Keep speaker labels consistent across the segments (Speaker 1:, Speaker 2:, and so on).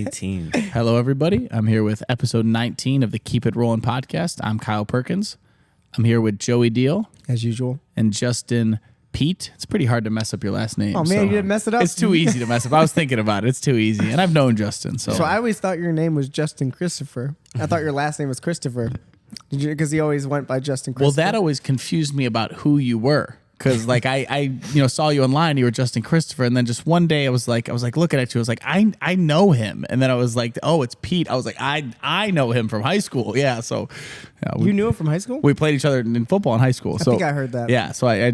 Speaker 1: 19.
Speaker 2: Hello, everybody. I'm here with episode 19 of the Keep It Rolling podcast. I'm Kyle Perkins. I'm here with Joey Deal.
Speaker 3: As usual.
Speaker 2: And Justin Pete. It's pretty hard to mess up your last name.
Speaker 3: Oh, man, you didn't mess it up?
Speaker 2: It's too easy to mess up. I was thinking about it. It's too easy. And I've known Justin. So
Speaker 3: I always thought your name was Justin Christopher. I thought your last name was Christopher. Because he always went by Justin Christopher.
Speaker 2: Well, that always confused me about who you were. Because like I saw you online, you were Justin Christopher, and then just one day I was like looking at you, I was like, I know him, and then I was like, oh, it's Pete. I was like, I know him from high school, yeah. So
Speaker 3: you knew him from high school?
Speaker 2: We played each other in football in high school.
Speaker 3: I think I heard that.
Speaker 2: Yeah, so I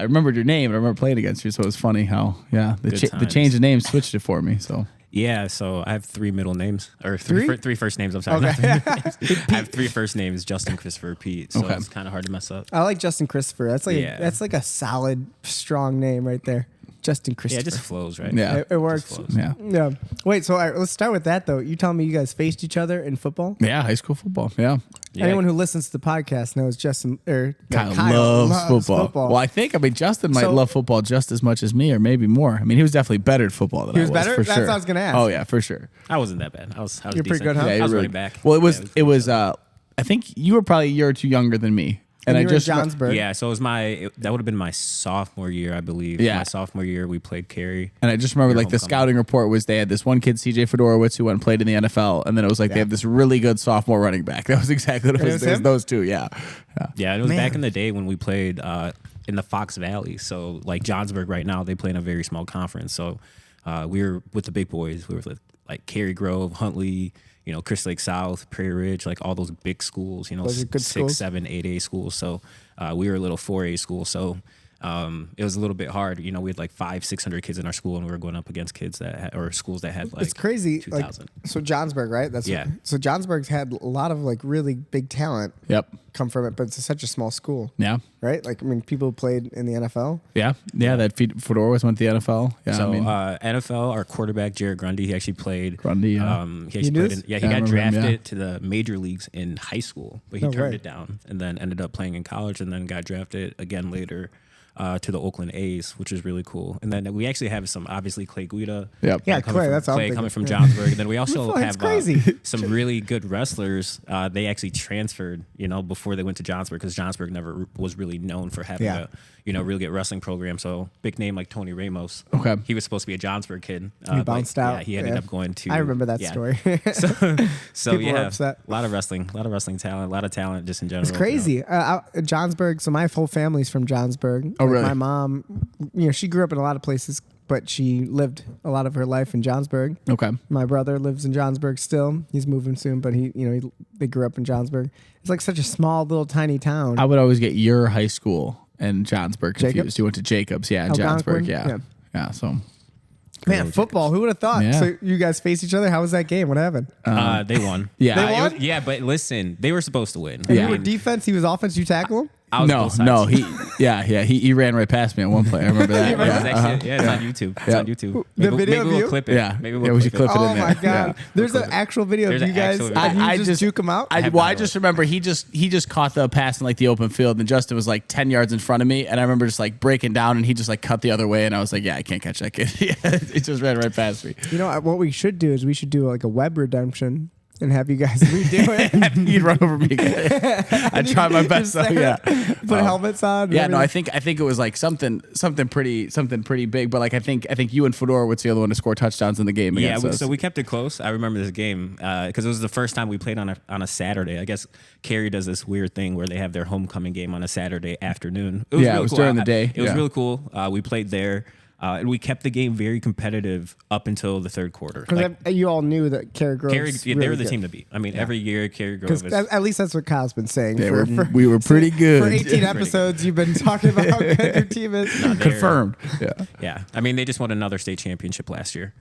Speaker 2: remembered your name, and I remember playing against you. So it was funny how the change of name switched it for me. So.
Speaker 1: Yeah, so I have three middle names, or three first names. I'm sorry.
Speaker 3: Okay.
Speaker 1: I have three first names: Justin, Christopher, Pete. So it's kind of hard to mess up.
Speaker 3: I like Justin Christopher. That's like a solid, strong name right there. Justin Christopher.
Speaker 1: Yeah, it just flows, right?
Speaker 2: Yeah,
Speaker 3: it works.
Speaker 2: Yeah.
Speaker 3: Wait, so let's start with that though. You telling me you guys faced each other in football?
Speaker 2: Yeah, high school football. Yeah.
Speaker 3: Anyone who listens to the podcast knows Justin
Speaker 2: Kyle loves football. Well, Justin might love football just as much as me, or maybe more. I mean, he was definitely better at football than I was.
Speaker 3: He was better?
Speaker 2: For
Speaker 3: That's
Speaker 2: sure.
Speaker 3: what I was going to ask.
Speaker 2: Oh yeah, for sure.
Speaker 1: I wasn't that bad. I was
Speaker 3: You're pretty
Speaker 1: decent.
Speaker 3: good, huh?
Speaker 1: Yeah, I was
Speaker 2: really
Speaker 1: running back.
Speaker 2: Well, it was. I think you were probably a year or two younger than me.
Speaker 3: And I just Johnsburg.
Speaker 1: Yeah, so it was that would have been my sophomore year, I believe.
Speaker 2: Yeah.
Speaker 1: My sophomore year, we played Cary.
Speaker 2: And I just remember like the scouting report was they had this one kid, CJ Fedorowicz, who went and played in the NFL, and then it was like they had this really good sophomore running back. That was exactly what it was. It was those two, yeah.
Speaker 1: Yeah, it was back in the day when we played in the Fox Valley. So like Johnsburg right now, they play in a very small conference. So we were with the big boys. We were with like Cary Grove, Huntley, Crystal Lake South, Prairie Ridge, like all those big schools,
Speaker 3: those are good
Speaker 1: 6,
Speaker 3: schools.
Speaker 1: 7, 8A schools. So we were a little 4A school. So it was a little bit hard. We had like 500-600 kids in our school, and we were going up against kids or schools that had like
Speaker 3: it's crazy.
Speaker 1: 2,000.
Speaker 3: So Johnsburg, right? So Johnsburg's had a lot of like really big talent.
Speaker 2: Yep.
Speaker 3: Come from it, but it's such a small school.
Speaker 2: Yeah.
Speaker 3: Right? Like, I mean, people who played in the NFL.
Speaker 2: Yeah. That Fedorowicz went to the NFL. Yeah.
Speaker 1: So NFL, our quarterback, Jared Grundy, he actually played.
Speaker 2: Grundy, yeah.
Speaker 1: He got drafted to the major leagues in high school, but he turned it down and then ended up playing in college and then got drafted again later. To the Oakland A's, which is really cool. And then we actually have some, obviously, Clay Guida.
Speaker 2: Yep.
Speaker 3: Yeah, Clay, that's all.
Speaker 1: Clay coming from Johnsburg. And then we also have
Speaker 3: crazy.
Speaker 1: Some really good wrestlers. They actually transferred, before they went to Johnsburg, because Johnsburg never was really known for having a really good wrestling program. So big name like Tony Ramos.
Speaker 2: Okay.
Speaker 1: He was supposed to be a Johnsburg kid.
Speaker 3: He bounced out.
Speaker 1: Yeah, he ended up going to.
Speaker 3: I remember that story.
Speaker 1: so
Speaker 3: People were upset.
Speaker 1: A lot of wrestling talent, a lot of talent just in general.
Speaker 3: It's crazy. Johnsburg. So my whole family's from Johnsburg.
Speaker 2: Oh, really?
Speaker 3: My mom, she grew up in a lot of places, but she lived a lot of her life in Johnsburg.
Speaker 2: Okay.
Speaker 3: My brother lives in Johnsburg still. He's moving soon, but they grew up in Johnsburg. It's like such a small, little, tiny town.
Speaker 2: I would always get your high school and Johnsburg confused.
Speaker 3: Jacobs?
Speaker 2: You went to Jacobs, yeah, in Johnsburg, yeah. So,
Speaker 3: man, football. Who would have thought?
Speaker 2: Yeah.
Speaker 3: So you guys face each other. How was that game? What happened?
Speaker 1: They won.
Speaker 2: Yeah.
Speaker 3: They won?
Speaker 1: But listen, they were supposed to win.
Speaker 3: You were defense. He was offense. You tackle him.
Speaker 2: No, he ran right past me at one play. I remember that.
Speaker 1: It's on YouTube. It's on YouTube.
Speaker 3: Maybe
Speaker 1: we'll clip it.
Speaker 2: Yeah,
Speaker 1: maybe
Speaker 2: we should clip it in there.
Speaker 3: Oh my god!
Speaker 2: Yeah.
Speaker 3: There's an actual video of you guys.
Speaker 1: I
Speaker 3: just juke him out.
Speaker 2: I just remember he just caught the pass in like the open field, and Justin was like 10 yards in front of me, and I remember just like breaking down, and he just like cut the other way, and I was like, yeah, I can't catch that kid. It just ran right past me.
Speaker 3: What we should do is we should do like a web redemption. And have you guys redo it?
Speaker 2: You'd run over me again. I tried my best. So, yeah.
Speaker 3: Put helmets on.
Speaker 2: Yeah, no, I think it was like something pretty big. But like I think you and Fedor was the other one to score touchdowns in the game.
Speaker 1: Yeah, so we kept it close. I remember this game because it was the first time we played on a Saturday. I guess Cary does this weird thing where they have their homecoming game on a Saturday afternoon. It was really cool.
Speaker 2: During the day.
Speaker 1: It was really cool. We played there. And we kept the game very competitive up until the third quarter.
Speaker 3: Because you all knew that Cary Grove.
Speaker 1: They were the team to beat. I mean, every year Cary Grove is.
Speaker 3: At least that's what Kyle's been saying.
Speaker 2: We were pretty good.
Speaker 3: For 18 episodes, you've been talking about how good your team is.
Speaker 2: Confirmed.
Speaker 1: Yeah. I mean, they just won another state championship last year.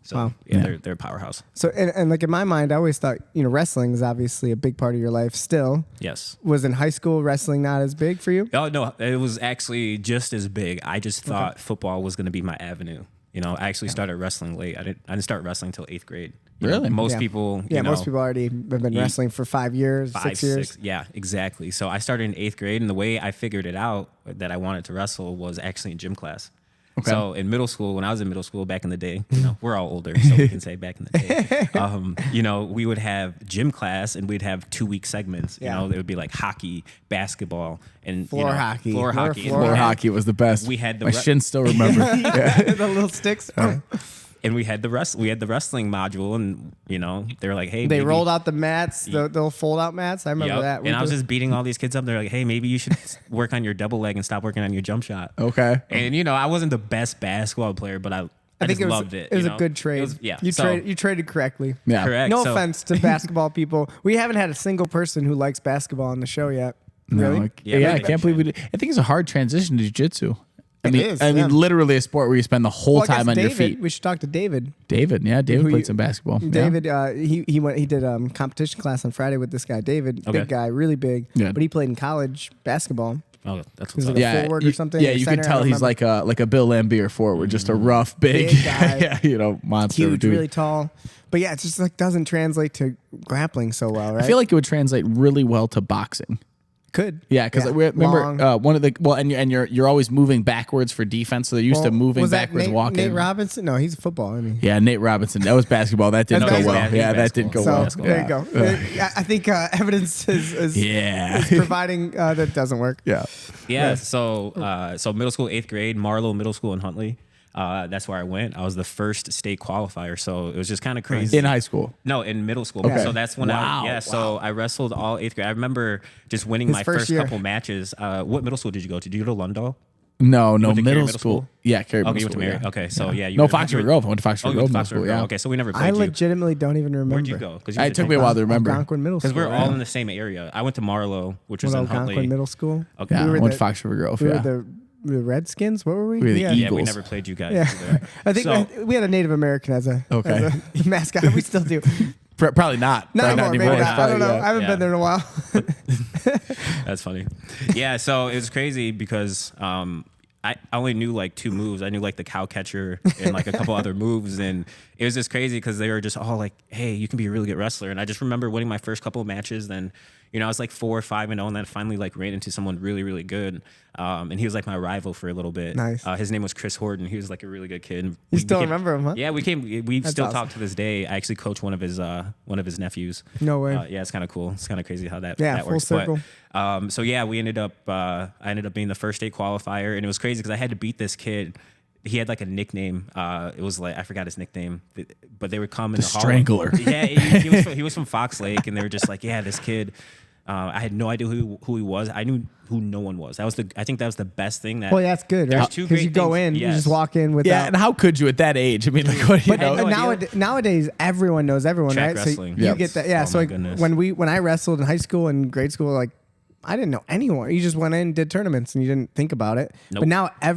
Speaker 1: So
Speaker 3: wow.
Speaker 1: They're a powerhouse.
Speaker 3: So and like in my mind, I always thought wrestling is obviously a big part of your life still.
Speaker 1: Yes.
Speaker 3: Was in high school wrestling not as big for you?
Speaker 1: Oh no, it was actually just as big. I just thought football was going to be my avenue. I actually started wrestling late. I didn't start wrestling until 8th grade.
Speaker 2: Really?
Speaker 1: Most people.
Speaker 3: Most people already have been wrestling for 5 years, 6 years.
Speaker 1: Yeah, exactly. So I started in 8th grade, and the way I figured it out that I wanted to wrestle was actually in gym class. So in middle school, when I was in middle school back in the day, we're all older, so we can say back in the day, we would have gym class and we'd have 2-week segments. You know, it would be like hockey, basketball, and
Speaker 3: floor hockey.
Speaker 1: Floor hockey.
Speaker 2: Floor hockey was the best.
Speaker 1: We had
Speaker 2: my shin still remember.
Speaker 3: The little sticks.
Speaker 1: And we had the wrestling module, and they were like, "Hey,"
Speaker 3: they rolled out the mats, the little fold out mats. I remember that.
Speaker 1: And I was just beating all these kids up. They're like, "Hey, maybe you should work on your double leg and stop working on your jump shot."
Speaker 2: Okay.
Speaker 1: And I wasn't the best basketball player, but I think just loved it.
Speaker 3: It was a good trade. You traded correctly.
Speaker 2: Yeah,
Speaker 1: correct.
Speaker 3: No offense to basketball people. We haven't had a single person who likes basketball on the show yet.
Speaker 2: No,
Speaker 3: Really?
Speaker 2: I can't believe we did. I think it's a hard transition to jiu-jitsu. I
Speaker 3: is,
Speaker 2: mean, literally a sport where you spend the whole time on your feet.
Speaker 3: We should talk to David.
Speaker 2: David played some basketball.
Speaker 3: David, he did competition class on Friday with this guy, David. Big guy, really big.
Speaker 2: Yeah.
Speaker 3: But he played in college basketball.
Speaker 1: Oh, that's
Speaker 3: He's
Speaker 1: what's
Speaker 3: like
Speaker 1: up.
Speaker 3: a forward or something.
Speaker 2: Yeah, you can tell he's like a Bill Lambier forward, just a rough, big
Speaker 3: guy.
Speaker 2: monster
Speaker 3: Huge,
Speaker 2: dude.
Speaker 3: really tall. But yeah, it just like doesn't translate to grappling so well, right?
Speaker 2: I feel like it would translate really well to boxing.
Speaker 3: Could.
Speaker 2: Yeah, because remember one of the and you're always moving backwards for defense, so they're used to moving backwards, walking.
Speaker 3: Nate Robinson? No, he's a football. I mean,
Speaker 2: yeah, Nate Robinson. That was basketball. That didn't go well. Yeah, that didn't go well.
Speaker 3: There you go. I think evidence is providing that doesn't work.
Speaker 2: Yeah.
Speaker 1: Yeah. So middle school, 8th grade, Marlow Middle School in Huntley. That's where I went. I was the first state qualifier, so it was just kind of crazy.
Speaker 2: In high school?
Speaker 1: No, in middle school.
Speaker 2: Okay.
Speaker 1: So that's when So I wrestled all 8th grade. I remember just winning my first couple matches. What middle school did you go to? Did you go to Lundall?
Speaker 2: No, middle school. Yeah, Cary
Speaker 1: Okay,
Speaker 2: Middle
Speaker 1: you went to Mary.
Speaker 2: School.
Speaker 1: Okay, so you
Speaker 2: no, Foxford Grove. I went to Foxford Grove Middle School. Yeah.
Speaker 1: Okay, so we never played
Speaker 3: I legitimately don't even remember.
Speaker 1: Where'd you go?
Speaker 2: It took me a while to remember.
Speaker 3: Algonquin Middle School.
Speaker 1: Because we're all in the same area. I went to Marlow, which was in Huntley.
Speaker 3: Algonquin Middle School.
Speaker 1: Okay.
Speaker 2: Yeah, I went to Foxford Grove.
Speaker 3: We were the Redskins? What were we?
Speaker 2: We were the Eagles.
Speaker 1: Yeah, we never played you guys.
Speaker 3: Yeah. I think we had a Native American as a mascot. We still do.
Speaker 2: Probably not.
Speaker 3: Not
Speaker 2: Probably
Speaker 3: anymore. Maybe not. I don't know.
Speaker 2: Yeah.
Speaker 3: I haven't been there in a while.
Speaker 1: That's funny. Yeah, so it was crazy because I only knew like 2 moves. I knew like the cow catcher and like a couple other moves. And it was just crazy because they were just all like, hey, you can be a really good wrestler. And I just remember winning my first couple of matches. Then, I was like 4 or 5-0, and then finally like ran into someone really, really good. And he was like my rival for a little bit.
Speaker 3: Nice.
Speaker 1: His name was Chris Horton. He was like a really good kid.
Speaker 3: You still remember him, huh?
Speaker 1: Yeah, we still
Speaker 3: awesome.
Speaker 1: talk to this day. I actually coach one of his nephews.
Speaker 3: No way.
Speaker 1: Yeah, it's kind of cool. It's kind of crazy how that
Speaker 3: full
Speaker 1: works.
Speaker 3: circle.
Speaker 1: But so yeah, we ended up. I ended up being the first state qualifier, and it was crazy because I had to beat this kid. He had like a nickname. It was like I forgot his nickname, but they would come in the
Speaker 2: Strangler.
Speaker 1: Yeah, he was from Fox Lake, and they were just like, yeah, this kid. I had no idea who he was. I knew who no one was. I think that was the best thing.
Speaker 3: Well, that's good, right? Because you go in, you just walk in without.
Speaker 2: Yeah, and how could you at that age? I mean, like, what do you know?
Speaker 3: Nowadays, everyone knows everyone,
Speaker 1: Track
Speaker 3: right?
Speaker 1: wrestling.
Speaker 3: So you get that. Yeah.
Speaker 1: Oh,
Speaker 3: so like when I wrestled in high school and grade school, like I didn't know anyone. You just went in, did tournaments, and you didn't think about it.
Speaker 1: Nope.
Speaker 3: But now I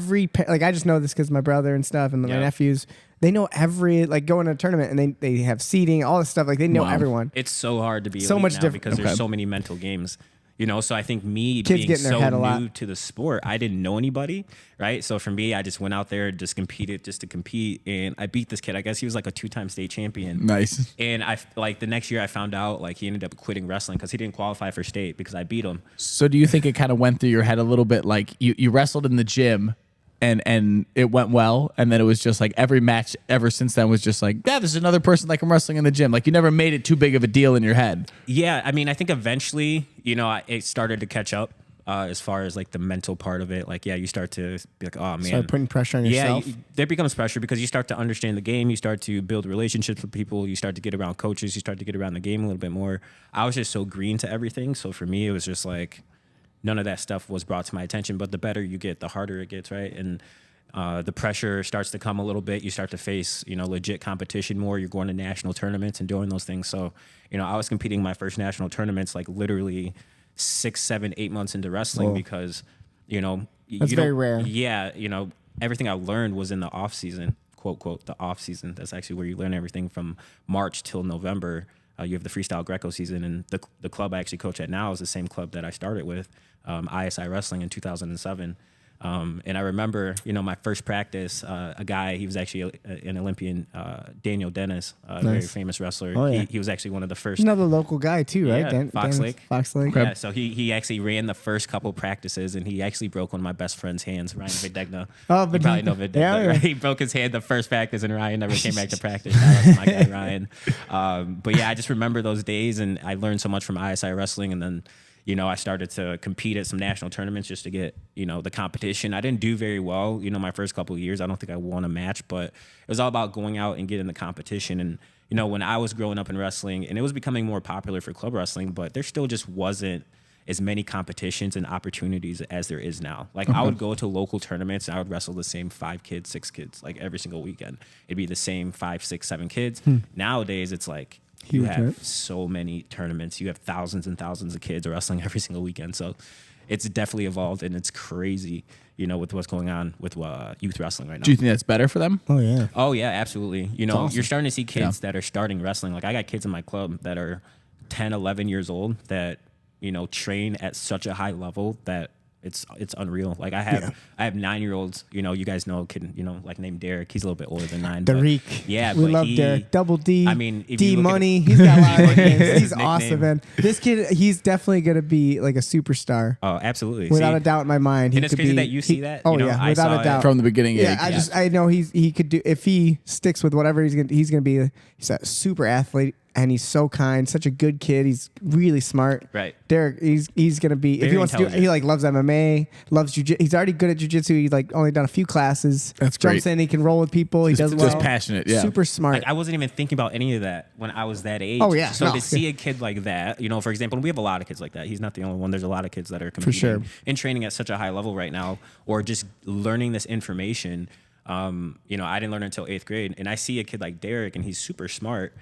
Speaker 3: just know this because my brother and stuff and my nephews. They know going to a tournament and they have seating, all this stuff. Like they know everyone.
Speaker 1: It's so hard to be
Speaker 3: so
Speaker 1: elite
Speaker 3: much
Speaker 1: now
Speaker 3: different
Speaker 1: because there's so many mental games. So I think me
Speaker 3: Kids
Speaker 1: being
Speaker 3: get in their head a
Speaker 1: so
Speaker 3: lot.
Speaker 1: new to the sport, I didn't know anybody, right? So for me, I just went out there, just competed just to compete, and I beat this kid. I guess he was like a 2-time state champion.
Speaker 2: Nice.
Speaker 1: And I like the next year I found out like he ended up quitting wrestling because he didn't qualify for state because I beat him.
Speaker 2: So do you think it kind of went through your head a little bit, like you wrestled in the gym and it went well, and then it was just like every match ever since then was just like, yeah, there's another person like I'm wrestling in the gym. Like you never made it too big of a deal in your head.
Speaker 1: Yeah, I mean, I think eventually, it started to catch up as far as like the mental part of it. Like, yeah, you start to be like, oh man,
Speaker 3: start putting pressure on yourself.
Speaker 1: Yeah, there becomes pressure because you start to understand the game. You start to build relationships with people. You start to get around coaches. You start to get around the game a little bit more. I was just so green to everything. So for me, it was just like none of that stuff was brought to my attention. But the better you get, the harder it gets, right? And the pressure starts to come a little bit. You start to face, legit competition more. You're going to national tournaments and doing those things. So, I was competing my first national tournaments like literally 6, 7, 8 months into wrestling because,
Speaker 3: that's very rare.
Speaker 1: Yeah, everything I learned was in the off season, quote, quote, the off season. That's actually where you learn everything from March till November. You have the freestyle Greco season, and the club I actually coach at now is the same club that I started with, ISI Wrestling in 2007. And I remember, my first practice, a guy, he was actually an Olympian, Daniel Dennis, a very famous wrestler.
Speaker 3: Oh, yeah.
Speaker 1: He was actually one of the first.
Speaker 3: Another local guy too, right?
Speaker 1: Yeah, Fox Lake.
Speaker 3: Fox Lake.
Speaker 1: Yeah, so he actually ran the first couple practices, and he actually broke one of my best friend's hands, Ryan Videgna.
Speaker 3: Oh,
Speaker 1: you probably know Videgna,
Speaker 3: yeah.
Speaker 1: right? He broke his hand the first practice, and Ryan never came back to practice. Shout out to my guy Ryan. But yeah, I just remember those days, and I learned so much from ISI wrestling, and then I started to compete at some national tournaments just to get, the competition. I didn't do very well, my first couple of years. I don't think I won a match, but it was all about going out and getting the competition. And, when I was growing up in wrestling, and it was becoming more popular for club wrestling, but there still just wasn't as many competitions and opportunities as there is now. Like I would go to local tournaments and I would wrestle the same 5 kids, 6 kids, like every single weekend. It'd be the same 5, 6, 7 kids. Nowadays, it's like, you have so many tournaments. You have thousands and thousands of kids wrestling every single weekend. So it's definitely evolved, and it's crazy, with what's going on with youth wrestling right now.
Speaker 2: Do you think that's better for them?
Speaker 3: Oh, yeah.
Speaker 1: Oh, yeah, absolutely.
Speaker 3: Awesome.
Speaker 1: You're starting to see kids that are starting wrestling. Like I got kids in my club that are 10, 11 years old that, train at such a high level that it's unreal. Like I have 9-year-olds, you guys know a kid, like named Derek. He's a little bit older than 9.
Speaker 3: Derek.
Speaker 1: Yeah,
Speaker 3: we
Speaker 1: but
Speaker 3: love Derek. Double D.
Speaker 1: I mean, if
Speaker 3: D
Speaker 1: you look
Speaker 3: Money.
Speaker 1: at
Speaker 3: He's got a lot of
Speaker 1: D-Money is
Speaker 3: names.
Speaker 1: his
Speaker 3: He's awesome,
Speaker 1: nickname.
Speaker 3: man. This kid, he's definitely gonna be like a superstar.
Speaker 1: Oh, absolutely.
Speaker 3: Without
Speaker 1: See,
Speaker 3: a doubt in my mind. He
Speaker 1: and it's
Speaker 3: could
Speaker 1: crazy
Speaker 3: be,
Speaker 1: that you see that.
Speaker 3: Oh,
Speaker 1: I
Speaker 3: yeah, without
Speaker 1: saw
Speaker 3: a doubt.
Speaker 2: From the beginning.
Speaker 3: Yeah, I know he could do, if he sticks with whatever he's gonna be. He's a super athlete, and he's so kind, such a good kid. He's really smart.
Speaker 1: Right.
Speaker 3: Derek, he's gonna be, if
Speaker 1: Very
Speaker 3: he wants to do,
Speaker 1: intelligent.
Speaker 3: he like loves MMA, loves jiu-jitsu. He's already good at jiu-jitsu. He's like only done a few classes.
Speaker 2: That's
Speaker 3: Jumps
Speaker 2: great.
Speaker 3: in, he can roll with people. He does well.
Speaker 2: Just passionate. Yeah.
Speaker 3: Super smart.
Speaker 1: Like I wasn't even thinking about any of that when I was that age.
Speaker 3: Oh, yeah.
Speaker 1: So
Speaker 3: No.
Speaker 1: to see a kid like that, for example, we have a lot of kids like that. He's not the only one. There's a lot of kids that are competing
Speaker 3: sure.
Speaker 1: and training at such a high level right now, or just learning this information. I didn't learn it until 8th grade, and I see a kid like Derek, and he's super smart.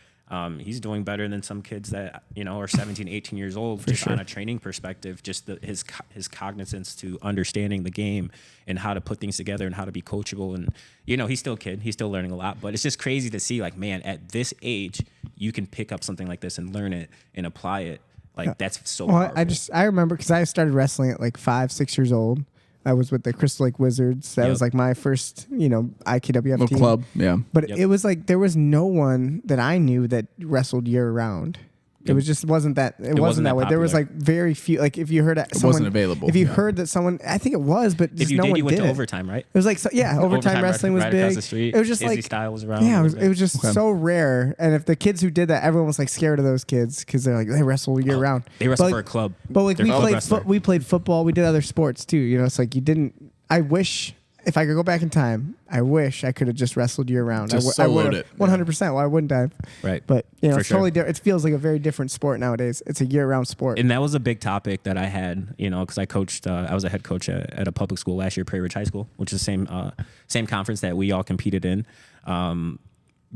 Speaker 1: He's doing better than some kids that, are 17, 18 years old, on a training perspective, just his cognizance to understanding the game and how to put things together and how to be coachable. And, he's still a kid. He's still learning a lot. But it's just crazy to see, like, man, at this age, you can pick up something like this and learn it and apply it. Like, that's so powerful.
Speaker 3: I remember because I started wrestling at like 5, 6 years old. I was with the Crystal Lake Wizards. That was like my first, IKWF team.
Speaker 2: Club. Yeah.
Speaker 3: But it was like there was no one that I knew that wrestled year round. It was just wasn't that. It wasn't that way. There was like very few. Like if you heard
Speaker 2: it wasn't available.
Speaker 3: If you heard that someone, I think it was, but just
Speaker 1: if you
Speaker 3: no
Speaker 1: did,
Speaker 3: one
Speaker 1: you went
Speaker 3: did
Speaker 1: to
Speaker 3: it.
Speaker 1: overtime, right?
Speaker 3: It was like overtime wrestling was
Speaker 1: right
Speaker 3: big.
Speaker 1: Across the street.
Speaker 3: It was just
Speaker 1: Izzy
Speaker 3: like
Speaker 1: Style was around.
Speaker 3: Yeah, it was just so rare. And if the kids who did that, everyone was like scared of those kids because they're like they wrestle year round.
Speaker 1: They wrestle
Speaker 3: But,
Speaker 1: for a club.
Speaker 3: But like
Speaker 1: They're club wrestler.
Speaker 3: we played football. We did other sports too. It's like you didn't. I wish. If I could go back in time, I wish I could have just wrestled year round.
Speaker 2: Just
Speaker 3: I
Speaker 2: soloed
Speaker 3: would
Speaker 2: it.
Speaker 3: 100%. Why wouldn't I?
Speaker 1: Right.
Speaker 3: But
Speaker 1: For
Speaker 3: it's
Speaker 1: sure.
Speaker 3: totally different. It feels like a very different sport nowadays. It's a year-round sport.
Speaker 1: And that was a big topic that I had, because I coached. I was a head coach at a public school last year, Prairie Ridge High School, which is the same conference that we all competed in,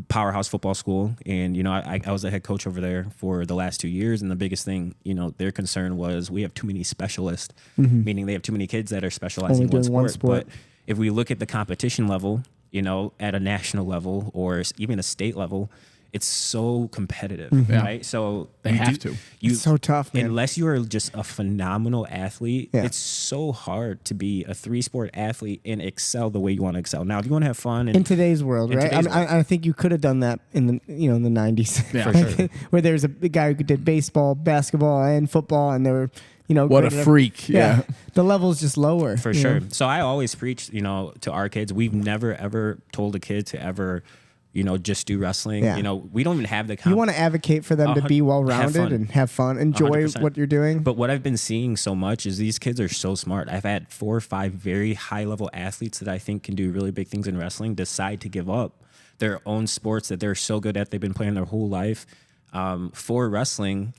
Speaker 1: powerhouse football school. And I was a head coach over there for the last 2 years. And the biggest thing, their concern was we have too many specialists, meaning they have too many kids that are specializing
Speaker 3: Only
Speaker 1: in
Speaker 3: doing
Speaker 1: one
Speaker 3: one
Speaker 1: sport.
Speaker 3: sport.
Speaker 1: But if we look at the competition level, at a national level or even a state level, it's so competitive, right? So
Speaker 2: They have to.
Speaker 3: It's so tough, man.
Speaker 1: Unless you are just a phenomenal athlete,
Speaker 3: Yeah.
Speaker 1: it's so hard to be a 3-sport athlete and excel the way you want to excel. Now, if you want to have fun,
Speaker 3: in today's world,
Speaker 1: in
Speaker 3: right?
Speaker 1: today's world.
Speaker 3: I think you could have done that in the in the 90s.
Speaker 2: Yeah.
Speaker 1: For sure.
Speaker 3: Where there's a big guy who did baseball, basketball, and football, and they were,
Speaker 2: What a
Speaker 3: great at
Speaker 2: freak. Yeah.
Speaker 3: The level's just lower.
Speaker 1: for
Speaker 3: you
Speaker 1: sure.
Speaker 3: know?
Speaker 1: So I always preach, to our kids, we've never ever told a kid to ever, just do wrestling.
Speaker 3: Yeah.
Speaker 1: We don't even have the.
Speaker 3: You want to advocate for them to be well-rounded
Speaker 1: fun.
Speaker 3: and have fun, enjoy
Speaker 1: 100%.
Speaker 3: what you're doing.
Speaker 1: But what I've been seeing so much is these kids are so smart. I've had 4 or 5 very high-level athletes that I think can do really big things in wrestling decide to give up their own sports that they're so good at, they've been playing their whole life, for wrestling,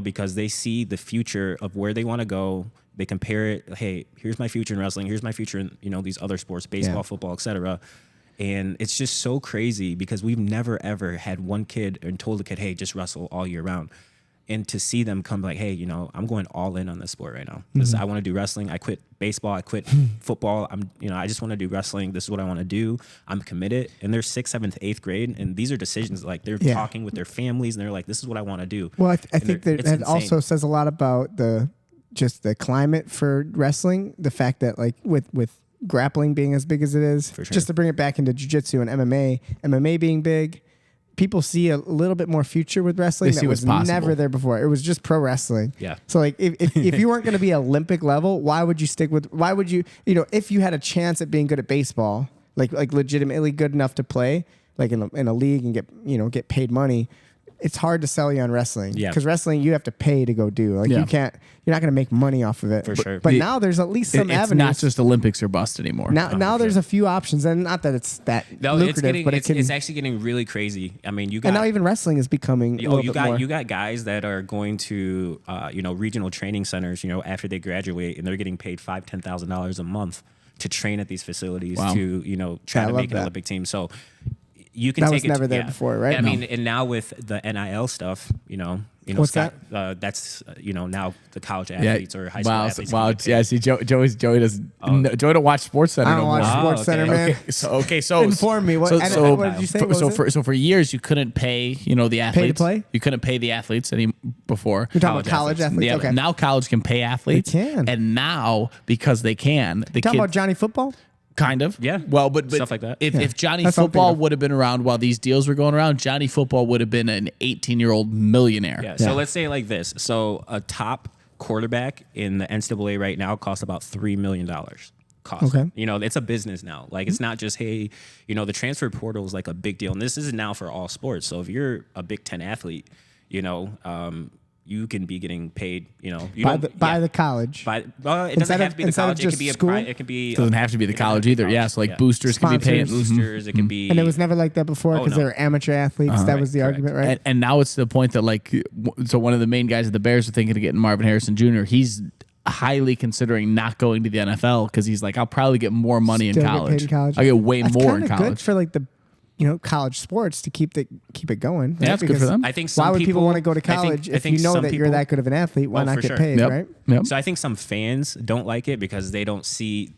Speaker 1: because they see the future of where they want to go. They compare it, hey, here's my future in wrestling, here's my future in, these other sports, baseball, football, etc. And it's just so crazy because we've never, ever had one kid and told a kid, hey, just wrestle all year round. And to see them come like, hey, I'm going all in on this sport right now. I want to do wrestling. I quit baseball. I quit football. I just want to do wrestling. This is what I want to do. I'm committed. And they're 6th, 7th, 8th grade. And these are decisions like they're talking with their families and they're like, this is what I want to do.
Speaker 3: Well, I think
Speaker 1: it's
Speaker 3: that
Speaker 1: insane.
Speaker 3: also says a lot about the climate for wrestling. The fact that like with grappling being as big as it is.
Speaker 1: For sure.
Speaker 3: Just to bring it back into jiu-jitsu and MMA being big. People see a little bit more future with wrestling
Speaker 2: They see
Speaker 3: that
Speaker 2: what's
Speaker 3: was
Speaker 2: possible.
Speaker 3: never there before. It was just pro wrestling.
Speaker 1: Yeah.
Speaker 3: So like if you weren't going to be Olympic level, why would you stick with? Why would you if you had a chance at being good at baseball, like legitimately good enough to play like in a league and get paid money, it's hard to sell you on wrestling.
Speaker 1: Yeah.
Speaker 3: Because wrestling you have to pay to go do. Like
Speaker 2: Yeah.
Speaker 3: you're not going to make money off of it.
Speaker 1: For sure.
Speaker 3: But now there's at least some
Speaker 2: It's
Speaker 3: avenues.
Speaker 2: not just Olympics or bust anymore.
Speaker 3: Now there's a few options, and not that it's that lucrative, but
Speaker 1: it's actually getting really crazy. I mean, you got
Speaker 3: and now even wrestling is becoming a little bit more.
Speaker 1: you got guys that are going to regional training centers, after they graduate, and they're getting paid $5,000-$10,000 a month to train at these facilities
Speaker 2: Wow.
Speaker 1: to try
Speaker 3: I
Speaker 1: to
Speaker 3: love
Speaker 1: make an
Speaker 3: that.
Speaker 1: Olympic team. So you can
Speaker 3: That
Speaker 1: take
Speaker 3: was
Speaker 1: it
Speaker 3: never there before, right?
Speaker 1: I
Speaker 3: No.
Speaker 1: mean, and now with the NIL stuff,
Speaker 3: What's
Speaker 1: Scott, that's now the college athletes or high school
Speaker 2: wow,
Speaker 1: athletes.
Speaker 2: wow.
Speaker 1: can get paid.
Speaker 2: Yeah, see, Joey doesn't. Joey don't watch Sports Center
Speaker 3: I don't
Speaker 2: no
Speaker 3: watch
Speaker 2: more.
Speaker 3: Sports Center,
Speaker 1: okay.
Speaker 3: man.
Speaker 2: So
Speaker 3: Inform me. What did you say? What was it?
Speaker 2: So for years you couldn't pay the athletes.
Speaker 3: play?
Speaker 2: You couldn't pay the athletes any before.
Speaker 3: You're talking about
Speaker 1: College
Speaker 3: college athletes.
Speaker 2: Yeah,
Speaker 3: Okay.
Speaker 2: now college can pay athletes.
Speaker 3: They can.
Speaker 2: And now because they can, the
Speaker 3: Talking
Speaker 2: kids
Speaker 3: about Johnny Football.
Speaker 2: kind of.
Speaker 1: Yeah.
Speaker 2: Well, but
Speaker 1: Stuff like that.
Speaker 2: If Johnny
Speaker 3: That's what I'm
Speaker 2: Football
Speaker 3: thinking of.
Speaker 2: would have been around while these deals were going around, Johnny Football would have been an 18-year-old millionaire.
Speaker 1: Yeah. So let's say it like this. So a top quarterback in the NCAA right now costs about $3 million. Cost.
Speaker 3: Okay.
Speaker 1: It's a business now. Like it's not just, hey, the transfer portal is like a big deal. And this is now for all sports. So if you're a Big Ten athlete, you can be getting paid,
Speaker 3: By the college.
Speaker 1: it doesn't
Speaker 3: Instead
Speaker 1: have
Speaker 3: of-
Speaker 1: to be the
Speaker 3: instead of
Speaker 1: college. It
Speaker 3: just
Speaker 1: could be
Speaker 3: school?
Speaker 1: it could be
Speaker 2: Doesn't have to be the college either. Yeah, so like
Speaker 1: Yeah.
Speaker 2: boosters can be paying.
Speaker 3: Sponsors.
Speaker 1: boosters. It can be
Speaker 3: And it was never like that before because
Speaker 1: no.
Speaker 3: they were amateur athletes. That was the
Speaker 1: correct.
Speaker 3: argument, right?
Speaker 2: And now it's to the point that so one of the main guys at the Bears are thinking of getting Marvin Harrison Jr. He's highly considering not going to the NFL because he's like, I'll probably get more money
Speaker 3: Still
Speaker 2: in
Speaker 3: get
Speaker 2: college.
Speaker 3: paid in college.
Speaker 2: I'll get way
Speaker 3: That's
Speaker 2: more in
Speaker 3: kinda
Speaker 2: college.
Speaker 3: good for like the college sports to keep it going.
Speaker 2: Yeah,
Speaker 3: right?
Speaker 2: it's good for
Speaker 3: Because
Speaker 2: them.
Speaker 1: I think some
Speaker 3: why would people want to go to
Speaker 1: I think-
Speaker 3: college
Speaker 1: I
Speaker 3: if
Speaker 1: think
Speaker 3: you know
Speaker 1: some
Speaker 3: that you're
Speaker 1: people-
Speaker 3: that good of an athlete? Why
Speaker 1: Oh,
Speaker 3: not
Speaker 1: for
Speaker 3: get
Speaker 1: sure.
Speaker 3: paid,
Speaker 2: Yep.
Speaker 3: right?
Speaker 2: Yep.
Speaker 1: So I think some fans don't like it because they don't see,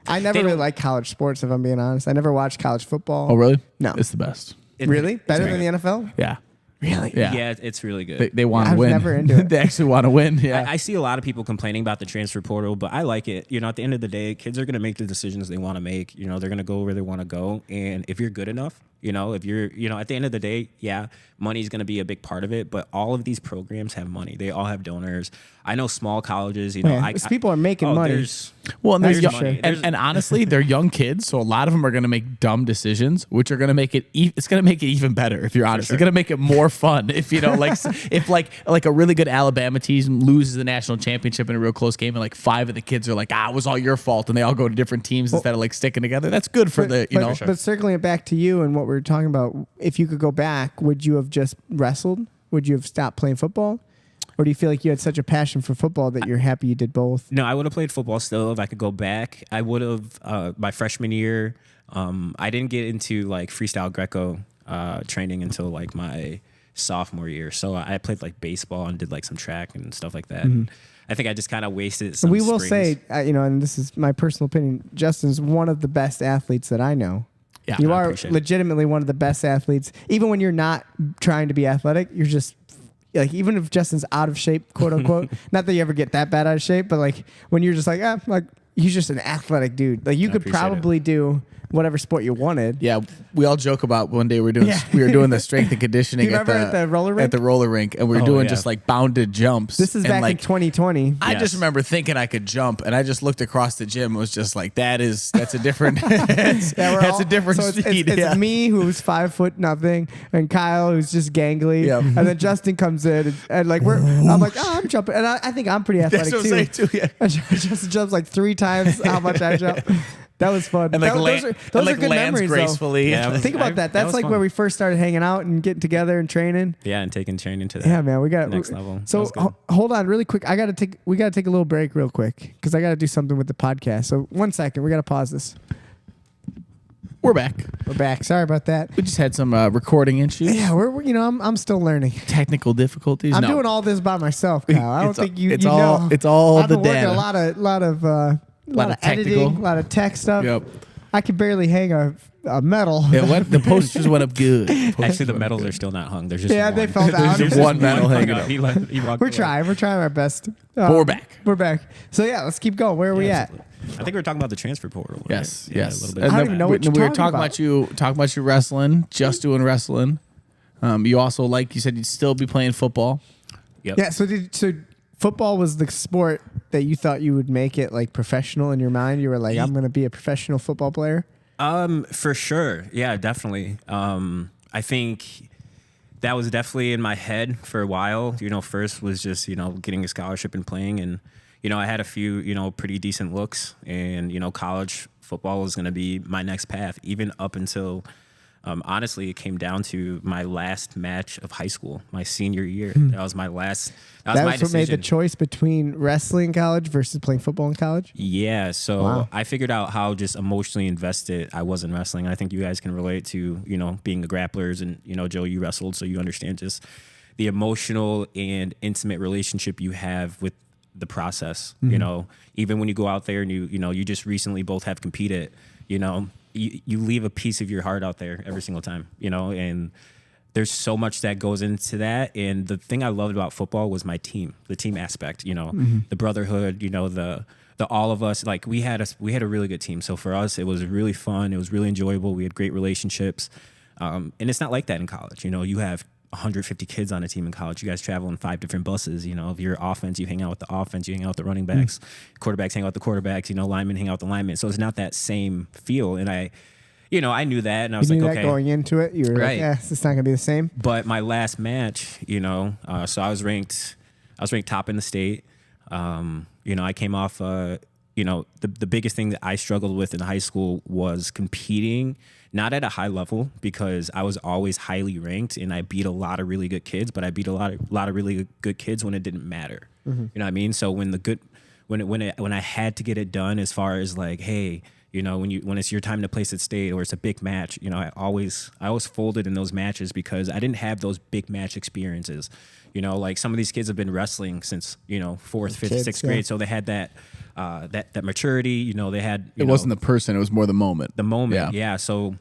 Speaker 3: I never
Speaker 1: They
Speaker 3: really
Speaker 1: don't-
Speaker 3: liked college sports, if I'm being honest. I never watched college football.
Speaker 2: Oh, really?
Speaker 3: No.
Speaker 2: It's the best.
Speaker 3: Really? Better
Speaker 1: it's
Speaker 3: than the NFL?
Speaker 2: Yeah.
Speaker 3: Really?
Speaker 2: Yeah.
Speaker 1: Yeah, it's really good.
Speaker 2: They want
Speaker 3: I
Speaker 2: to
Speaker 3: was
Speaker 2: win.
Speaker 3: never into it.
Speaker 2: They actually want to win. Yeah.
Speaker 1: I see a lot of people complaining about the transfer portal, but I like it. At the end of the day, kids are going to make the decisions they want to make. They're going to go where they want to go. And if you're good enough, if you're, at the end of the day, yeah, money's going to be a big part of it. But all of these programs have money. They all have donors. I know small colleges,
Speaker 3: Yeah, these people are making money.
Speaker 2: Well, and there's
Speaker 1: There's
Speaker 2: young,
Speaker 1: money.
Speaker 2: and honestly, they're young kids, so a lot of them are going to make dumb decisions, which are going to make it. It's going to make it even better if you're honest. It's going to make it more fun if if a really good Alabama team loses the national championship in a real close game, and like 5 of the kids are like, it was all your fault, and they all go to different teams instead of like sticking together. That's good for
Speaker 3: But circling it back to you and what we were talking about, if you could go back, would you have just wrestled? Would you have stopped playing football? Or do you feel like you had such a passion for football that you're happy you did both?
Speaker 1: No, I would have played football still if I could go back. I would have my freshman year. I didn't get into like freestyle Greco training until like my sophomore year. So I played like baseball and did like some track and stuff like that. And I think I just kind of wasted some
Speaker 3: We will
Speaker 1: springs.
Speaker 3: say, and this is my personal opinion, Justin's one of the best athletes that I know.
Speaker 2: Yeah,
Speaker 3: You
Speaker 1: I
Speaker 3: are
Speaker 1: appreciate it.
Speaker 3: legitimately one of the best athletes. Even when you're not trying to be athletic, you're just like, even if Justin's out of shape, quote unquote, not that you ever get that bad out of shape, but like when you're just like, he's just an athletic dude. Like you
Speaker 1: I
Speaker 3: could
Speaker 1: appreciate
Speaker 3: probably do whatever sport you wanted.
Speaker 2: Yeah, we all joke about one day we were doing the strength and conditioning
Speaker 3: Do you remember at the roller rink?
Speaker 2: at the roller rink, and we were
Speaker 1: Oh,
Speaker 2: doing
Speaker 1: yeah.
Speaker 2: just like bounded jumps.
Speaker 3: This is
Speaker 2: and
Speaker 3: back in
Speaker 2: like,
Speaker 3: 2020.
Speaker 2: I just
Speaker 1: Yes.
Speaker 2: remember thinking I could jump, and I just looked across the gym and was just like, that's a different that's a different
Speaker 3: so
Speaker 2: speed.
Speaker 3: It's
Speaker 2: yeah.
Speaker 3: me who's 5'0" and Kyle who's just gangly,
Speaker 2: Yep.
Speaker 3: and then Justin comes in and like I'm like, I'm jumping, and I think I'm pretty athletic
Speaker 2: That's what I'm saying too. Yeah.
Speaker 3: And Justin jumps like 3 times how much I jump. That was fun.
Speaker 2: And like
Speaker 3: those are
Speaker 2: like
Speaker 3: good
Speaker 2: lands
Speaker 3: memories,
Speaker 2: gracefully.
Speaker 1: Yeah,
Speaker 3: Though. Think about that. That's
Speaker 1: was
Speaker 3: like
Speaker 1: fun.
Speaker 3: where we first started hanging out and getting together and training.
Speaker 1: Yeah, and taking training to that.
Speaker 3: Yeah, man, we got
Speaker 1: next level. That
Speaker 3: So
Speaker 1: was good.
Speaker 3: hold on, really quick. We gotta take a little break, real quick, because I gotta do something with the podcast. So 1 second, we gotta pause this.
Speaker 2: We're back.
Speaker 3: We're back. Sorry about that.
Speaker 2: We just had some recording issues.
Speaker 3: Yeah, we're I'm still learning.
Speaker 2: Technical difficulties.
Speaker 3: I'm
Speaker 2: No.
Speaker 3: doing all this by myself, Kyle. I don't
Speaker 2: It's
Speaker 3: think
Speaker 2: all-
Speaker 3: you.
Speaker 2: it's
Speaker 3: you
Speaker 2: all-
Speaker 3: know.
Speaker 2: it's all
Speaker 3: I've
Speaker 2: the
Speaker 3: been working
Speaker 2: data.
Speaker 3: a lot of
Speaker 2: of
Speaker 3: editing,
Speaker 2: technical.
Speaker 3: a lot of tech stuff.
Speaker 2: Yep.
Speaker 3: I can barely hang a medal.
Speaker 2: The posters went up good.
Speaker 1: Actually, the medals are still not hung. There's just
Speaker 3: Yeah,
Speaker 1: one.
Speaker 3: they fell down.
Speaker 1: There's
Speaker 3: There's
Speaker 1: just
Speaker 2: one medal hanging
Speaker 1: hung
Speaker 2: up.
Speaker 1: He walked
Speaker 3: We're
Speaker 1: away.
Speaker 3: trying. We're trying our best.
Speaker 2: But we're back.
Speaker 3: We're back. So yeah, let's keep going. Where are we at?
Speaker 1: I think we were talking about the transfer portal. Right?
Speaker 2: Yes,
Speaker 1: Yeah,
Speaker 2: yes.
Speaker 1: a little bit.
Speaker 2: And
Speaker 3: I don't
Speaker 2: then
Speaker 3: even know what
Speaker 2: we
Speaker 3: you're
Speaker 2: were
Speaker 3: talking
Speaker 2: talking about you wrestling, just doing wrestling. You also, like you said, you'd still be playing football.
Speaker 1: Yep.
Speaker 3: Yeah. So football was the sport that you thought you would make it like professional in your mind. You were like, I'm going to be a professional football player.
Speaker 1: For sure. Yeah, definitely. I think that was definitely in my head for a while. First was just, getting a scholarship and playing. And, I had a few, pretty decent looks. And, college football was going to be my next path, even up until, honestly, it came down to my last match of high school, my senior year. That was my last. That was my
Speaker 3: That's what made the
Speaker 1: decision.
Speaker 3: choice between wrestling in college versus playing football in college.
Speaker 1: Yeah, so
Speaker 3: Wow.
Speaker 1: I figured out how just emotionally invested I was in wrestling. I think you guys can relate to, being the grapplers and, Joe, you wrestled, so you understand just the emotional and intimate relationship you have with the process. Even when you go out there and you just recently both have competed, you leave a piece of your heart out there every single time, and there's so much that goes into that. And the thing I loved about football was my team, the team aspect, the brotherhood, the all of us, like we had a really good team. So for us, it was really fun. It was really enjoyable. We had great relationships. And it's not like that in college. You have 150 kids on a team in college. You guys travel in 5 different buses. If you're offense, you hang out with the offense, you hang out with the running backs, quarterbacks hang out with the quarterbacks, linemen hang out with the linemen. So it's not that same feel. And I knew that, and I was
Speaker 3: You
Speaker 1: like,
Speaker 3: knew that
Speaker 1: okay.
Speaker 3: going into it, you were
Speaker 1: Right.
Speaker 3: like, it's not going to be the same.
Speaker 1: But my last match, so I was ranked top in the state. I came off, the biggest thing that I struggled with in high school was competing, not at a high level, because I was always highly ranked and I beat a lot of really good kids, but I beat a lot of really good kids when it didn't matter. You know what I mean? So when I had to get it done, as far as like, hey, when it's your time to place at state or it's a big match, I always folded in those matches because I didn't have those big match experiences. Like some of these kids have been wrestling since, 4th, 5th,
Speaker 3: Kids,
Speaker 1: 6th grade.
Speaker 3: yeah.
Speaker 1: So they had that maturity, they had,
Speaker 2: It wasn't the person; it was more the moment.
Speaker 1: the moment. Yeah. So,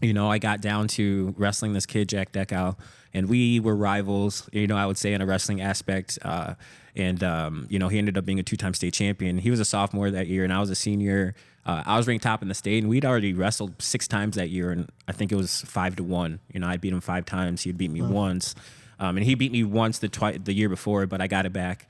Speaker 1: I got down to wrestling this kid, Jack Deckow, and we were rivals, I would say in a wrestling aspect. And he ended up being a 2-time state champion. He was a sophomore that year and I was a senior. I was ranked top in the state, and we'd already wrestled 6 times that year. And I think it was 5-1. I beat him 5 times. He'd beat me once. And he beat me once the year before, but I got it back.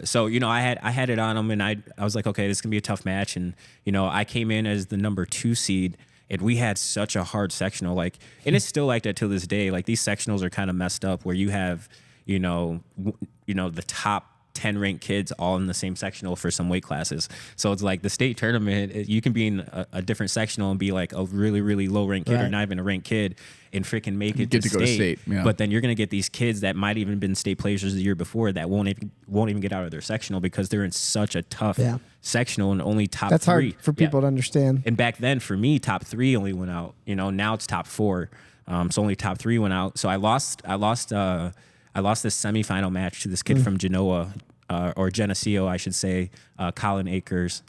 Speaker 1: So I had it on him, and I was like, okay, this is gonna be a tough match. And I came in as the number 2 seed, and we had such a hard sectional, and it's still like that till this day. Like these sectionals are kind of messed up, where you have the top 10 ranked kids all in the same sectional for some weight classes. So it's like the state tournament, you can be in a different sectional and be like a really, really low ranked kid or not even a ranked kid and freaking make it
Speaker 2: Get to go to state, yeah.
Speaker 1: But then you're going to get these kids that might even been state players the year before that won't even get out of their sectional because they're in such a tough sectional and only top 3.
Speaker 3: That's hard for people to understand.
Speaker 1: And back then for me, top 3 only went out, now it's top 4. So only top 3 went out. So I lost this semifinal match to this kid from Genoa, or Geneseo, I should say, Colin Akers.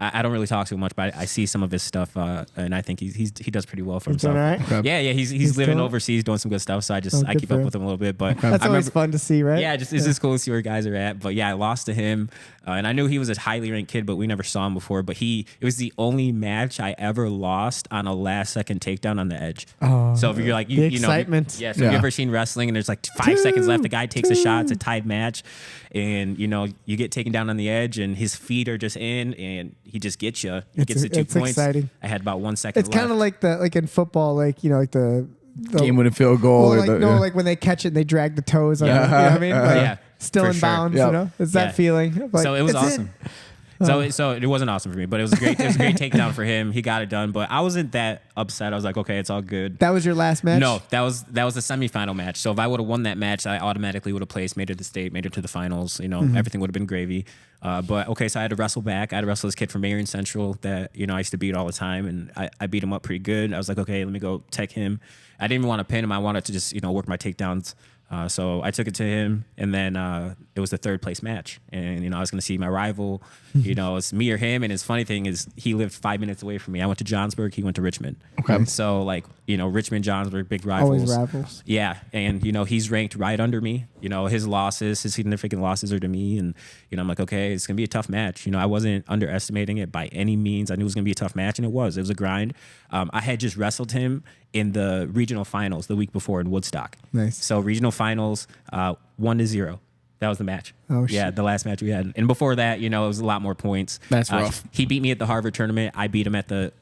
Speaker 1: I don't really talk to him much, but I see some of his stuff, and I think he does pretty well for himself.
Speaker 3: All right.
Speaker 1: Yeah, he's living
Speaker 3: doing-
Speaker 1: overseas doing some good stuff. So I
Speaker 3: good
Speaker 1: keep
Speaker 3: for
Speaker 1: up
Speaker 3: him.
Speaker 1: with him a little bit. But
Speaker 3: That's
Speaker 1: I
Speaker 3: always
Speaker 1: remember,
Speaker 3: fun to see, right?
Speaker 1: yeah, it's just cool to see where guys are at. But yeah, I lost to him, and I knew he was a highly ranked kid, but we never saw him before. But it was the only match I ever lost on a last second takedown on the edge.
Speaker 3: Oh,
Speaker 1: So if you're like,
Speaker 3: the
Speaker 1: you know,
Speaker 3: excitement.
Speaker 1: yeah. So if you ever seen wrestling and there's like 5 seconds left, the guy takes a shot, it's a tied match, and you get taken down on the edge, and his feet are just in, and he just gets you. He gets the 2
Speaker 3: it's
Speaker 1: points.
Speaker 3: exciting.
Speaker 1: I had about 1 second
Speaker 3: It's
Speaker 1: left.
Speaker 3: kind of like in football, like the
Speaker 2: Game-winning field goal.
Speaker 3: well, like when they catch it and they drag the toes.
Speaker 1: Yeah.
Speaker 3: You know what I mean? Like,
Speaker 1: Yeah,
Speaker 3: still
Speaker 1: for
Speaker 3: in
Speaker 1: sure.
Speaker 3: bounds.
Speaker 2: Yep.
Speaker 3: It's
Speaker 1: Yeah.
Speaker 3: that feeling. Of like,
Speaker 1: So it was
Speaker 3: it's
Speaker 1: awesome.
Speaker 3: in.
Speaker 1: So it wasn't awesome for me, but it was great. It was a great takedown for him. He got it done, but I wasn't that upset. I was like, okay, it's all good.
Speaker 3: That was your last match?
Speaker 1: No, that was the semifinal match. So if I would have won that match, I automatically would have placed, made it to state, made it to the finals. Everything would have been gravy. But okay, so I had to wrestle back. I had to wrestle this kid from Marion Central that I used to beat all the time, and I beat him up pretty good. I was like, okay, let me go tech him. I didn't even want to pin him. I wanted to just work my takedowns. So I took it to him, and then it was the 3rd place match, and I was going to see my rival. It's me or him. And his funny thing is, he lived 5 minutes away from me. I went to Johnsburg, he went to Richmond.
Speaker 2: Okay.
Speaker 1: So like Richmond, Johnsburg, big rivals.
Speaker 3: Always rivals.
Speaker 1: Yeah, and he's ranked right under me. His significant losses are to me, and I'm like, okay, it's gonna be a tough match. I wasn't underestimating it by any means. I knew it was gonna be a tough match, and it was. It was a grind. I had just wrestled him in the regional finals the week before in Woodstock.
Speaker 3: Nice.
Speaker 1: So regional finals, 1-0. That was the match.
Speaker 3: Oh,
Speaker 1: yeah,
Speaker 3: shit.
Speaker 1: the last match we had. And before that, it was a lot more points.
Speaker 2: That's rough.
Speaker 1: He beat me at the Harvard tournament. I beat him at the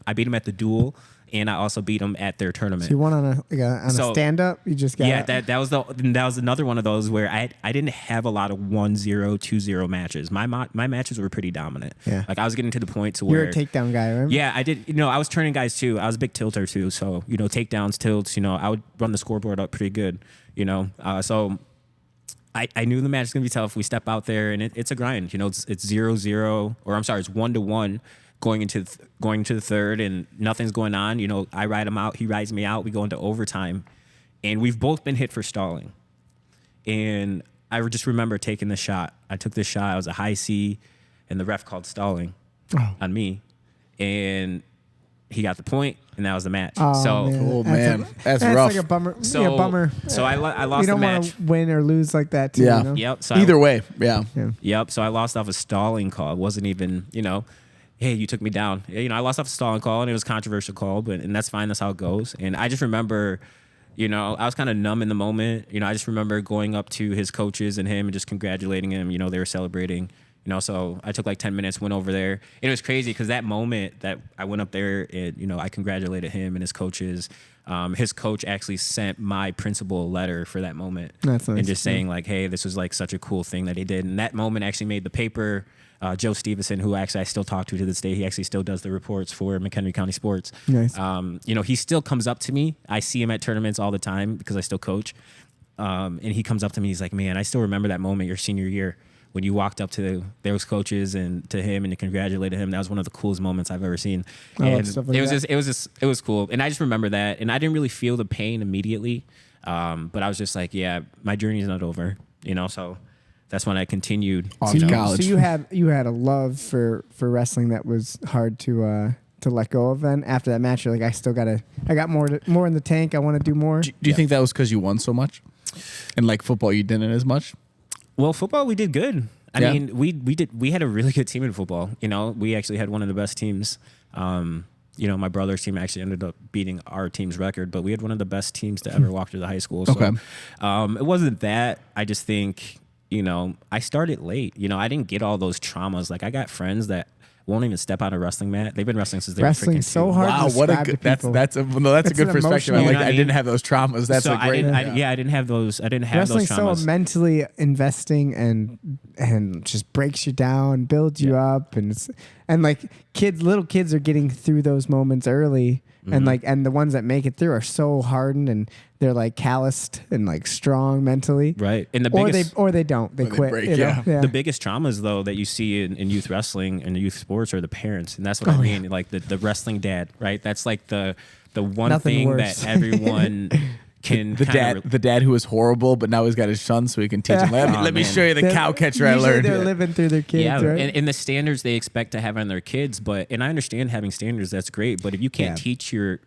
Speaker 1: duel, and I also beat him at their tournament.
Speaker 3: So you won on a stand up. You just got
Speaker 1: that was another one of those where I didn't have a lot of 1-0, 2-0 matches. My matches were pretty dominant.
Speaker 3: Yeah.
Speaker 1: Like I was getting to the point to where
Speaker 3: You're a takedown guy, right?
Speaker 1: Yeah, I did. I was turning guys too. I was a big tilter too. So takedowns, tilts. I would run the scoreboard up pretty good. So. I knew the match was gonna be tough. We step out there and it's a grind. It's 0-0, or I'm sorry, it's 1-1 going into the third, and nothing's going on. I ride him out, he rides me out. We go into overtime, and we've both been hit for stalling. And I just remember taking the shot. I took this shot. I was a high C, and the ref called stalling on me, and he got the point, and that was the match.
Speaker 3: Oh,
Speaker 1: so.
Speaker 3: man.
Speaker 2: Oh man, that's
Speaker 3: That's
Speaker 2: rough.
Speaker 3: like a bummer.
Speaker 1: So-
Speaker 3: bummer.
Speaker 1: so I lost
Speaker 3: You don't
Speaker 1: the
Speaker 3: want
Speaker 1: match.
Speaker 3: to win or lose like that, too.
Speaker 2: Yeah.
Speaker 3: You know?
Speaker 1: Yep. So
Speaker 2: Either way, yeah.
Speaker 1: Yep. So I lost off a stalling call. It wasn't even, hey, you took me down. I lost off a stalling call, and it was a controversial call, and that's fine. That's how it goes. And I just remember, I was kind of numb in the moment. I just remember going up to his coaches and him and just congratulating him. They were celebrating. So I took like 10 minutes, went over there. And it was crazy because that moment that I went up there and, I congratulated him and his coaches. His coach actually sent my principal a letter for that moment.
Speaker 3: That's nice.
Speaker 1: And just saying like, hey, this was like such a cool thing that he did. And that moment actually made the paper. Joe Stevenson, who actually I still talk to this day, he actually still does the reports for McHenry County Sports.
Speaker 3: Nice.
Speaker 1: He still comes up to me. I see him at tournaments all the time because I still coach. And he comes up to me. He's like, man, I still remember that moment your senior year when you walked up to those coaches and to him and you congratulated him. That was one of the coolest moments I've ever seen.
Speaker 3: I love
Speaker 1: And
Speaker 3: stuff like
Speaker 1: it was cool. And I just remember that. And I didn't really feel the pain immediately. But I was just like, yeah, my journey's not over, so that's when I continued.
Speaker 2: On
Speaker 3: So
Speaker 2: to
Speaker 3: you,
Speaker 2: college.
Speaker 3: so you had a love for wrestling that was hard to let go of. Then after that match, you're like, I got more in the tank. I want to do more.
Speaker 2: Do you think that was because you won so much, and like football, you didn't as much?
Speaker 1: Well, football, we did good. I
Speaker 2: Yeah.
Speaker 1: mean, we had a really good team in football. We actually had one of the best teams. My brother's team actually ended up beating our team's record, but we had one of the best teams to ever walk through the high school. So,
Speaker 2: Okay.
Speaker 1: it wasn't that. I just think, I started late. I didn't get all those traumas. Like I got friends that won't even step out of a wrestling mat. They've been wrestling since they were freaking
Speaker 3: Wrestling's so
Speaker 1: two.
Speaker 3: hard.
Speaker 2: Wow,
Speaker 3: to
Speaker 2: what a
Speaker 3: describe
Speaker 2: good.
Speaker 3: to people.
Speaker 2: That's a
Speaker 3: It's
Speaker 2: good
Speaker 3: an
Speaker 2: perspective.
Speaker 3: emotional-
Speaker 2: I like.
Speaker 1: You know what
Speaker 2: I
Speaker 1: I
Speaker 2: didn't
Speaker 1: mean?
Speaker 2: have those traumas. That's
Speaker 1: So
Speaker 2: a great.
Speaker 1: I didn't have those. I didn't have
Speaker 3: Wrestling's
Speaker 1: those
Speaker 3: so
Speaker 1: traumas.
Speaker 3: mentally investing and just breaks you down, builds you up, and like little kids are getting through those moments early,
Speaker 1: Mm-hmm.
Speaker 3: and the ones that make it through are so hardened and they're like calloused and like strong mentally,
Speaker 1: Right. And the
Speaker 3: Or
Speaker 1: biggest
Speaker 3: they don't, they
Speaker 2: Or they
Speaker 3: quit.
Speaker 2: break,
Speaker 3: you know?
Speaker 2: yeah.
Speaker 3: Yeah.
Speaker 1: the biggest traumas though that you see in youth wrestling and youth sports are the parents, and that's what I
Speaker 3: Oh,
Speaker 1: mean. Like the wrestling dad, right? That's like the one
Speaker 3: Nothing
Speaker 1: thing
Speaker 3: worse.
Speaker 1: that everyone can
Speaker 2: The
Speaker 1: kinda
Speaker 2: dad, the dad who was horrible, but now he's got his son, so he can teach him. Let me,
Speaker 1: Oh,
Speaker 2: let me
Speaker 1: man.
Speaker 2: show you the
Speaker 3: They're-
Speaker 2: cow catcher I
Speaker 3: usually
Speaker 2: learned.
Speaker 3: They're living through their kids,
Speaker 1: yeah,
Speaker 3: right?
Speaker 1: and the standards they expect to have on their kids, and I understand having standards, that's great, but if you can't
Speaker 3: Yeah.
Speaker 1: teach your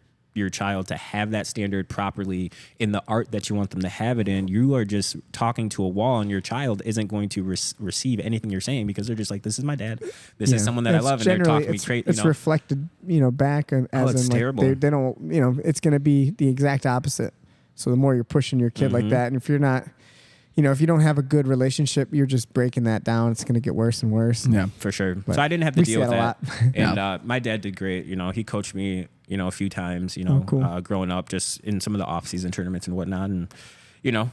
Speaker 1: child to have that standard properly in the art that you want them to have it in, you are just talking to a wall, and your child isn't going to receive anything you're saying because they're just like, this is my dad, this is someone that I
Speaker 3: It's
Speaker 1: love, and they're
Speaker 3: generally-
Speaker 1: talking me crazy.
Speaker 3: It's reflected, back as
Speaker 1: it's
Speaker 3: in like
Speaker 1: terrible.
Speaker 3: they don't, it's going to be the exact opposite. So the more you're pushing your kid like that, and if you're not, if you don't have a good relationship, you're just breaking that down. It's going to get worse and worse.
Speaker 2: Yeah.
Speaker 1: For sure.
Speaker 3: But
Speaker 1: So I didn't have to
Speaker 3: we
Speaker 1: deal
Speaker 3: see
Speaker 1: with
Speaker 3: that a
Speaker 1: that.
Speaker 3: lot.
Speaker 1: And my dad did great. He coached me, a few times,
Speaker 3: Oh, cool.
Speaker 1: growing up just in some of the off-season tournaments and whatnot. And,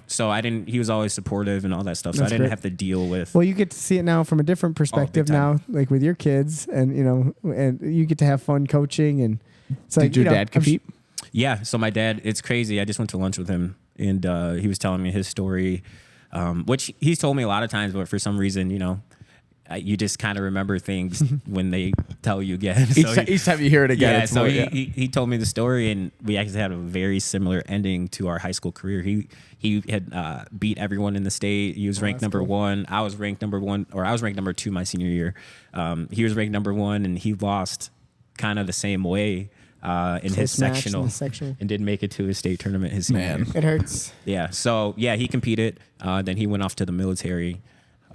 Speaker 1: so he was always supportive and all that stuff. So
Speaker 3: That's
Speaker 1: I didn't
Speaker 3: great.
Speaker 1: have to deal with.
Speaker 3: Well, you get to see it now from a different perspective
Speaker 1: time.
Speaker 3: now, like with your kids, and and you get to have fun coaching. And it's like,
Speaker 2: Did your dad compete?
Speaker 1: Yeah. So my dad, it's crazy. I just went to lunch with him and he was telling me his story, which he's told me a lot of times, but for some reason, you just kind of remember things when they tell you again. So
Speaker 2: Each time you hear it again,
Speaker 1: yeah,
Speaker 2: it's
Speaker 1: so
Speaker 2: more,
Speaker 1: he told me the story, and we actually had a very similar ending to our high school career. He had beat everyone in the state. He was ranked number one. I was ranked number one, or I was ranked number two my senior year. He was ranked number one, and he lost kind of the same way. in his
Speaker 3: Close match in
Speaker 1: sectional,
Speaker 3: the sectional.
Speaker 1: and didn't make it to his state tournament his senior year.
Speaker 3: It hurts.
Speaker 1: Yeah. So yeah, he competed. Then he went off to the military.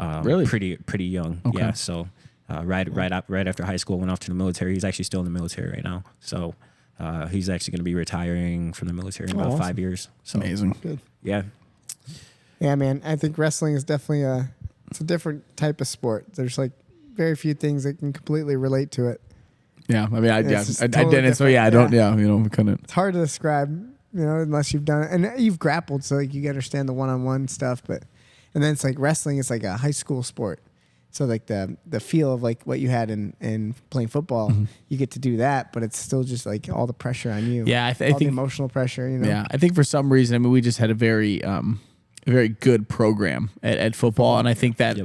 Speaker 2: Really?
Speaker 1: Pretty young.
Speaker 2: Okay.
Speaker 1: Yeah. So right after high school, went off to the military. He's actually still in the military right now. So he's actually going to be retiring from the military in about
Speaker 3: awesome.
Speaker 1: 5 years. So
Speaker 2: Amazing.
Speaker 3: Good.
Speaker 1: yeah.
Speaker 3: Yeah, man. I think wrestling is definitely it's a different type of sport. There's like very few things that can completely relate to it.
Speaker 2: Yeah, I mean, I
Speaker 3: just
Speaker 2: didn't.
Speaker 3: totally
Speaker 2: So yeah, I
Speaker 3: different.
Speaker 2: don't. Yeah, you know, we couldn't.
Speaker 3: It's hard to describe, unless you've done it. And you've grappled, so like you understand the one-on-one stuff. And then it's like wrestling is like a high school sport. So like the feel of like what you had in playing football, you get to do that, but it's still just like all the pressure on you.
Speaker 2: Yeah, I
Speaker 3: all
Speaker 2: think
Speaker 3: the emotional pressure.
Speaker 2: Yeah, I think for some reason, I mean, we just had a very good program at football, and I think that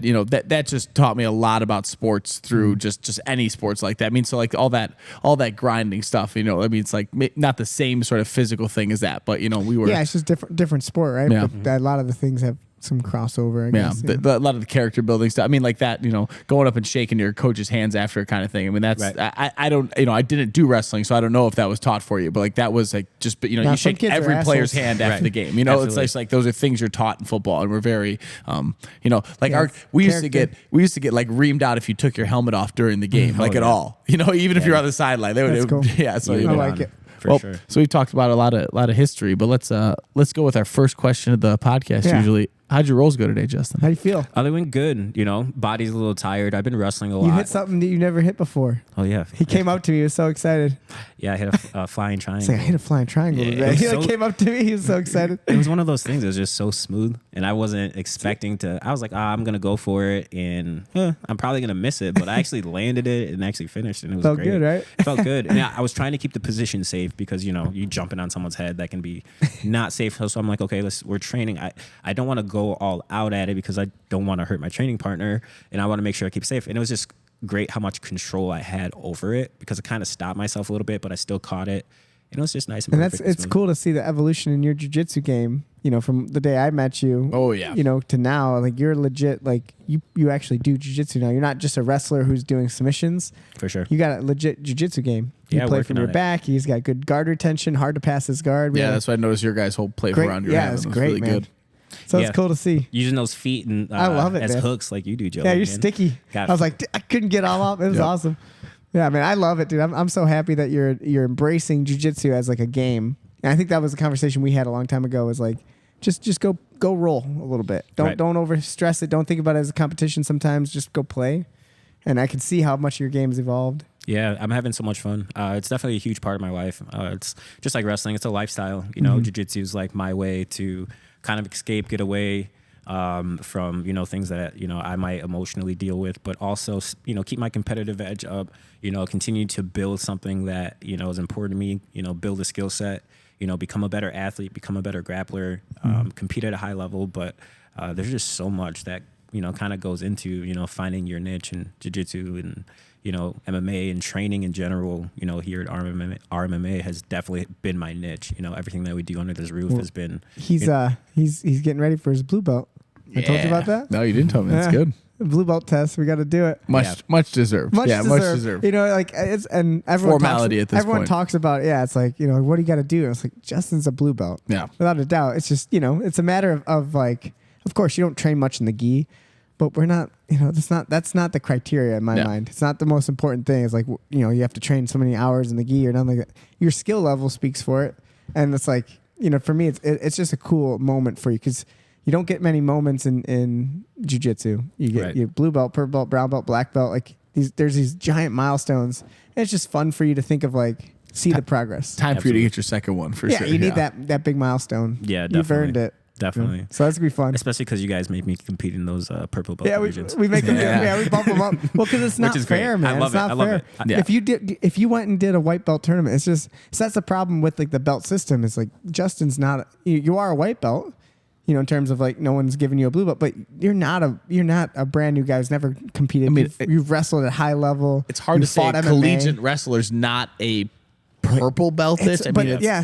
Speaker 2: that just taught me a lot about sports through just any sports like that. I mean, so like all that grinding stuff. I mean, it's like not the same sort of physical thing as that, but we were.
Speaker 3: Yeah, it's just different sport, right?
Speaker 2: Yeah.
Speaker 3: But a lot of the things have some crossover. I guess.
Speaker 2: A lot of the character building stuff. I mean, like that, going up and shaking your coach's hands after kind of thing. I mean, that's
Speaker 1: Right.
Speaker 2: I don't, I didn't do wrestling, so I don't know if that was taught for you. But like that was like just,
Speaker 3: Now,
Speaker 2: you
Speaker 3: some
Speaker 2: shake
Speaker 3: kids are
Speaker 2: every player's
Speaker 3: assholes.
Speaker 2: hand after
Speaker 1: Right.
Speaker 2: the game. It's
Speaker 1: Absolutely.
Speaker 2: like those are things you're taught in football, and we're very, like
Speaker 3: Yeah,
Speaker 2: we used to
Speaker 3: character.
Speaker 2: get like reamed out if you took your helmet off during the game, like at
Speaker 1: yeah.
Speaker 2: all. Even if you're on the sideline, they would.
Speaker 3: That's cool.
Speaker 2: Yeah, so
Speaker 1: Yeah,
Speaker 3: I
Speaker 1: you
Speaker 3: like
Speaker 1: on.
Speaker 3: it.
Speaker 1: For sure.
Speaker 2: So we've talked about a lot of history, but let's go with our first question of the podcast.
Speaker 3: Yeah.
Speaker 2: Usually, how'd your rolls go today, Justin?
Speaker 3: How do you feel?
Speaker 1: They went good. Body's a little tired. I've been wrestling a lot.
Speaker 3: You hit something that you never hit before.
Speaker 1: Oh yeah.
Speaker 3: He came up to me. He was so excited.
Speaker 1: Yeah, I hit a flying triangle.
Speaker 3: He's like, I hit a flying triangle
Speaker 1: Yeah,
Speaker 3: today.
Speaker 1: it
Speaker 3: He
Speaker 1: was
Speaker 3: like
Speaker 1: so-
Speaker 3: came up to me. He was so excited.
Speaker 1: It was one of those things. It was just so smooth, and I wasn't expecting to. I was like, I'm gonna go for it, and I'm probably gonna miss it. But I actually landed it and actually finished, and it was
Speaker 3: Felt
Speaker 1: great.
Speaker 3: good, right?
Speaker 1: It felt good, and I was trying to keep the position safe because you jumping on someone's head that can be not safe. So I'm like, okay, we're training. I don't want to go all out at it because I don't want to hurt my training partner, and I want to make sure I keep safe. And it was just great how much control I had over it because I kind of stopped myself a little bit, but I still caught it. And it was just nice and
Speaker 3: And
Speaker 1: perfect.
Speaker 3: it's cool to see the evolution in your jiu-jitsu game, from the day I met you.
Speaker 2: Oh, yeah.
Speaker 3: To now, like you're legit, like you actually do jiu-jitsu now. You're not just a wrestler who's doing submissions.
Speaker 1: For sure.
Speaker 3: You got a legit jiu-jitsu game. You
Speaker 1: Yeah,
Speaker 3: play
Speaker 1: working
Speaker 3: from your
Speaker 1: on it.
Speaker 3: back. He's got good guard retention, hard to pass his guard.
Speaker 2: Yeah, that's why I noticed your guys' whole play
Speaker 3: great.
Speaker 2: around your
Speaker 3: Yeah,
Speaker 2: head.
Speaker 3: it's
Speaker 2: It was
Speaker 3: great,
Speaker 2: really
Speaker 3: man.
Speaker 2: good.
Speaker 3: So
Speaker 1: Yeah.
Speaker 3: it's cool to see.
Speaker 1: Using those feet and
Speaker 3: I love it,
Speaker 1: as
Speaker 3: man.
Speaker 1: hooks like you do, Joe.
Speaker 3: Yeah, you're
Speaker 1: man.
Speaker 3: sticky.
Speaker 1: Got
Speaker 3: I was like, I couldn't get all up. It was
Speaker 2: Yep.
Speaker 3: awesome. Yeah, man, I love it, dude. I'm so happy that you're embracing jiu-jitsu as like a game. And I think that was a conversation we had a long time ago. Was like, just go roll a little bit. Don't over stress it. Don't think about it as a competition. Sometimes just go play. And I can see how much your game's evolved.
Speaker 1: Yeah, I'm having so much fun. It's definitely a huge part of my life. It's just like wrestling. It's a lifestyle. Jiu-jitsu is like my way to kind of escape, get away from things that I might emotionally deal with, but also keep my competitive edge up. Continue to build something that is important to me. Build a skill set. Become a better athlete, become a better grappler, compete at a high level. But there's just so much that kind of goes into finding your niche in jiu-jitsu and MMA and training in general. Here at RMMA has definitely been my niche. Everything that we do under this roof has been.
Speaker 3: He's getting ready for his blue belt. I told you about that.
Speaker 2: No, you didn't tell me. That's good.
Speaker 3: Blue belt test. We got to do it.
Speaker 2: Much deserved.
Speaker 3: Much
Speaker 2: Much
Speaker 3: deserved.
Speaker 2: deserved.
Speaker 3: Like it's and everyone
Speaker 2: Formality
Speaker 3: talks,
Speaker 2: at this
Speaker 3: everyone
Speaker 2: point.
Speaker 3: talks about it. Yeah, it's like what do you got to do? And it's like Justin's a blue belt.
Speaker 2: Yeah.
Speaker 3: Without a doubt. It's just it's a matter of like, of course you don't train much in the gi, but we're not that's not the criteria in my mind. It's not the most important thing. It's like you have to train so many hours in the gi or nothing like that. Your skill level speaks for it, and it's like for me it's just a cool moment for you because. You don't get many moments in jiu-jitsu. You get your blue belt, purple belt, brown belt, black belt. Like there's these giant milestones. And it's just fun for you to think of see the progress.
Speaker 2: Time for you to get your second one for sure.
Speaker 3: You need that big milestone.
Speaker 1: Yeah,
Speaker 3: You've
Speaker 1: definitely.
Speaker 3: earned it.
Speaker 1: Definitely.
Speaker 3: So that's gonna be fun.
Speaker 1: Especially because you guys make me compete in those purple belt
Speaker 3: Yeah,
Speaker 1: divisions.
Speaker 3: we make them. We bump them up. Well, because it's not
Speaker 1: is great.
Speaker 3: fair, man.
Speaker 1: I love
Speaker 3: it's not
Speaker 1: it. I love
Speaker 3: fair.
Speaker 1: it.
Speaker 3: If you went and did a white belt tournament, it's just that's the problem with the belt system. It's like Justin's not. You are a white belt. In terms of no one's giving you a blue belt, but you're not a brand new guy who's never competed.
Speaker 2: I mean,
Speaker 3: you've wrestled at high level.
Speaker 2: It's hard to say
Speaker 3: fought MMA.
Speaker 2: collegiate wrestler's not a purple beltist.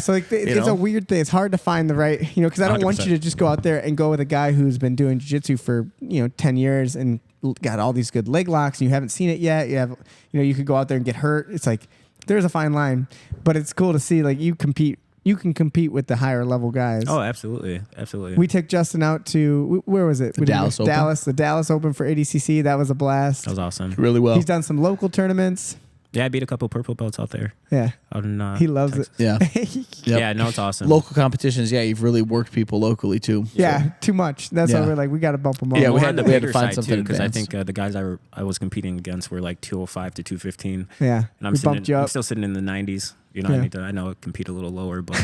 Speaker 3: So it's a weird thing. It's hard to find the right, because I don't want you to just go out there and go with a guy who's been doing jiu-jitsu for 10 years and got all these good leg locks and you haven't seen it yet. You have, you could go out there and get hurt. It's like there's a fine line, but it's cool to see like you compete. You can compete with the higher level guys.
Speaker 1: Oh, absolutely, absolutely.
Speaker 3: We took Justin out to where was it?
Speaker 2: The Dallas Open.
Speaker 3: The Dallas Open for ADCC. That was a blast.
Speaker 1: That was awesome.
Speaker 2: Really well.
Speaker 3: He's done some local tournaments.
Speaker 1: Yeah, I beat a couple purple belts out there.
Speaker 3: Yeah,
Speaker 1: Out in,
Speaker 3: he loves
Speaker 1: Texas.
Speaker 2: Yeah.
Speaker 3: it.
Speaker 2: Yep.
Speaker 1: Yeah, no, it's awesome.
Speaker 2: Local competitions. Yeah, you've really worked people locally too.
Speaker 3: Yeah, too much. That's
Speaker 2: Yeah.
Speaker 3: why we're like, we got to bump them up.
Speaker 2: Yeah,
Speaker 1: We're
Speaker 2: we
Speaker 1: on
Speaker 2: had
Speaker 1: the
Speaker 2: to
Speaker 1: bigger
Speaker 2: find
Speaker 1: side,
Speaker 2: something
Speaker 1: too, because I
Speaker 2: advanced.
Speaker 1: think the guys I was competing against were like 205 to 215.
Speaker 3: Yeah,
Speaker 1: And I'm,
Speaker 3: we
Speaker 1: sitting
Speaker 3: bumped you
Speaker 1: I'm
Speaker 3: up.
Speaker 1: still sitting in the 90s. You know,
Speaker 3: Yeah.
Speaker 1: I know I compete a little lower, but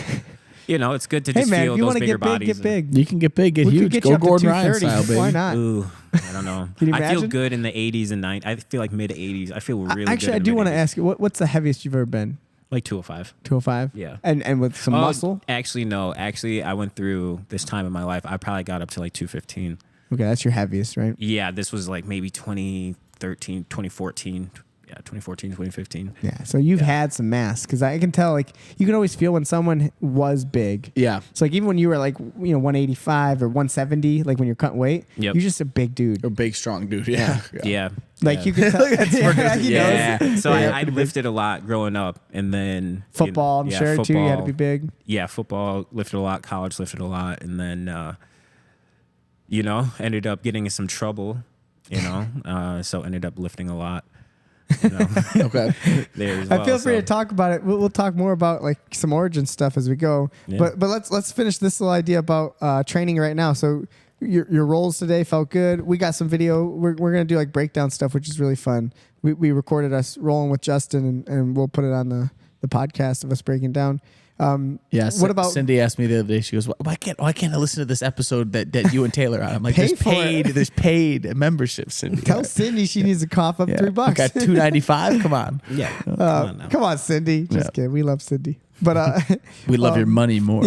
Speaker 1: it's good to
Speaker 3: Hey
Speaker 1: just
Speaker 3: man,
Speaker 1: feel
Speaker 3: if you
Speaker 1: those
Speaker 3: want to
Speaker 1: bigger
Speaker 3: get big,
Speaker 1: bodies.
Speaker 3: get big.
Speaker 2: You can get big, get
Speaker 3: We could
Speaker 2: huge.
Speaker 3: get
Speaker 2: Go
Speaker 3: you up to
Speaker 2: Gordon Ryan
Speaker 3: 230.
Speaker 2: style, baby.
Speaker 3: Why not?
Speaker 1: Ooh, I don't know.
Speaker 3: Can you
Speaker 1: I feel
Speaker 3: imagine?
Speaker 1: good in the 80s and 90s. I feel like mid 80s. I feel really good.
Speaker 3: Actually, I
Speaker 1: in
Speaker 3: do
Speaker 1: the
Speaker 3: want to
Speaker 1: mid-80s.
Speaker 3: ask you, what's the heaviest you've ever been?
Speaker 1: Like 205.
Speaker 3: 205.
Speaker 1: Yeah.
Speaker 3: And with some muscle.
Speaker 1: Actually, no. Actually, I went through this time in my life. I probably got up to like 215.
Speaker 3: Okay, that's your heaviest, right?
Speaker 1: Yeah, this was like maybe 2013, 2014. Yeah, 2014, 2015.
Speaker 3: Yeah. So you've had some mass because I can tell, like, you can always feel when someone was big.
Speaker 2: Yeah.
Speaker 3: So like even when you were like 185 or 170, like when you're cutting weight,
Speaker 1: Yep.
Speaker 3: you're just a big dude.
Speaker 2: A big, strong dude. Yeah.
Speaker 1: Yeah.
Speaker 3: Like
Speaker 1: yeah.
Speaker 3: you can tell. yeah, he knows.
Speaker 1: Yeah. So
Speaker 3: Yeah.
Speaker 1: I lifted a lot growing up, and then
Speaker 3: Football, I'm sure too. You had to be big.
Speaker 1: Yeah, football lifted a lot. College lifted a lot, and then ended up getting in some trouble. So ended up lifting a lot.
Speaker 2: Okay.
Speaker 1: There as well,
Speaker 3: I feel free
Speaker 1: so.
Speaker 3: to talk about it. We'll talk more about like some origin stuff as we go.
Speaker 1: Yeah.
Speaker 3: But let's finish this little idea about training right now. So your rolls today felt good. We got some video. We're gonna do like breakdown stuff, which is really fun. We recorded us rolling with Justin, and we'll put it on the podcast of us breaking down.
Speaker 2: Yes.
Speaker 3: What about
Speaker 2: Cindy asked me the other day? She goes, "Why can't I listen to this episode that you and Taylor are?" I'm like,
Speaker 3: Pay
Speaker 2: "There's
Speaker 3: for it."
Speaker 2: there's paid membership, Cindy."
Speaker 3: Tell Cindy she needs to cough up
Speaker 2: Yeah.
Speaker 3: $3.
Speaker 2: I got $2.95. Come on.
Speaker 1: Yeah. Come on now.
Speaker 3: Come on, Cindy. Just
Speaker 2: Yeah.
Speaker 3: kidding. We love Cindy. But
Speaker 2: We love your money more.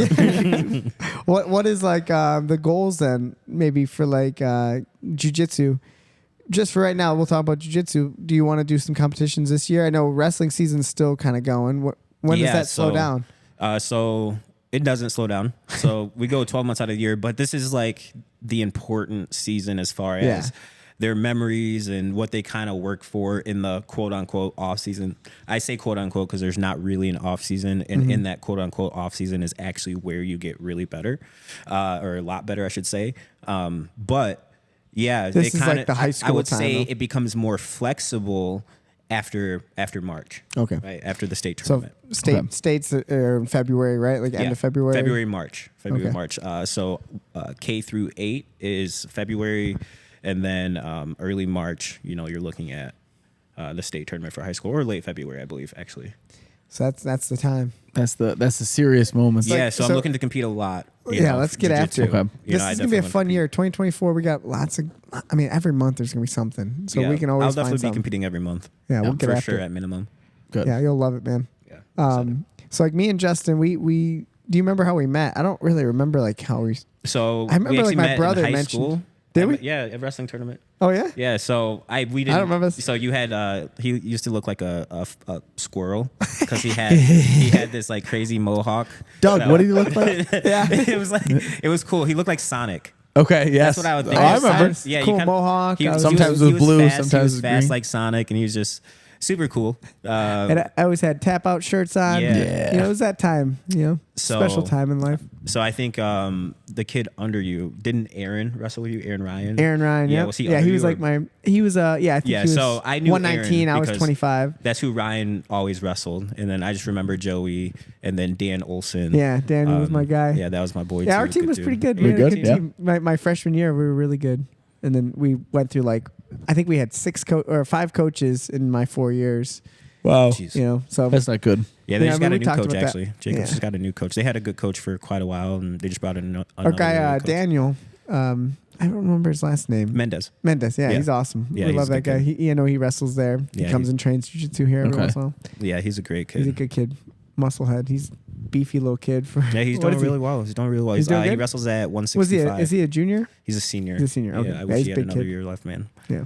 Speaker 3: what is like the goals then? Maybe for like jiu-jitsu. Just for right now, we'll talk about jiu-jitsu. Do you want to do some competitions this year? I know wrestling season's still kind of going. When does that slow down?
Speaker 1: So it doesn't slow down. So we go 12 months out of the year, but this is like the important season as far as their memories and what they kind of work for in the quote unquote off season. I say quote unquote because there's not really an off season, and in that quote unquote off season is actually where you get really better, or a lot better, I should say. But yeah,
Speaker 3: This
Speaker 1: they
Speaker 3: is
Speaker 1: kinda,
Speaker 3: like the high school
Speaker 1: I would
Speaker 3: time,
Speaker 1: say
Speaker 3: though.
Speaker 1: it becomes more flexible after March.
Speaker 3: Okay.
Speaker 1: Right after the state
Speaker 3: So
Speaker 1: tournament.
Speaker 3: states are in February, right? Like end of February.
Speaker 1: March.
Speaker 3: Okay.
Speaker 1: March. So K through 8 is February, and then early March, you're looking at the state tournament for high school, or late February, I believe, actually.
Speaker 3: So that's the time.
Speaker 2: That's the serious moments.
Speaker 1: Yeah,
Speaker 3: like-
Speaker 1: so
Speaker 3: so-
Speaker 1: I'm looking to compete a lot.
Speaker 3: Let's get after it.
Speaker 2: Okay.
Speaker 3: This is gonna be a fun year. 2024. We got lots of. I mean, every month there's gonna be something. So we can always
Speaker 1: I'll
Speaker 3: find
Speaker 1: definitely be
Speaker 3: something.
Speaker 1: competing every month.
Speaker 3: Yeah, we'll get
Speaker 1: for
Speaker 3: after
Speaker 1: sure
Speaker 3: it.
Speaker 1: at minimum.
Speaker 2: Good.
Speaker 3: Yeah, you'll love it, man.
Speaker 1: Yeah.
Speaker 3: So like me and Justin, we do you remember how we met? I don't really remember like how we.
Speaker 1: So
Speaker 3: I remember,
Speaker 1: we
Speaker 3: like,
Speaker 1: actually
Speaker 3: my
Speaker 1: met
Speaker 3: brother
Speaker 1: in high
Speaker 3: mentioned-
Speaker 1: school.
Speaker 3: Did we?
Speaker 1: Yeah, a wrestling tournament.
Speaker 3: Oh yeah.
Speaker 1: Yeah, so we didn't.
Speaker 3: don't remember.
Speaker 1: So you had he used to look like a squirrel because he had this like crazy mohawk.
Speaker 2: Doug, what did he look like?
Speaker 3: Yeah.
Speaker 1: it was cool. He looked like Sonic.
Speaker 2: Okay, yes.
Speaker 1: That's what I would think.
Speaker 2: Oh, I remember.
Speaker 1: Yeah,
Speaker 3: Cool
Speaker 1: you kinda-
Speaker 3: mohawk. I was-
Speaker 2: Sometimes it was blue,
Speaker 1: fast,
Speaker 2: sometimes
Speaker 1: he
Speaker 2: it
Speaker 1: was
Speaker 2: was
Speaker 1: fast
Speaker 2: green.
Speaker 1: like Sonic, and he was just super cool.
Speaker 3: And I always had tap out shirts on.
Speaker 1: Yeah.
Speaker 3: You know, it was that time.
Speaker 1: So-
Speaker 3: Special time in life.
Speaker 1: So I think the kid under you, didn't Aaron wrestle with you? Aaron Ryan.
Speaker 3: Aaron Ryan.
Speaker 1: Yeah,
Speaker 3: Yeah.
Speaker 1: was he
Speaker 3: Yeah,
Speaker 1: under
Speaker 3: he was
Speaker 1: you,
Speaker 3: like
Speaker 1: or-
Speaker 3: my. He was. I think
Speaker 1: Yeah,
Speaker 3: he was.
Speaker 1: so I knew
Speaker 3: 119.
Speaker 1: Aaron
Speaker 3: I was
Speaker 1: because
Speaker 3: 25.
Speaker 1: That's who Ryan always wrestled, and then I just remember Joey, and then Dan Olson.
Speaker 3: Yeah, Danny was my guy.
Speaker 1: Yeah, that was my boy.
Speaker 3: Yeah,
Speaker 1: too.
Speaker 3: our team
Speaker 1: Good
Speaker 3: was
Speaker 1: dude.
Speaker 3: pretty good.
Speaker 2: We
Speaker 3: We had a
Speaker 2: good?
Speaker 3: good
Speaker 2: Yeah.
Speaker 3: team. My freshman year, we were really good, and then we went through like I think we had 5 coaches in my 4 years.
Speaker 2: Wow.
Speaker 1: Jeez.
Speaker 3: So
Speaker 2: That's not good.
Speaker 1: Yeah, they
Speaker 3: Yeah,
Speaker 1: just
Speaker 3: I mean,
Speaker 1: got a
Speaker 3: we
Speaker 1: new
Speaker 3: talked
Speaker 1: coach
Speaker 3: about that.
Speaker 1: actually. Jacobs
Speaker 3: Yeah.
Speaker 1: just got a new coach. They had a good coach for quite a while, and they just brought in another
Speaker 3: our guy
Speaker 1: coach.
Speaker 3: Daniel. I don't remember his last name.
Speaker 1: Mendes.
Speaker 3: Mendes. Yeah,
Speaker 1: Yeah.
Speaker 3: he's awesome.
Speaker 1: Yeah,
Speaker 3: we
Speaker 1: he's
Speaker 3: love
Speaker 1: a
Speaker 3: that
Speaker 1: good
Speaker 3: guy.
Speaker 1: kid.
Speaker 3: He wrestles there. He
Speaker 1: Yeah,
Speaker 3: comes
Speaker 1: he-
Speaker 3: and trains jiu-jitsu here every
Speaker 2: Okay.
Speaker 3: once in a while.
Speaker 1: Yeah, he's a great kid.
Speaker 3: He's a good kid. Musclehead. He's beefy little kid. For
Speaker 1: Yeah, he's
Speaker 3: What
Speaker 1: doing
Speaker 3: is he?
Speaker 1: really well. He's doing really well.
Speaker 3: He's doing
Speaker 1: He
Speaker 3: good?
Speaker 1: wrestles at
Speaker 3: Was
Speaker 1: 165.
Speaker 3: is he a junior?
Speaker 1: He's a senior.
Speaker 3: He's a senior, okay.
Speaker 1: Yeah, I
Speaker 3: Yeah,
Speaker 1: wish
Speaker 3: he's
Speaker 1: he
Speaker 3: a
Speaker 1: had
Speaker 3: big
Speaker 1: another
Speaker 3: kid.
Speaker 1: year left, man.
Speaker 3: Yeah.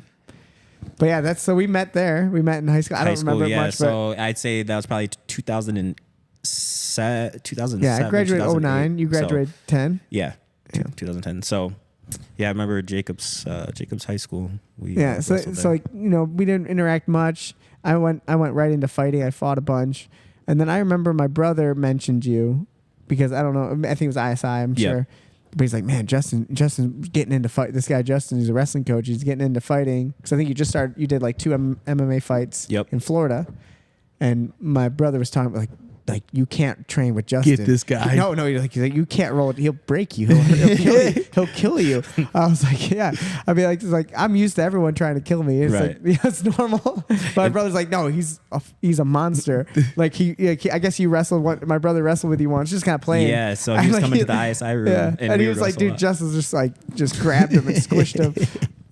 Speaker 3: But yeah, so we met there. We met in high school. I
Speaker 1: High
Speaker 3: don't
Speaker 1: school,
Speaker 3: remember
Speaker 1: yeah.
Speaker 3: much,
Speaker 1: So I'd say that was probably 2007.
Speaker 3: but yeah, I graduated 09. You graduated 10.
Speaker 1: Yeah,
Speaker 3: Yeah.
Speaker 1: 2010. So, yeah, I remember Jacobs High School. We
Speaker 3: Yeah, so
Speaker 1: wrestled there.
Speaker 3: like we didn't interact much. I went right into fighting. I fought a bunch, and then I remember my brother mentioned you because I don't know. I think it was ISI. I'm sure. But he's like, man, Justin's getting into fight. This guy, Justin, he's a wrestling coach. He's getting into fighting. Because I think you did like 2 MMA fights in Florida. And my brother was talking about like you can't train with Justin.
Speaker 2: Get this guy.
Speaker 3: No, he's like you can't roll it. He'll break you. He'll kill you. He'll kill you. I was like, yeah. I mean, like, it's like I'm used to everyone trying to kill me. It's like, yeah, it's normal. But my brother's like, no, he's a monster. Like I guess you wrestled. My brother wrestled with you once, just kind of playing.
Speaker 1: Yeah, so he was coming to the ISI room.
Speaker 3: Yeah, and he was like, dude, Justin just grabbed him and squished him.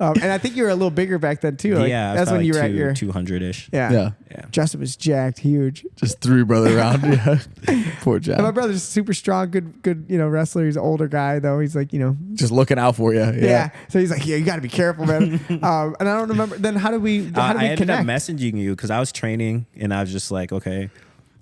Speaker 3: And I think you were a little bigger back then too. Like,
Speaker 1: yeah,
Speaker 3: that's when you were at your
Speaker 1: 200-ish.
Speaker 3: Yeah. Justin was jacked, huge.
Speaker 2: Just threw your brother around. Yeah. Poor Jack.
Speaker 3: And my brother's super strong, good, wrestler. He's an older guy though. He's like,
Speaker 2: just looking out for you. Yeah.
Speaker 3: So he's like, yeah, you got to be careful, man. And I don't remember. Then how did we
Speaker 1: I ended up
Speaker 3: connect?
Speaker 1: messaging you because I was training and I was just like, okay.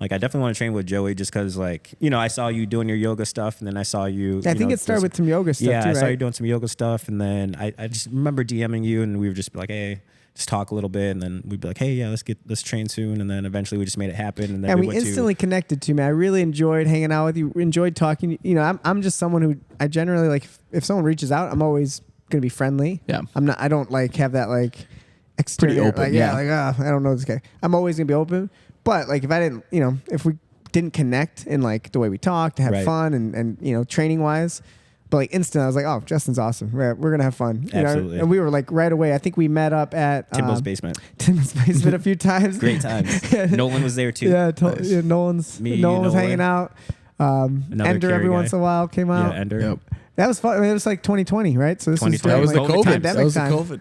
Speaker 1: Like, I definitely want to train with Joey just because, like, I saw you doing your yoga stuff, and then I saw you.
Speaker 3: I think it started with some yoga stuff,
Speaker 1: yeah,
Speaker 3: too,
Speaker 1: I saw
Speaker 3: right?
Speaker 1: you doing some yoga stuff, and then I just remember DMing you, and we were just like, hey, just talk a little bit, and then we'd be like, hey, yeah, let's train soon, and then eventually we just made it happen, and then
Speaker 3: we instantly connected to me. I really enjoyed hanging out with you, enjoyed talking. I'm just someone who I generally, like, if someone reaches out, I'm always gonna be friendly.
Speaker 2: Yeah.
Speaker 3: I don't like have that like exterior,
Speaker 2: pretty open.
Speaker 3: I don't know this guy. I'm always gonna be open, but like if I didn't, if we didn't connect in like the way we talked, to have fun and training wise, but like instant, I was like, oh, Justin's awesome. We're gonna have fun.
Speaker 1: Absolutely.
Speaker 3: And we were like right away. I think we met up at
Speaker 1: Timbo's basement.
Speaker 3: Timbo's basement a few times.
Speaker 1: Great times. Nolan was there too.
Speaker 3: Yeah, Nolan was hanging out. Ender every once in a while came out.
Speaker 1: Yeah, Ender.
Speaker 2: Yep.
Speaker 3: That was fun. I mean, it was like 2020, right? So this was
Speaker 1: 2020.
Speaker 2: That was the
Speaker 3: like
Speaker 2: COVID.
Speaker 3: pandemic
Speaker 2: That was the
Speaker 3: time.
Speaker 2: COVID.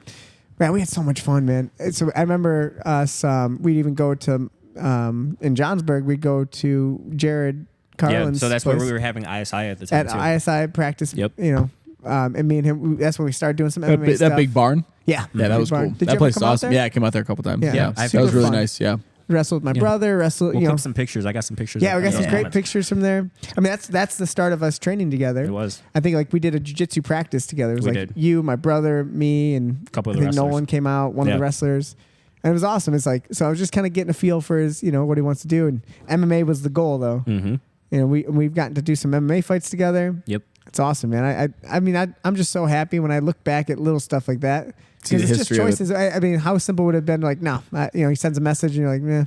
Speaker 3: Man, we had so much fun, man. So I remember us. We'd even go to in Johnsburg. We'd go to Jared Carlin's.
Speaker 1: Yeah, so that's
Speaker 3: place
Speaker 1: where we were having ISI at the time.
Speaker 3: at ISI practice.
Speaker 1: Yep.
Speaker 3: And me and him. That's when we started doing some MMA stuff.
Speaker 2: That big barn.
Speaker 3: Yeah,
Speaker 2: Yeah, that was
Speaker 3: Big barn.
Speaker 2: cool.
Speaker 3: Did
Speaker 2: That
Speaker 3: you
Speaker 2: place
Speaker 3: ever
Speaker 2: is
Speaker 3: come out
Speaker 2: awesome.
Speaker 3: there?
Speaker 2: Yeah, I came out there a couple times.
Speaker 3: Yeah.
Speaker 2: Yeah,
Speaker 1: I've
Speaker 2: that was
Speaker 3: super
Speaker 2: really
Speaker 3: fun.
Speaker 2: nice. Yeah.
Speaker 3: Wrestled with my brother. Wrestled.
Speaker 1: We'll clip some pictures. I got some pictures.
Speaker 3: Yeah, we got
Speaker 1: of
Speaker 3: some
Speaker 1: those
Speaker 3: great
Speaker 1: moments.
Speaker 3: pictures from there. I mean, that's the start of us training together.
Speaker 1: It was.
Speaker 3: I think like we did a jiu-jitsu practice together. It was
Speaker 1: We
Speaker 3: like
Speaker 1: did.
Speaker 3: you, my brother, me, and
Speaker 1: A couple of
Speaker 3: I
Speaker 1: the
Speaker 3: think
Speaker 1: wrestlers.
Speaker 3: Nolan came out, one of
Speaker 1: Yeah.
Speaker 3: the wrestlers. And it was awesome. It's like, so I was just kind of getting a feel for his, what he wants to do. And MMA was the goal though.
Speaker 1: Mm-hmm.
Speaker 3: We've gotten to do some MMA fights together.
Speaker 1: Yep.
Speaker 3: It's awesome, man. I'm just so happy when I look back at little stuff like that.
Speaker 2: See the
Speaker 3: Because it's just
Speaker 2: history of it.
Speaker 3: choices. I mean, how simple would it have been? Like, no, he sends a message and you're like, meh.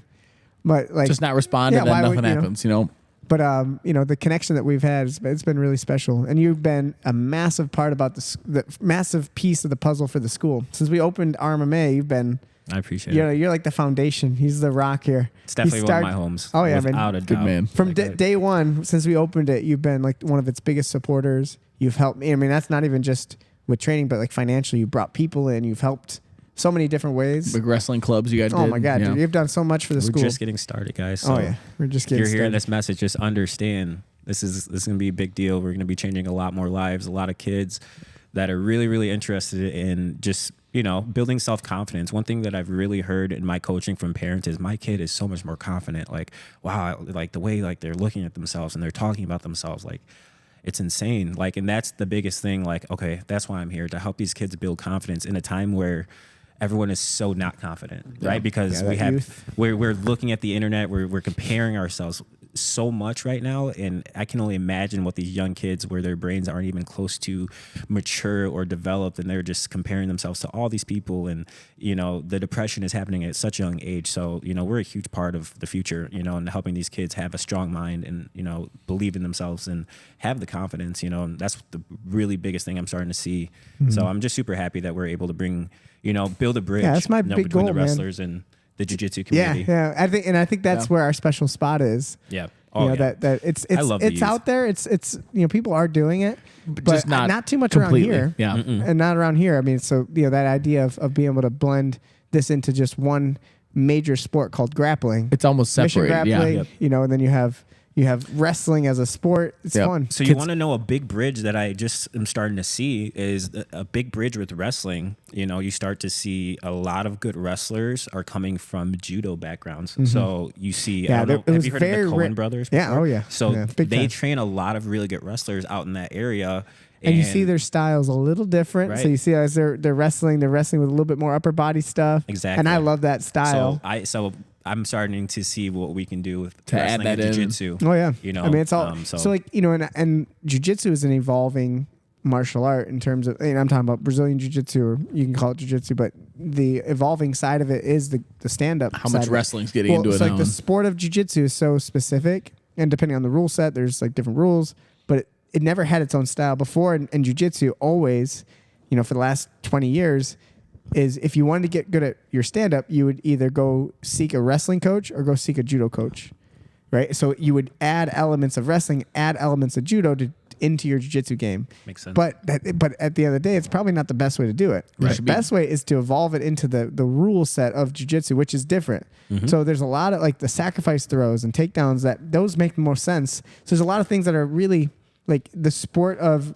Speaker 3: But like,
Speaker 2: Just not respond,
Speaker 3: yeah,
Speaker 2: and then
Speaker 3: why would-
Speaker 2: nothing happens.
Speaker 3: But the connection that we've had, it's been really special, and you've been a massive part about the massive piece of the puzzle for the school. Since we opened RMMA, you've been
Speaker 1: I appreciate it.
Speaker 3: you're like the foundation. He's the rock here.
Speaker 1: It's definitely one of my homes.
Speaker 3: Oh, yeah, man.
Speaker 1: without a
Speaker 2: Good
Speaker 1: doubt.
Speaker 2: man.
Speaker 3: From
Speaker 1: Like,
Speaker 3: day one, since we opened it, you've been like one of its biggest supporters. You've helped me. I mean, that's not even just with training, but like financially, you brought people in. You've helped so many different ways.
Speaker 2: Big wrestling clubs you guys did.
Speaker 3: Oh my God,
Speaker 2: Yeah.
Speaker 3: dude, you've done so much for the
Speaker 1: we're
Speaker 3: school.
Speaker 1: just getting started, guys. So
Speaker 3: Oh yeah, we're just
Speaker 1: if
Speaker 3: getting
Speaker 1: you're hearing
Speaker 3: started.
Speaker 1: this message, just understand this is going to be a big deal. We're going to be changing a lot more lives, a lot of kids that are really, really interested in just, building self-confidence. One thing that I've really heard in my coaching from parents is my kid is so much more confident. Like, wow, like the way like they're looking at themselves and they're talking about themselves, like it's insane. Like, and that's the biggest thing. Like, okay, that's why I'm here, to help these kids build confidence in a time where everyone is so not confident, right? Because we're looking at the internet, we're comparing ourselves so much right now, and I can only imagine what these young kids, where their brains aren't even close to mature or developed, and they're just comparing themselves to all these people, and the depression is happening at such a young age. So we're a huge part of the future, and helping these kids have a strong mind and believe in themselves and have the confidence, and that's the really biggest thing I'm starting to see. So I'm just super happy that we're able to bring build a bridge.
Speaker 3: Yeah, that's my big
Speaker 1: between
Speaker 3: goal,
Speaker 1: the
Speaker 3: man.
Speaker 1: wrestlers and the jiu-jitsu community.
Speaker 3: Yeah. I think that's where our special spot is.
Speaker 1: Yeah. Oh, yeah.
Speaker 3: That it's
Speaker 1: I love the
Speaker 3: it's
Speaker 1: youth.
Speaker 3: out there. It's people are doing it, but
Speaker 2: just not
Speaker 3: too much
Speaker 2: completely.
Speaker 3: around here.
Speaker 2: Yeah.
Speaker 3: And not around here. I mean, so that idea of being able to blend this into just one major sport called grappling.
Speaker 2: It's almost
Speaker 3: Mission
Speaker 2: separated. Yeah.
Speaker 3: grappling, and then you have wrestling as a sport. It's
Speaker 2: Yep.
Speaker 3: fun.
Speaker 1: So you want to know a big bridge that I just am starting to see is a big bridge with wrestling. You start to see a lot of good wrestlers are coming from judo backgrounds. So you see,
Speaker 3: Yeah,
Speaker 1: I don't know,
Speaker 3: it
Speaker 1: have
Speaker 3: was
Speaker 1: you heard of
Speaker 3: very
Speaker 1: the Coen
Speaker 3: rare-
Speaker 1: brothers?
Speaker 3: Yeah,
Speaker 1: before?
Speaker 3: oh, yeah.
Speaker 1: So
Speaker 3: Yeah, big
Speaker 1: they
Speaker 3: time.
Speaker 1: train a lot of really good wrestlers out in that area.
Speaker 3: And you see their styles a little different.
Speaker 1: Right.
Speaker 3: So you see as they're wrestling with a little bit more upper body stuff.
Speaker 1: Exactly.
Speaker 3: And I love that style.
Speaker 1: So I'm starting to see what we can do with
Speaker 2: To add
Speaker 1: wrestling
Speaker 2: that
Speaker 1: and
Speaker 2: in.
Speaker 1: jiu-jitsu.
Speaker 3: Oh yeah.
Speaker 1: You know,
Speaker 3: I mean, it's all
Speaker 1: so
Speaker 3: like, and jiu-jitsu is an evolving martial art in terms of, I'm talking about Brazilian jiu-jitsu, or you can call it jiu-jitsu, but the evolving side of it is the stand-up.
Speaker 2: How much wrestling's getting into it
Speaker 3: it's like
Speaker 2: now?
Speaker 3: the sport of jiu-jitsu is so specific, and depending on the rule set, there's like different rules, but it never had its own style before. And jiu-jitsu always, for the last 20 years, is if you wanted to get good at your stand-up, you would either go seek a wrestling coach or go seek a judo coach, right? So you would add elements of wrestling, add elements of judo into your jiu-jitsu game.
Speaker 1: Makes sense.
Speaker 3: But at the end of the day, it's probably not the best way to do it.
Speaker 2: Right.
Speaker 3: The best way is to evolve it into the rule set of jiu-jitsu, which is different.
Speaker 1: Mm-hmm.
Speaker 3: So there's a lot of like the sacrifice throws and takedowns those make the most sense. So there's a lot of things that are really like the sport of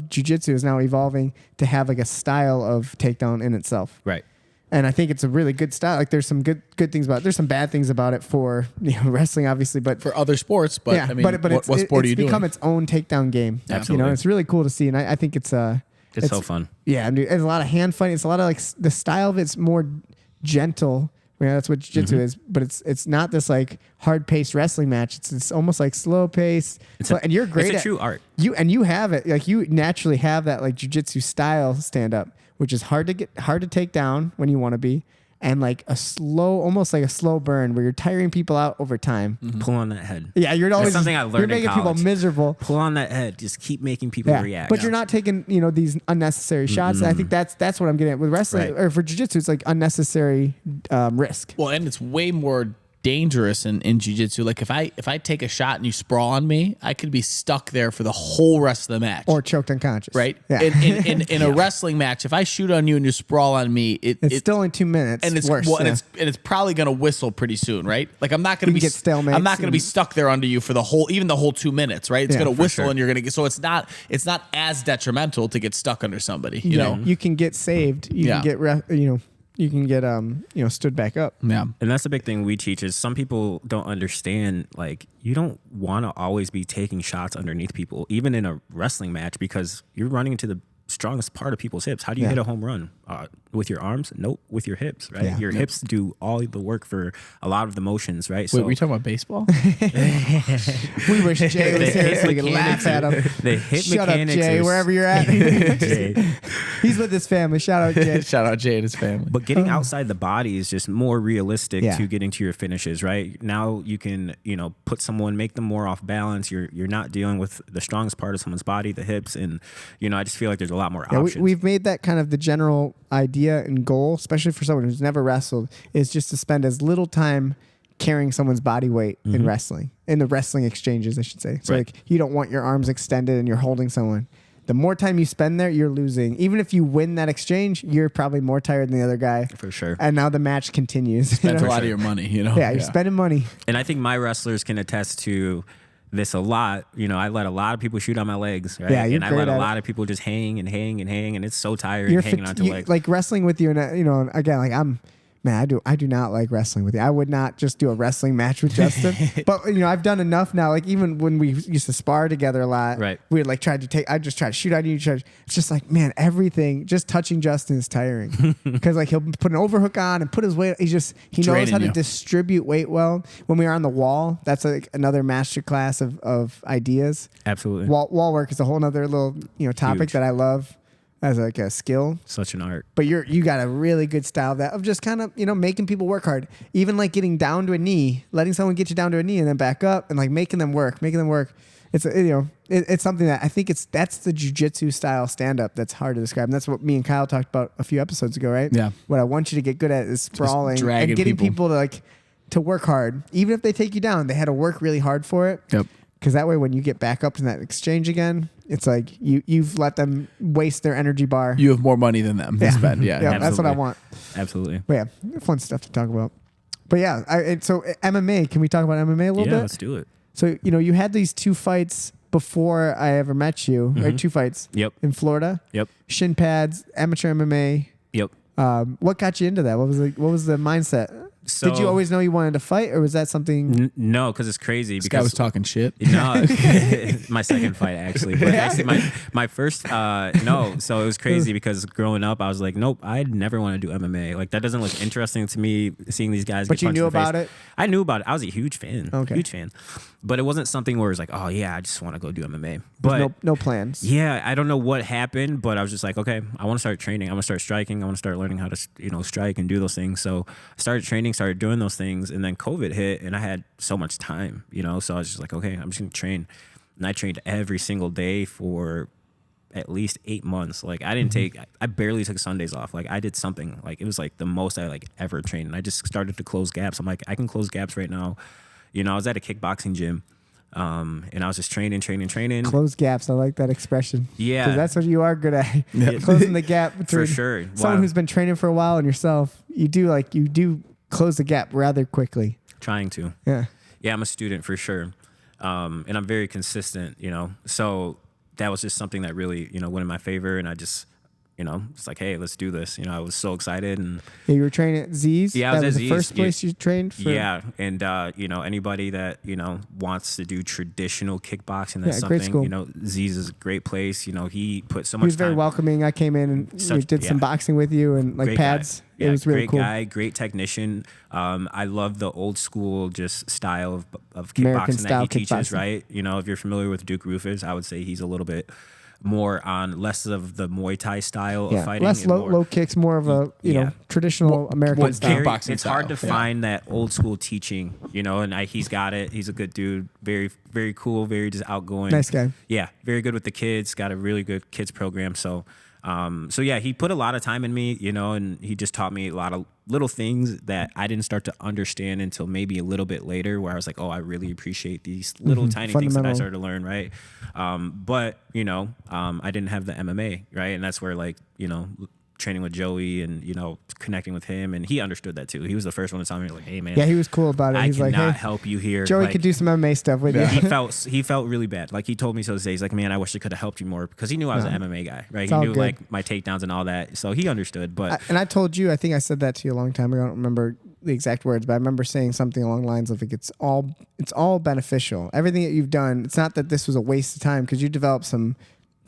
Speaker 3: jiu-jitsu is now evolving to have like a style of takedown in itself.
Speaker 1: right.
Speaker 3: And I think it's a really good style. Like there's some good things about it. There's some bad things about it for wrestling, obviously, but
Speaker 2: For other sports, but
Speaker 3: yeah,
Speaker 2: I mean,
Speaker 3: but
Speaker 2: what sport are you
Speaker 3: it's become
Speaker 2: doing?
Speaker 3: its own takedown game.
Speaker 1: Absolutely.
Speaker 3: It's really cool to see, and I think it's
Speaker 1: It's so fun.
Speaker 3: Yeah, I mean, it's a lot of hand fighting. It's a lot of like the style of it's more gentle. That's what jiu-jitsu
Speaker 1: Mm-hmm.
Speaker 3: is, but it's not this like hard paced wrestling match. It's almost like slow pace. And you're great.
Speaker 1: It's a
Speaker 3: at,
Speaker 1: true art.
Speaker 3: You have it. Like you naturally have that like jiu-jitsu style stand up, which is hard to take down when you want to be. And like almost like a slow burn where you're tiring people out over time.
Speaker 1: Pull on that head.
Speaker 3: Yeah, you're always
Speaker 1: something I learned
Speaker 3: You're
Speaker 1: in
Speaker 3: making people
Speaker 1: college.
Speaker 3: miserable.
Speaker 1: Pull on that head. Just keep making people react.
Speaker 3: But you're not taking, these unnecessary shots. And I think that's what I'm getting at with wrestling
Speaker 1: Right.
Speaker 3: or for jiu-jitsu. It's like unnecessary risk.
Speaker 2: Well, and it's way more dangerous in jiu-jitsu. Like if I take a shot and you sprawl on me, I could be stuck there for the whole rest of the match.
Speaker 3: Or choked unconscious.
Speaker 2: right?
Speaker 3: Yeah.
Speaker 2: In a wrestling match, if I shoot on you and you sprawl on me,
Speaker 3: it's still only 2 minutes.
Speaker 2: and it's
Speaker 3: worse.
Speaker 2: well,
Speaker 3: yeah.
Speaker 2: and it's probably gonna whistle pretty soon, right? Like I'm not gonna
Speaker 3: You
Speaker 2: be
Speaker 3: can get stalemates
Speaker 2: I'm not gonna be
Speaker 3: and-
Speaker 2: stuck there under you for the whole 2 minutes, right? It's
Speaker 3: Yeah,
Speaker 2: gonna
Speaker 3: for
Speaker 2: whistle
Speaker 1: sure.
Speaker 2: and you're gonna get so it's not as detrimental to get stuck under somebody, you know?
Speaker 3: You can get saved. You
Speaker 2: Yeah.
Speaker 3: can get you can get stood back up.
Speaker 2: Yeah.
Speaker 1: And that's the big thing we teach is some people don't understand, like, you don't want to always be taking shots underneath people, even in a wrestling match, because you're running into the strongest part of people's hips. How do you
Speaker 3: Yeah.
Speaker 1: hit a home run? With your arms? Nope, with your hips, right?
Speaker 3: Yeah.
Speaker 1: Your hips do all the work for a lot of the motions, right?
Speaker 2: Wait, were you talking about baseball?
Speaker 3: We wish Jay was here so we could laugh at him.
Speaker 1: The hip
Speaker 3: Shut up,
Speaker 1: mechanics
Speaker 3: Jay,
Speaker 1: are
Speaker 3: wherever you're at.
Speaker 1: Jay.
Speaker 3: He's with his family. Shout out, Jay.
Speaker 2: Shout out Jay and his family.
Speaker 1: But getting outside the body is just more realistic
Speaker 3: Yeah.
Speaker 1: to getting to your finishes, right? Now you can, put someone, make them more off balance. You're not dealing with the strongest part of someone's body, the hips, and I just feel like there's a lot more
Speaker 3: Yeah,
Speaker 1: options.
Speaker 3: we've made that kind of the general idea and goal, especially for someone who's never wrestled, is just to spend as little time carrying someone's body weight in wrestling, in the wrestling exchanges, I should say. So
Speaker 1: Right.
Speaker 3: like you don't want your arms extended and you're holding someone. The more time you spend there, you're losing. Even if you win that exchange, you're probably more tired than the other guy.
Speaker 1: For sure.
Speaker 3: And now the match continues.
Speaker 2: That's a lot
Speaker 1: sure.
Speaker 2: of your money, you know?
Speaker 3: Yeah, you're spending money.
Speaker 1: And I think my wrestlers can attest to this a lot. I let a lot of people shoot on my legs, right?
Speaker 3: Yeah, you're
Speaker 1: and I
Speaker 3: great
Speaker 1: let a
Speaker 3: at
Speaker 1: lot of people just hang and hang and hang, and it's so tiring
Speaker 3: You're
Speaker 1: hanging onto legs.
Speaker 3: like wrestling with you, and again, like I do not like wrestling with you. I would not just do a wrestling match with Justin. But I've done enough now. Like even when we used to spar together a lot,
Speaker 1: Right.
Speaker 3: we would like try to I just try to shoot on you. It's just like, man, everything just touching Justin is tiring because like he'll put an overhook on and put his weight. He knows
Speaker 2: Draining
Speaker 3: how to
Speaker 2: you.
Speaker 3: distribute weight well. When we are on the wall, that's like another master class of ideas.
Speaker 1: Absolutely.
Speaker 3: Wall work is a whole nother little topic
Speaker 1: Huge.
Speaker 3: that I love as like a skill.
Speaker 1: Such an art.
Speaker 3: But you got a really good style of just kind of making people work hard, even like getting down to a knee, letting someone get you down to a knee and then back up and like making them work. It's it's something that I think that's the jiu-jitsu style stand up that's hard to describe, and that's what me and Kyle talked about a few episodes ago, right?
Speaker 2: Yeah.
Speaker 3: What I want you to get good at is sprawling
Speaker 2: dragging
Speaker 3: and getting
Speaker 2: people.
Speaker 3: to work hard, even if they take you down. They had to work really hard for it.
Speaker 2: Yep.
Speaker 3: Because that way, when you get back up in that exchange again, it's like you've let them waste their energy bar.
Speaker 2: You have more money than them to spend. Yeah.
Speaker 3: Yeah, that's what I
Speaker 1: Absolutely.
Speaker 3: want.
Speaker 1: Absolutely.
Speaker 3: But yeah, fun stuff to talk about. But yeah, so MMA, can we talk about MMA a little
Speaker 1: Yeah,
Speaker 3: bit?
Speaker 1: let's do it.
Speaker 3: So, you had these 2 fights before I ever met you, right? 2 fights
Speaker 1: Yep.
Speaker 3: in Florida.
Speaker 1: Yep.
Speaker 3: Shin pads, amateur MMA.
Speaker 1: Yep.
Speaker 3: What got you into that? What was the mindset?
Speaker 1: So
Speaker 3: Did you always know you wanted to fight, or was that something?
Speaker 1: No, because it's crazy.
Speaker 2: This guy was talking shit.
Speaker 1: No, my second fight actually. But actually, my first no. So it was crazy because growing up, I was like, nope, I'd never want to do MMA. Like that doesn't look interesting to me. Seeing these guys.
Speaker 3: But
Speaker 1: get
Speaker 3: you
Speaker 1: punched
Speaker 3: knew
Speaker 1: in the face.
Speaker 3: about it?
Speaker 1: I knew about it. I was a huge fan.
Speaker 3: Okay.
Speaker 1: Huge fan. But it wasn't something where it was like, oh yeah, I just want to go do MMA. But
Speaker 3: No plans.
Speaker 1: yeah, I don't know what happened, but I was just like, okay, I want to start training. I want to start striking. I want to start learning how to, strike and do those things. So I started training, started doing those things, and then COVID hit, and I had so much time, So I was just like, okay, I'm just gonna train, and I trained every single day for at least 8 months. Like I didn't I barely took Sundays off. Like I did something. Like it was like the most I like ever trained, and I just started to close gaps. I'm like, I can close gaps right now. I was at a kickboxing gym. And I was just training.
Speaker 3: Close gaps. I like that expression.
Speaker 1: Yeah.
Speaker 3: Because that's what you are good at. Closing the gap between
Speaker 1: For sure.
Speaker 3: someone
Speaker 1: Wow.
Speaker 3: who's been training for a while and yourself. You do close the gap rather quickly.
Speaker 1: Trying to.
Speaker 3: Yeah.
Speaker 1: Yeah, I'm a student for sure. And I'm very consistent, So that was just something that really, went in my favor. And I just, it's like, hey, let's do this. I was so excited. And
Speaker 3: Yeah, you were training at Z's?
Speaker 1: Yeah, I was
Speaker 3: that
Speaker 1: at
Speaker 3: was the
Speaker 1: Z's.
Speaker 3: first place you trained for?
Speaker 1: yeah. And, anybody that, wants to do traditional kickboxing, that's
Speaker 3: Yeah, great
Speaker 1: something,
Speaker 3: school.
Speaker 1: Z's is a great place. He put so
Speaker 3: He
Speaker 1: much
Speaker 3: was very
Speaker 1: time.
Speaker 3: welcoming. I came in and we did some
Speaker 1: yeah.
Speaker 3: boxing with you and like
Speaker 1: Great
Speaker 3: pads.
Speaker 1: Guy. Yeah,
Speaker 3: It was really
Speaker 1: great
Speaker 3: cool.
Speaker 1: guy, great technician. I love the old school just style of
Speaker 3: American
Speaker 1: kickboxing
Speaker 3: style
Speaker 1: that he teaches,
Speaker 3: kickboxing.
Speaker 1: right? If you're familiar with Duke Rufus, I would say he's a little bit more on less of the Muay Thai style of fighting.
Speaker 3: Less
Speaker 1: and more,
Speaker 3: low kicks, more of a traditional American style.
Speaker 2: kickboxing
Speaker 1: it's hard to
Speaker 2: style. Yeah.
Speaker 1: find that old school teaching, and he's got it. He's a good dude, very, very cool, very just outgoing.
Speaker 3: Nice guy.
Speaker 1: Yeah, very good with the kids. Got a really good kids program. So yeah, he put a lot of time in me, and he just taught me a lot of little things that I didn't start to understand until maybe a little bit later, where I was like, oh, I really appreciate these little tiny things that I
Speaker 3: Fundamental.
Speaker 1: started to learn, right? But I didn't have the MMA, right? And that's where training with Joey and connecting with him, and he understood that too. He was the first one to tell me like, hey man,
Speaker 3: Yeah, he was cool about it.
Speaker 1: I
Speaker 3: He's
Speaker 1: cannot
Speaker 3: like, hey,
Speaker 1: help you here.
Speaker 3: Joey
Speaker 1: Like,
Speaker 3: could do some MMA stuff with you.
Speaker 1: he felt really bad. Like he told me so to say, he's like, man, I wish I could have helped you more, because he knew I was an MMA guy, right?
Speaker 3: It's
Speaker 1: He
Speaker 3: all
Speaker 1: knew
Speaker 3: good.
Speaker 1: like my takedowns and all that, so he understood. But
Speaker 3: And I told you, I think I said that to you a long time ago. I don't remember the exact words, but I remember saying something along the lines of like, it's all beneficial. Everything that you've done, it's not that this was a waste of time, because you developed some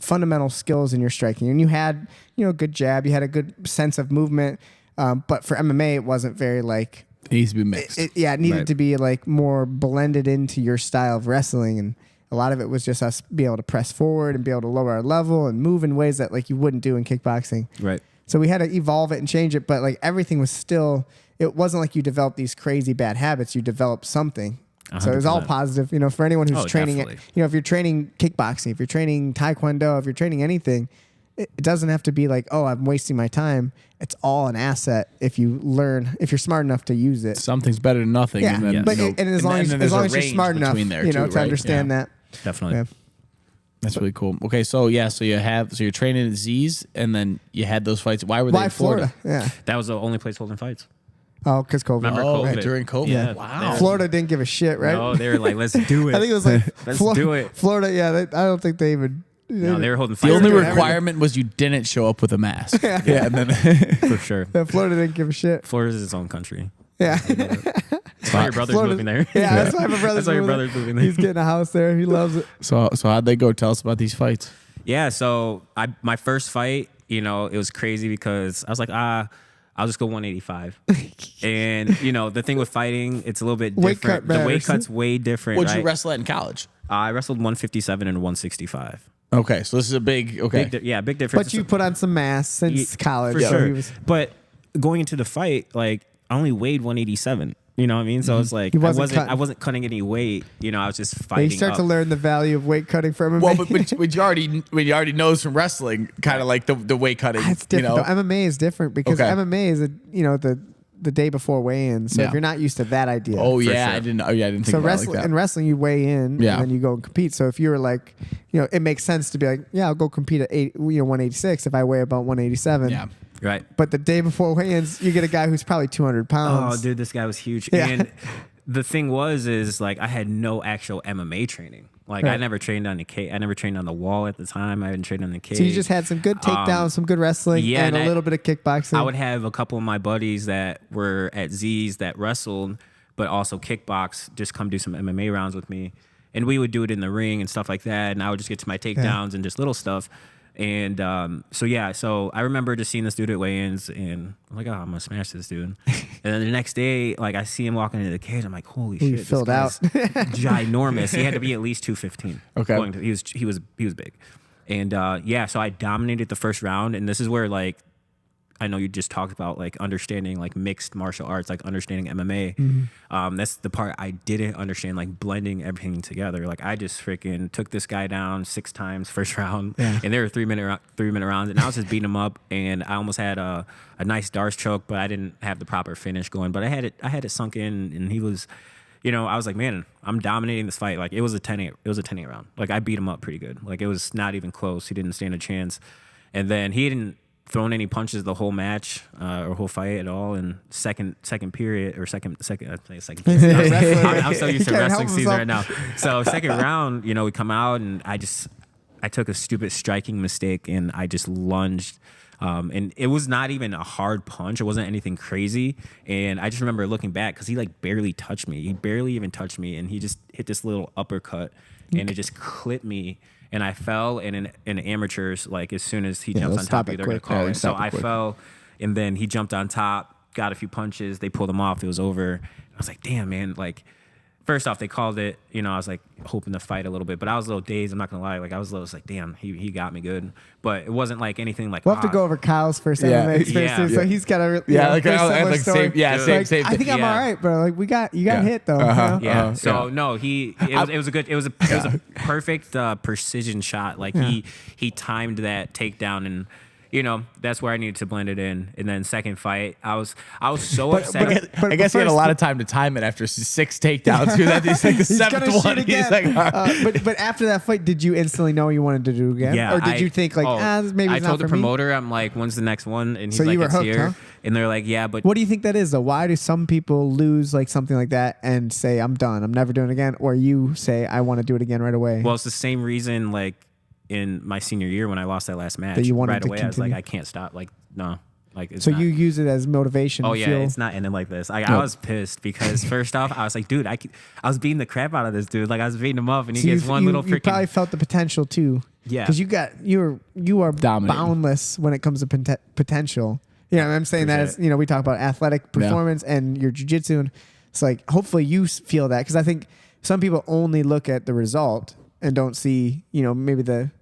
Speaker 3: fundamental skills in your striking, and you had a good jab, you had a good sense of movement. But for MMA, it wasn't very like.
Speaker 2: It needs to be mixed.
Speaker 3: It needed
Speaker 1: Right.
Speaker 3: to be like more blended into your style of wrestling, and a lot of it was just us be able to press forward and be able to lower our level and move in ways that like you wouldn't do in kickboxing.
Speaker 1: right.
Speaker 3: So we had to evolve it and change it, but like everything was still. It wasn't like you developed these crazy bad habits. You developed something. So it was all
Speaker 1: 100%.
Speaker 3: positive. For anyone who's
Speaker 1: Oh,
Speaker 3: training it,
Speaker 1: definitely.
Speaker 3: if you're training kickboxing, if you're training taekwondo, if you're training anything, it doesn't have to be like, oh, I'm wasting my time. It's all an asset if you're smart enough to use it.
Speaker 2: Something's better than nothing.
Speaker 3: Yeah,
Speaker 2: and then,
Speaker 3: but
Speaker 2: you know,
Speaker 3: and as long as
Speaker 2: then
Speaker 3: as
Speaker 2: there's
Speaker 3: long
Speaker 2: a
Speaker 3: as you're
Speaker 2: range
Speaker 3: smart enough,
Speaker 2: between there
Speaker 3: to
Speaker 2: too, right?
Speaker 3: understand
Speaker 2: Yeah.
Speaker 3: that.
Speaker 1: Definitely.
Speaker 3: Yeah.
Speaker 2: That's really cool. Okay, so you're training at Z's, and then you had those fights. Why were they
Speaker 3: Why
Speaker 2: in Florida?
Speaker 3: Yeah.
Speaker 1: That was the only place holding fights.
Speaker 3: Oh, because COVID.
Speaker 1: Remember
Speaker 2: Oh,
Speaker 1: COVID?
Speaker 2: during COVID.
Speaker 1: Yeah.
Speaker 2: Wow.
Speaker 3: Florida didn't give a shit, right?
Speaker 1: No, they were like, let's do it.
Speaker 3: I think it was like
Speaker 1: Let's
Speaker 3: Florida,
Speaker 1: do it.
Speaker 3: Florida, yeah. I don't think they even.
Speaker 1: No, they were holding
Speaker 2: The
Speaker 1: fights.
Speaker 2: only
Speaker 3: doing everything.
Speaker 2: requirement was you didn't show up with a mask. Yeah, and then
Speaker 1: for sure.
Speaker 3: Florida didn't give a shit.
Speaker 1: Florida's its own country.
Speaker 3: Yeah.
Speaker 1: That's why your brother's
Speaker 3: Florida-
Speaker 1: moving there.
Speaker 3: Yeah, that's why my brother's
Speaker 1: That's why your
Speaker 3: moving
Speaker 1: brother's moving there.
Speaker 3: He's getting a house there. He loves it.
Speaker 2: so how'd they go? Tell us about these fights.
Speaker 1: Yeah, so my first fight, it was crazy because I was like, I'll just go 185. And, the thing with fighting, it's a little bit
Speaker 3: Weight
Speaker 1: different.
Speaker 3: cut
Speaker 1: The weight
Speaker 3: matters.
Speaker 1: cut's way different,
Speaker 2: What'd
Speaker 1: right?
Speaker 2: you wrestle at in college?
Speaker 1: I wrestled 157 and 165.
Speaker 2: Okay, so this is a big. Okay,
Speaker 1: Big difference.
Speaker 3: But you put on some mass since college.
Speaker 1: For
Speaker 3: so
Speaker 1: sure.
Speaker 3: he was-
Speaker 1: But going into the fight, like, I only weighed 187. You know what I mean? So it's like
Speaker 3: He wasn't cutting.
Speaker 1: I wasn't cutting any weight. I was just
Speaker 3: Yeah,
Speaker 1: fighting.
Speaker 3: you start
Speaker 1: up.
Speaker 3: to learn the value of weight cutting from MMA.
Speaker 2: well, but you already knows from wrestling, kind of like the weight cutting.
Speaker 3: It's different.
Speaker 2: You know?
Speaker 3: Though. MMA is different because
Speaker 2: Okay.
Speaker 3: MMA is the day before weigh-in. So
Speaker 2: Yeah.
Speaker 3: if you're not used to that idea.
Speaker 2: Oh
Speaker 1: For
Speaker 2: yeah,
Speaker 1: sure.
Speaker 2: I didn't. Oh yeah, I didn't think
Speaker 3: So
Speaker 2: about it
Speaker 3: wrestling
Speaker 2: like
Speaker 3: in
Speaker 2: that.
Speaker 3: wrestling you weigh in
Speaker 2: Yeah.
Speaker 3: and then you go and compete. So if you were like, it makes sense to be like, yeah, I'll go compete at 186 if I weigh about 187.
Speaker 2: Yeah.
Speaker 1: Right.
Speaker 3: But the day before weigh-ins, you get a guy who's probably 200
Speaker 1: Oh,
Speaker 3: pounds.
Speaker 1: dude, this guy was huge.
Speaker 3: Yeah.
Speaker 1: And the thing is like I had no actual MMA training. Like I
Speaker 3: Right.
Speaker 1: never trained on the cage. I never trained on the wall at the time. I didn't train on the cage.
Speaker 3: So you just had some good takedowns, some good wrestling,
Speaker 1: yeah,
Speaker 3: and a
Speaker 1: and
Speaker 3: little bit of kickboxing.
Speaker 1: I would have a couple of my buddies that were at Z's that wrestled, but also kickbox, just come do some MMA rounds with me. And we would do it in the ring and stuff like that. And I would just get to my takedowns and just little stuff. And so I remember just seeing this dude at weigh-ins, and I'm like, oh, I'm gonna smash this dude. And then the next day, like I see him walking into the cage, I'm like, holy
Speaker 3: You
Speaker 1: shit,
Speaker 3: filled
Speaker 1: this guy's ginormous. He had to be at least 215.
Speaker 2: Okay.
Speaker 1: He was big, and so I dominated the first round, and this is where like I know you just talked about like understanding like mixed martial arts, like understanding MMA. That's the part I didn't understand, like blending everything together. Like I just freaking took this guy down 6 times first round, and there were 3-minute rounds, and I was just beating him up, and I almost had a nice Darce choke, but I didn't have the proper finish going. But I had it sunk in, and he was, I was like, man, I'm dominating this fight. Like it was a 10-8 round. Like I beat him up pretty good. Like it was not even close. He didn't stand a chance, and then he didn't thrown any punches the whole match or whole fight at all. In second period or second. I think second. I'm so used to wrestling season right now. So second round, we come out, and I took a stupid striking mistake, and I just lunged. And it was not even a hard punch. It wasn't anything crazy. And I just remember looking back because he like barely touched me. He barely even touched me, and he just hit this little uppercut, and it just clipped me. And I fell, and in amateurs, like as soon as he jumps on top of you, they're going to call it. So I fell, and then he jumped on top, got a few punches. They pulled him off. It was over. I was like, damn, man. Like, first off, they called it. I was like hoping to fight a little bit, but I was a little dazed. I'm not going to lie. Like, I was like, damn, he got me good. But it wasn't like anything like,
Speaker 3: we'll have to go over Kyle's first MMA experience too. So he's got a similar story.
Speaker 2: Same.
Speaker 3: I think I'm all right, bro. Like you got hit though.
Speaker 1: No, it was a perfect precision shot. Like he timed that takedown, and that's where I needed to blend it in. And then second fight, I was so upset.
Speaker 2: I guess he had a lot of time to time it after 6 takedowns. He's like the 7th one. He's like,
Speaker 3: but after that fight, did you instantly know you wanted to do it again?
Speaker 1: Yeah.
Speaker 3: Or did you think like, maybe
Speaker 1: I
Speaker 3: it's not
Speaker 1: told the
Speaker 3: for me?
Speaker 1: promoter, I'm like, when's the next one? And he's
Speaker 3: So
Speaker 1: like,
Speaker 3: you were
Speaker 1: it's
Speaker 3: hooked,
Speaker 1: here.
Speaker 3: huh?
Speaker 1: And they're like, yeah, but
Speaker 3: What do you think that is though? Why do some people lose like something like that and say, I'm done, I'm never doing it again? Or you say, I want to do it again right away?
Speaker 1: well, it's the same reason like in my senior year when I lost that last match.
Speaker 3: That you wanted
Speaker 1: right
Speaker 3: to
Speaker 1: away, I was like,
Speaker 3: continue?
Speaker 1: I can't stop. Like, no. Like, it's
Speaker 3: So
Speaker 1: not.
Speaker 3: you use it as motivation.
Speaker 1: Oh
Speaker 3: to
Speaker 1: yeah,
Speaker 3: feel,
Speaker 1: it's not ending like this. I was pissed because first off, I was like, dude, I was beating the crap out of this dude. Like I was beating him up, and he gets one little
Speaker 3: You
Speaker 1: freaking.
Speaker 3: probably felt the potential too.
Speaker 1: Yeah.
Speaker 3: Because you are
Speaker 2: Dominating.
Speaker 3: boundless when it comes to potential. I'm saying that as we talk about athletic performance and your jiu-jitsu, and it's like hopefully you feel that, because I think some people only look at the result and don't see maybe the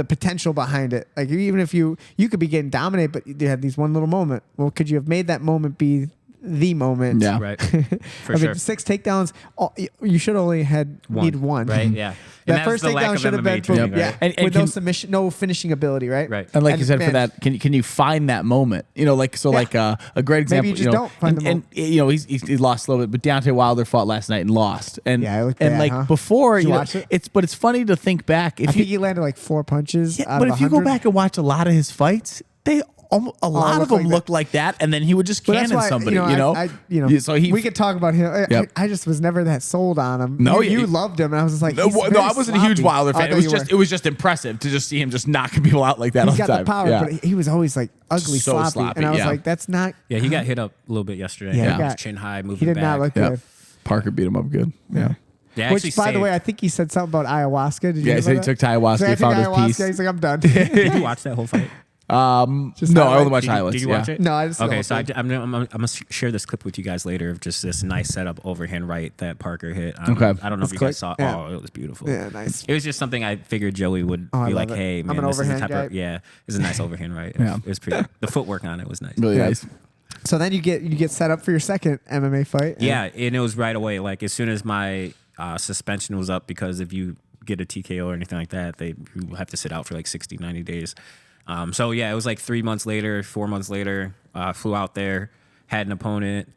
Speaker 3: potential behind it. Like even if you could be getting dominated, but you had these one little moment. Well, could you have made that moment be the moment?
Speaker 2: Yeah.
Speaker 1: Right. For
Speaker 3: I
Speaker 1: sure.
Speaker 3: mean, 6 takedowns. You should only need one.
Speaker 1: Right. Yeah. And
Speaker 3: That
Speaker 1: that's
Speaker 3: first
Speaker 1: the lack
Speaker 3: takedown
Speaker 1: of
Speaker 3: should have been
Speaker 1: MMA training,
Speaker 3: yeah,
Speaker 1: right?
Speaker 2: And
Speaker 3: with no
Speaker 2: can-
Speaker 3: submission, no finishing ability, right?
Speaker 1: Right.
Speaker 2: And like you said,
Speaker 3: man,
Speaker 2: for that, can you find that moment? Like a great example.
Speaker 3: Maybe you just don't find the
Speaker 2: and he lost a little bit, but Deontay Wilder fought last night and lost. And
Speaker 3: Yeah, it looked
Speaker 2: and
Speaker 3: bad,
Speaker 2: like
Speaker 3: huh?
Speaker 2: before,
Speaker 3: Did you watch it?
Speaker 2: it's funny to think back.
Speaker 3: I think he landed like 4 punches.
Speaker 2: Yeah,
Speaker 3: out
Speaker 2: but
Speaker 3: of
Speaker 2: if you go
Speaker 3: 100.
Speaker 2: back and watch a lot of his fights, a lot of
Speaker 3: look
Speaker 2: them
Speaker 3: like
Speaker 2: looked like that, and then he would just
Speaker 3: But that's
Speaker 2: cannon
Speaker 3: why,
Speaker 2: somebody.
Speaker 3: I
Speaker 2: So he.
Speaker 3: we could talk about him.
Speaker 2: Yep.
Speaker 3: I just was never that sold on him.
Speaker 2: No,
Speaker 3: you loved him, and I was just like,
Speaker 2: No,
Speaker 3: he's
Speaker 2: no,
Speaker 3: very
Speaker 2: I wasn't a huge
Speaker 3: sloppy.
Speaker 2: Wilder
Speaker 3: Oh, I
Speaker 2: fan.
Speaker 3: thought
Speaker 2: It was just impressive to just see him just knocking people out like that all
Speaker 3: he's
Speaker 2: the
Speaker 3: got
Speaker 2: time.
Speaker 3: the power,
Speaker 2: Yeah.
Speaker 3: but he was always like ugly,
Speaker 2: So
Speaker 3: sloppy. And I was
Speaker 2: yeah.
Speaker 3: like, that's not.
Speaker 1: Yeah, he got hit up a little bit yesterday.
Speaker 3: Yeah,
Speaker 1: Yeah,
Speaker 3: he got-
Speaker 1: chin high, moving
Speaker 3: He did
Speaker 1: back.
Speaker 3: not look
Speaker 2: Yeah.
Speaker 3: good.
Speaker 2: Parker beat him up good. Yeah.
Speaker 1: Yeah, actually
Speaker 3: Which, by the
Speaker 1: saved-
Speaker 3: way, I think he said something about ayahuasca. Did you
Speaker 2: Yeah,
Speaker 3: hear
Speaker 2: he said he
Speaker 3: about
Speaker 2: took
Speaker 3: that?
Speaker 2: ayahuasca,
Speaker 3: He's like,
Speaker 2: he
Speaker 3: I
Speaker 2: found
Speaker 3: took
Speaker 2: his
Speaker 3: ayahuasca.
Speaker 2: peace.
Speaker 3: He's like, I'm done.
Speaker 1: Did you watch that whole fight?
Speaker 2: No, I only
Speaker 3: highlights.
Speaker 2: watched
Speaker 1: Did
Speaker 2: highlights.
Speaker 1: you watch it?
Speaker 3: No, I just
Speaker 1: Okay, so I'm gonna share this clip with you guys later of just this nice setup overhand right that Parker hit.
Speaker 2: Okay.
Speaker 1: I don't know if you
Speaker 3: click.
Speaker 1: guys saw.
Speaker 3: Yeah.
Speaker 1: Oh, it was beautiful.
Speaker 3: Yeah, nice.
Speaker 1: It was just something I figured Joey would
Speaker 3: Oh, I
Speaker 1: be
Speaker 3: love
Speaker 1: like,
Speaker 3: it.
Speaker 1: "Hey,
Speaker 3: I'm
Speaker 1: man,
Speaker 3: an
Speaker 1: this is the
Speaker 3: overhand
Speaker 1: type of
Speaker 3: guy.
Speaker 1: it's a nice overhand right.
Speaker 2: Yeah.
Speaker 1: It was pretty. The footwork on it was nice.
Speaker 2: Really
Speaker 3: Yeah.
Speaker 2: nice.
Speaker 3: So then you get set up for your second MMA fight.
Speaker 1: Yeah, and it was right away. Like as soon as my suspension was up, because if you get a TKO or anything like that, you have to sit out for like 60, 90 days. So yeah, it was like 3 months later, 4 months later, flew out there, had an opponent.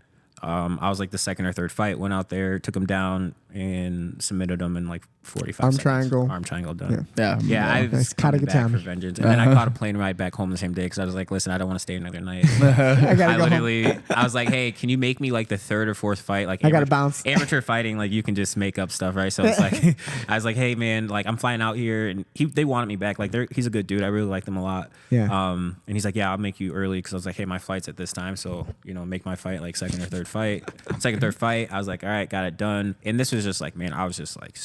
Speaker 1: I was like the second or third fight, went out there, took him down, and submitted him in like 45
Speaker 3: Arm
Speaker 1: seconds.
Speaker 3: Triangle.
Speaker 1: Arm triangle done.
Speaker 2: Yeah.
Speaker 1: I was
Speaker 3: Nice
Speaker 1: coming back
Speaker 3: Katagami.
Speaker 1: for vengeance. And then I caught a plane ride back home the same day because I was like, listen, I don't want to stay another night.
Speaker 3: I gotta
Speaker 1: I
Speaker 3: go home.
Speaker 1: literally, I was like, hey, can you make me like the third or fourth fight? Like
Speaker 3: I gotta bounce.
Speaker 1: Amateur fighting, like you can just make up stuff, right? So it's like, I was like, hey man, like I'm flying out here, and they wanted me back. Like he's a good dude. I really like him a lot.
Speaker 3: Yeah.
Speaker 1: And he's like, yeah, I'll make you early because I was like, hey, my flight's at this time, so make my fight like second, third fight. I was like, all right, got it done. And this was just like, man, I was just like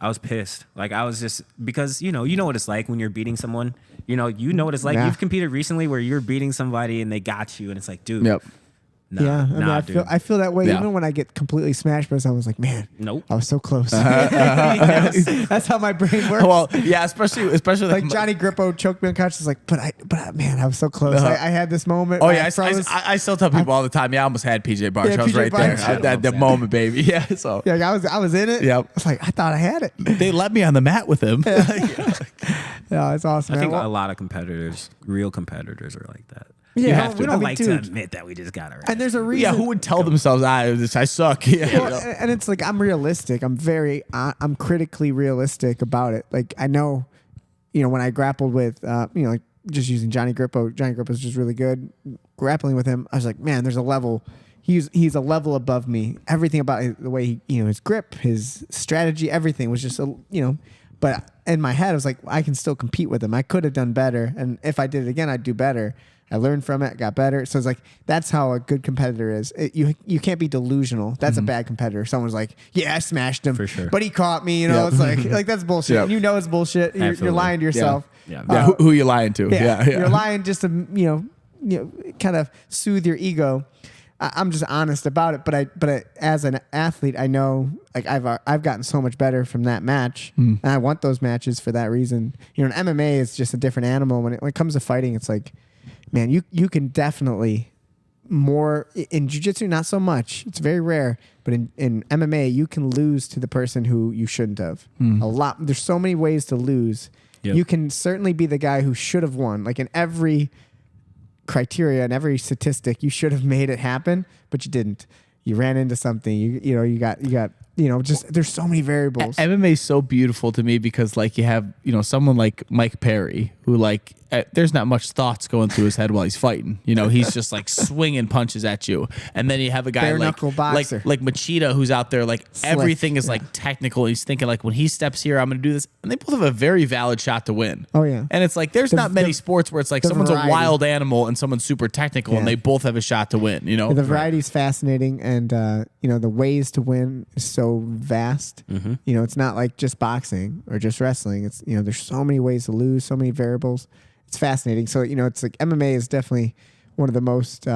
Speaker 1: I was pissed. Like I was just because you know what it's like when you're beating someone. You know what it's like.
Speaker 3: Yeah.
Speaker 1: You've competed recently where you're beating somebody and they got you, and it's like, dude.
Speaker 2: Yep.
Speaker 1: Nah,
Speaker 3: Yeah, I mean,
Speaker 1: dude.
Speaker 3: I feel that way
Speaker 2: Yeah.
Speaker 3: even when I get completely smashed by someone. I was like, man,
Speaker 1: Nope.
Speaker 3: I was so close. That's how my brain works.
Speaker 2: Well, yeah, especially
Speaker 3: like Johnny Grippo choked me unconscious. Like, but man, I was so close. I had this moment.
Speaker 2: Oh
Speaker 3: where
Speaker 2: yeah,
Speaker 3: I froze.
Speaker 2: I still tell people all the time. Yeah, I almost had PJ Barsh.
Speaker 3: Yeah,
Speaker 2: I was
Speaker 3: PJ
Speaker 2: right there
Speaker 3: Barsh.
Speaker 2: at that moment, baby. Yeah, so
Speaker 3: Yeah, I was in it.
Speaker 2: Yep.
Speaker 3: I was like, I thought I had it.
Speaker 2: they let me on the mat with him.
Speaker 3: Yeah, it's awesome.
Speaker 1: I
Speaker 3: man.
Speaker 1: think
Speaker 3: Well,
Speaker 1: a lot of competitors, real competitors, are like that.
Speaker 3: Yeah,
Speaker 1: we
Speaker 3: I
Speaker 1: don't
Speaker 3: mean,
Speaker 1: like to
Speaker 3: dude.
Speaker 1: admit that we just got it right.
Speaker 3: and there's a reason.
Speaker 2: Yeah, who would tell themselves I suck? Yeah,
Speaker 3: Well, and it's like I'm realistic. I'm critically realistic about it. Like I know, when I grappled with, like just using Johnny Grippo. Johnny Grippo's just really good. Grappling with him, I was like, man, there's a level. He's a level above me. Everything about the way he, his grip, his strategy, everything was just But in my head, I was like, I can still compete with him. I could have done better, and if I did it again, I'd do better. I learned from it, got better. So it's like that's how a good competitor is. You can't be delusional. That's a bad competitor. Someone's like, yeah, I smashed him,
Speaker 1: For sure.
Speaker 3: but he caught me. It's like that's bullshit.
Speaker 2: Yep.
Speaker 3: And you know it's bullshit. You're
Speaker 1: Absolutely.
Speaker 3: lying to yourself.
Speaker 1: Yeah.
Speaker 2: Yeah, who you lying to? Yeah,
Speaker 3: You're lying just to kind of soothe your ego. I'm just honest about it, but as an athlete, I know like I've gotten so much better from that match, and I want those matches for that reason. An MMA is just a different animal. When it comes to fighting, it's like, man, you can definitely more in jiu-jitsu, not so much. It's very rare, but in MMA, you can lose to the person who you shouldn't have. A lot. There's so many ways to lose.
Speaker 1: Yep.
Speaker 3: You can certainly be the guy who should have won. Like in every criteria and every statistic, you should have made it happen, but you didn't. You ran into something. You got just there's so many variables.
Speaker 2: MMA is so beautiful to me because like you have someone like Mike Perry who like there's not much thoughts going through his head while he's fighting. He's just like swinging punches at you, and then you have a guy
Speaker 3: Bare
Speaker 2: like
Speaker 3: knuckle boxer.
Speaker 2: like Machida who's out there like
Speaker 3: Slick.
Speaker 2: everything is like technical. He's thinking like when he steps here, I'm going to do this, and they both have a very valid shot to win.
Speaker 3: Oh, yeah.
Speaker 2: and it's like there's not many sports where it's like
Speaker 3: the
Speaker 2: someone's
Speaker 3: variety.
Speaker 2: a wild animal and someone's super technical, and
Speaker 3: Yeah.
Speaker 2: they both have a shot to win.
Speaker 3: The variety is fascinating, and the ways to win is so vast. It's not like just boxing or just wrestling. It's there's so many ways to lose, so many variables. It's fascinating. So it's like MMA is definitely one of the most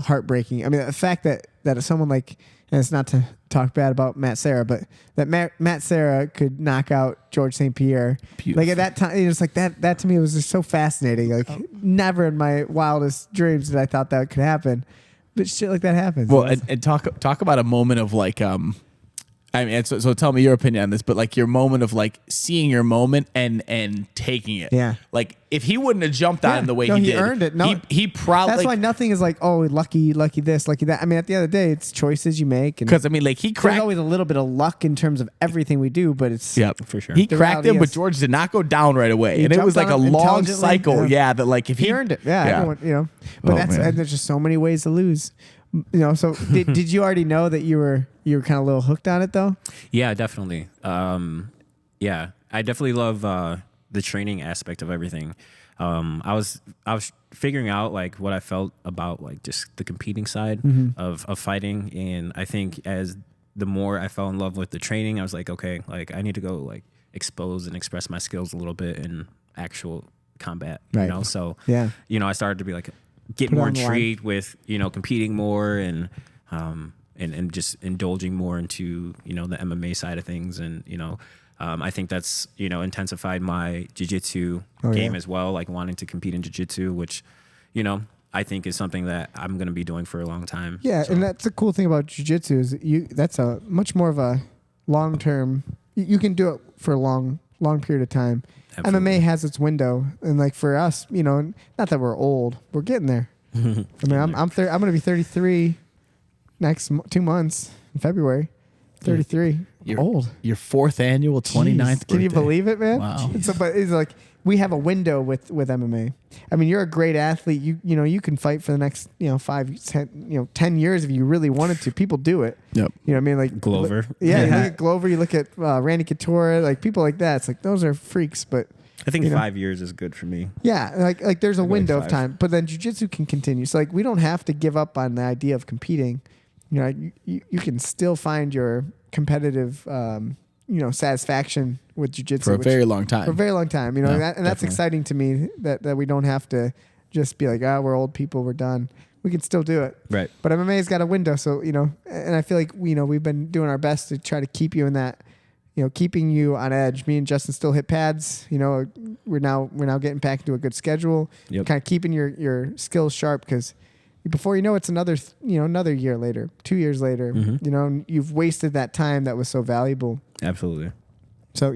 Speaker 3: heartbreaking. I mean, the fact that someone like, and it's not to talk bad about Matt Serra, but that Matt Serra could knock out George St. Pierre. Like at that time, it's like that to me was just so fascinating. Like never in my wildest dreams did I thought that could happen. But shit like that happens.
Speaker 2: Well, and talk about a moment of like I mean, so tell me your opinion on this, but like your moment of like seeing your moment and taking it.
Speaker 3: Yeah.
Speaker 2: Like if he wouldn't have jumped on him the way
Speaker 3: No,
Speaker 2: he
Speaker 3: he
Speaker 2: did,
Speaker 3: earned it. No,
Speaker 2: he probably
Speaker 3: that's why nothing is like, oh, lucky this, lucky that. I mean, at the end of the day, it's choices you make.
Speaker 2: because I mean, like he
Speaker 3: There's
Speaker 2: cracked.
Speaker 3: always a little bit of luck in terms of everything we do, but it's
Speaker 2: Yep,
Speaker 1: For sure.
Speaker 2: He
Speaker 3: The
Speaker 2: cracked
Speaker 3: reality
Speaker 2: him, but
Speaker 3: is-
Speaker 2: George did not go down right away,
Speaker 3: He
Speaker 2: and it was
Speaker 3: jumped
Speaker 2: like a
Speaker 3: on him
Speaker 2: long
Speaker 3: intelligently,
Speaker 2: cycle.
Speaker 3: yeah.
Speaker 2: Yeah, that like if
Speaker 3: he earned it. Yeah, everyone, But
Speaker 2: Oh,
Speaker 3: and
Speaker 2: man.
Speaker 3: there's just so many ways to lose. So did you already know that you were kind of a little hooked on it though?
Speaker 1: Yeah, definitely. Yeah, I definitely love the training aspect of everything. I was figuring out like what I felt about like just the competing side of fighting, and I think as the more I fell in love with the training, I was like, okay, like I need to go like expose and express my skills a little bit in actual combat.
Speaker 3: Right.
Speaker 1: So
Speaker 3: Yeah.
Speaker 1: I started to be like get
Speaker 3: Put it
Speaker 1: more
Speaker 3: on the line.
Speaker 1: intrigued with competing more and just indulging more into the MMA side of things, and I think that's intensified my jiu-jitsu game
Speaker 3: yeah.
Speaker 1: as well, like wanting to compete in jiu-jitsu, which I think is something that I'm going to be doing for a long time.
Speaker 3: Yeah,
Speaker 1: So,
Speaker 3: and that's the cool thing about jiu-jitsu is that's a much more of a long-term. You can do it for a long period of time.
Speaker 1: Absolutely.
Speaker 3: MMA has its window, and like for us, not that we're old, we're getting there. I mean, I'm going to be 33 next 2 months in February. 33.
Speaker 2: You're
Speaker 3: Old.
Speaker 2: Your 4th annual 29th birthday.
Speaker 3: Can you believe it, man?
Speaker 2: Wow.
Speaker 3: So, but it's like we have a window with MMA. I mean, you're a great athlete. You know you can fight for the next 5, 10 10 years if you really wanted to. People do it.
Speaker 2: Yep.
Speaker 3: You know what I mean? Like
Speaker 1: Glover.
Speaker 3: Yeah, you look at Glover. You look at Randy Couture. Like people like that. It's like those are freaks. But
Speaker 1: I think 5 years is good for me.
Speaker 3: yeah, like there's a window of
Speaker 1: 5.
Speaker 3: time. But then jiu-jitsu can continue. So like we don't have to give up on the idea of competing. You know, you can still find your competitive satisfaction with jiu-jitsu
Speaker 2: For a very long time.
Speaker 3: For a very long time,
Speaker 2: Yeah,
Speaker 3: and that's
Speaker 2: definitely.
Speaker 3: exciting to me that we don't have to just be like, we're old people, we're done. We can still do it.
Speaker 1: Right.
Speaker 3: But MMA's got a window, so and I feel like we've been doing our best to try to keep you in that, keeping you on edge. Me and Justin still hit pads. We're now getting back into a good schedule.
Speaker 1: Yep.
Speaker 3: Kind of keeping your skills sharp because before you know it's another year later, 2 years later, you've wasted that time that was so valuable.
Speaker 1: Absolutely.
Speaker 3: So,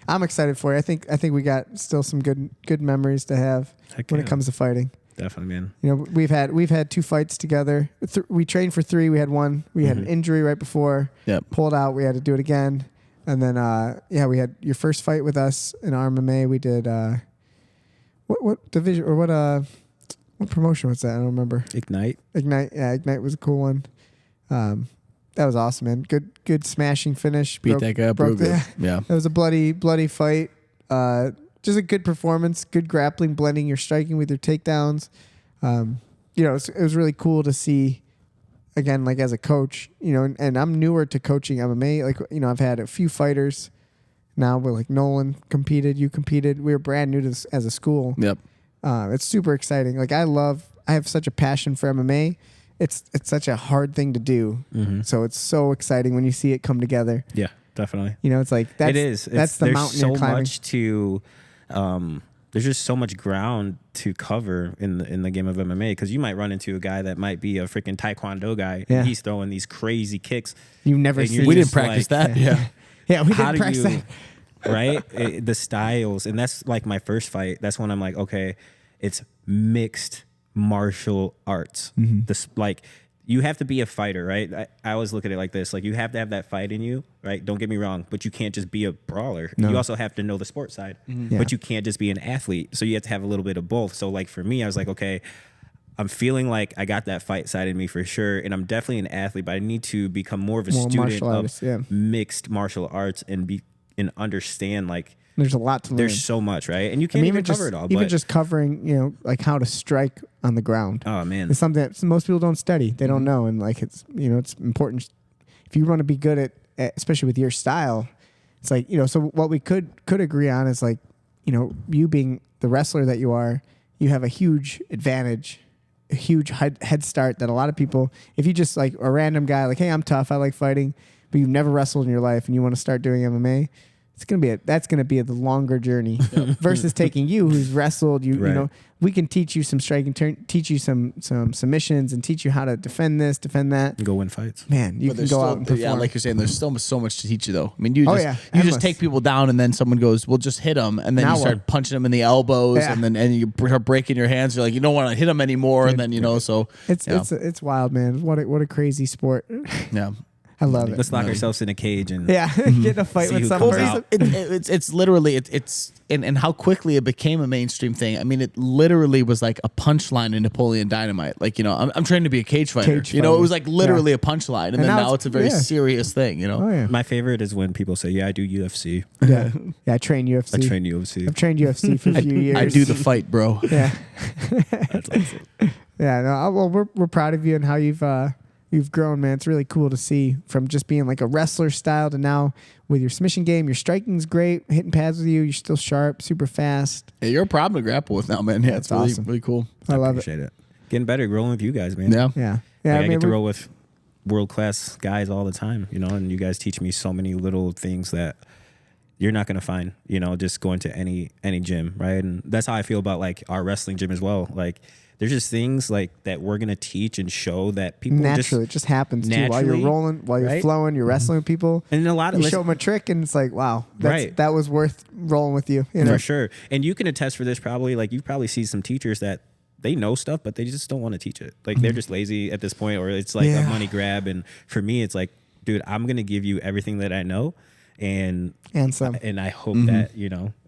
Speaker 3: I'm excited for you. I think we got still some good memories to have
Speaker 1: Heck
Speaker 3: when
Speaker 1: yeah.
Speaker 3: it comes to fighting.
Speaker 1: Definitely, man.
Speaker 3: We've had 2 fights together. We trained for 3. We had 1. We had an injury right before.
Speaker 2: Yep.
Speaker 3: Pulled out. We had to do it again. And then we had your first fight with us in RMMA. We did what division or what promotion was that? I don't remember.
Speaker 1: Ignite.
Speaker 3: Yeah, Ignite was a cool one. That was awesome, man. Good smashing finish.
Speaker 2: Beat that guy up real good. Yeah.
Speaker 3: It was a bloody fight. Just a good performance, good grappling, blending your striking with your takedowns. It was really cool to see. Again, like as a coach, and I'm newer to coaching MMA. Like, I've had a few fighters now, but like Nolan competed, you competed. We were brand new to this as a school.
Speaker 2: Yep.
Speaker 3: It's super exciting. Like I have such a passion for MMA. It's such a hard thing to do. So it's so exciting when you see it come together.
Speaker 1: Yeah, definitely.
Speaker 3: It's like that's
Speaker 1: It is.
Speaker 3: That's the
Speaker 1: there's
Speaker 3: mountain
Speaker 1: so
Speaker 3: you're climbing.
Speaker 1: much to. There's just so much ground to cover in the game of MMA because you might run into a guy that might be a freaking Taekwondo guy.
Speaker 3: Yeah.
Speaker 1: And he's throwing these crazy kicks.
Speaker 3: You've never
Speaker 1: and
Speaker 3: seen.
Speaker 1: you're
Speaker 2: We didn't
Speaker 1: just
Speaker 2: practice
Speaker 1: like,
Speaker 2: that. Yeah.
Speaker 3: Yeah, we
Speaker 1: How
Speaker 3: didn't
Speaker 1: do
Speaker 3: practice
Speaker 1: you,
Speaker 3: that.
Speaker 1: right? The styles, and that's like my first fight. That's when I'm like, okay, it's mixed martial arts. This like. You have to be a fighter, right? I always look at it like this. Like, you have to have that fight in you, right? Don't get me wrong, but you can't just be a brawler.
Speaker 3: No.
Speaker 1: You also have to know the sports side,
Speaker 3: Yeah.
Speaker 1: but you can't just be an athlete. So you have to have a little bit of both. So, like, for me, I was like, okay, I'm feeling like I got that fight side in me for sure, and I'm definitely an athlete, but I need to become more of a student
Speaker 3: martial
Speaker 1: of
Speaker 3: artist, yeah.
Speaker 1: mixed martial arts and understand, like,
Speaker 3: There's a lot to learn.
Speaker 1: there's so much, right? And you can't even cover it all.
Speaker 3: Even
Speaker 1: But,
Speaker 3: just covering, like how to strike on the ground.
Speaker 1: oh, man.
Speaker 3: It's something that most people don't study. They don't know, and like it's it's important. If you want to be good at, especially with your style, it's like So what we could agree on is like, you being the wrestler that you are, you have a huge advantage, a huge head start that a lot of people. If you just like a random guy, like, hey, I'm tough, I like fighting, but you've never wrestled in your life and you want to start doing MMA. That's gonna be the longer journey versus taking you who's wrestled.
Speaker 1: Right.
Speaker 3: We can teach you some striking, teach you some submissions, and teach you how to defend this, defend that.
Speaker 1: Go win fights.
Speaker 3: Man, you
Speaker 2: But
Speaker 3: can
Speaker 2: there's
Speaker 3: go
Speaker 2: still,
Speaker 3: out and perform.
Speaker 2: yeah, like you're saying, there's still so much to teach you, though. I mean, you
Speaker 3: Oh,
Speaker 2: just
Speaker 3: yeah,
Speaker 2: you
Speaker 3: endless.
Speaker 2: just take people down, and then someone goes, "Well, just hit them," and then
Speaker 3: Now
Speaker 2: you start
Speaker 3: what?
Speaker 2: punching them in the elbows,
Speaker 3: Yeah.
Speaker 2: and you start breaking your hands. You're like, you don't want to hit them anymore, and then so
Speaker 3: It's wild, man. What a crazy sport.
Speaker 2: yeah.
Speaker 3: I love it.
Speaker 1: Let's lock ourselves in a cage and
Speaker 3: Yeah, get in a fight
Speaker 1: See
Speaker 3: with
Speaker 1: who
Speaker 3: some
Speaker 1: comes
Speaker 3: person.
Speaker 1: out.
Speaker 2: It's literally and how quickly it became a mainstream thing. I mean, it literally was like a punchline in Napoleon Dynamite. Like, I'm trained to be a cage fighter.
Speaker 3: Cage
Speaker 2: It
Speaker 3: fighter.
Speaker 2: was like literally a punchline, and then
Speaker 3: now
Speaker 2: now
Speaker 3: it's-
Speaker 2: it's a very
Speaker 3: yeah.
Speaker 2: serious thing.
Speaker 3: Oh yeah,
Speaker 1: My favorite is when people say, "Yeah, I do UFC.
Speaker 3: yeah. I train UFC.
Speaker 1: I train UFC."
Speaker 3: I've trained UFC for a few years.
Speaker 2: I do the fight, bro.
Speaker 3: Yeah,
Speaker 1: That's awesome.
Speaker 3: yeah. No, well, we're proud of you and how you've grown, man. It's really cool to see from just being like a wrestler style to now with your submission game. Your striking's great. Hitting pads with you. You're still sharp, super fast.
Speaker 2: Yeah, you're a problem to grapple with now, man. Yeah,
Speaker 3: That's
Speaker 2: it's really,
Speaker 3: awesome.
Speaker 2: really cool.
Speaker 3: I love it.
Speaker 1: Appreciate it. Getting better, rolling with you guys, man.
Speaker 2: Yeah.
Speaker 3: Yeah,
Speaker 1: Like,
Speaker 3: yeah.
Speaker 1: I get to roll with world class guys all the time, and you guys teach me so many little things that you're not gonna find, just going to any gym, right? And that's how I feel about like our wrestling gym as well. Like, there's just things like that we're gonna teach and show that people
Speaker 3: naturally, it just happens too. While you're
Speaker 1: naturally,
Speaker 3: rolling, while you're
Speaker 1: right?
Speaker 3: flowing, you're wrestling with people.
Speaker 1: and a lot of
Speaker 3: You show them a trick, and it's like, wow,
Speaker 1: Right.
Speaker 3: that was worth rolling with you.
Speaker 1: for sure. And you can attest for this probably. Like, you probably see some teachers that they know stuff, but they just don't want to teach it. Like, they're just lazy at this point, or it's like a money grab. And for me, it's like, dude, I'm gonna give you everything that I know, and
Speaker 3: some.
Speaker 1: and I hope that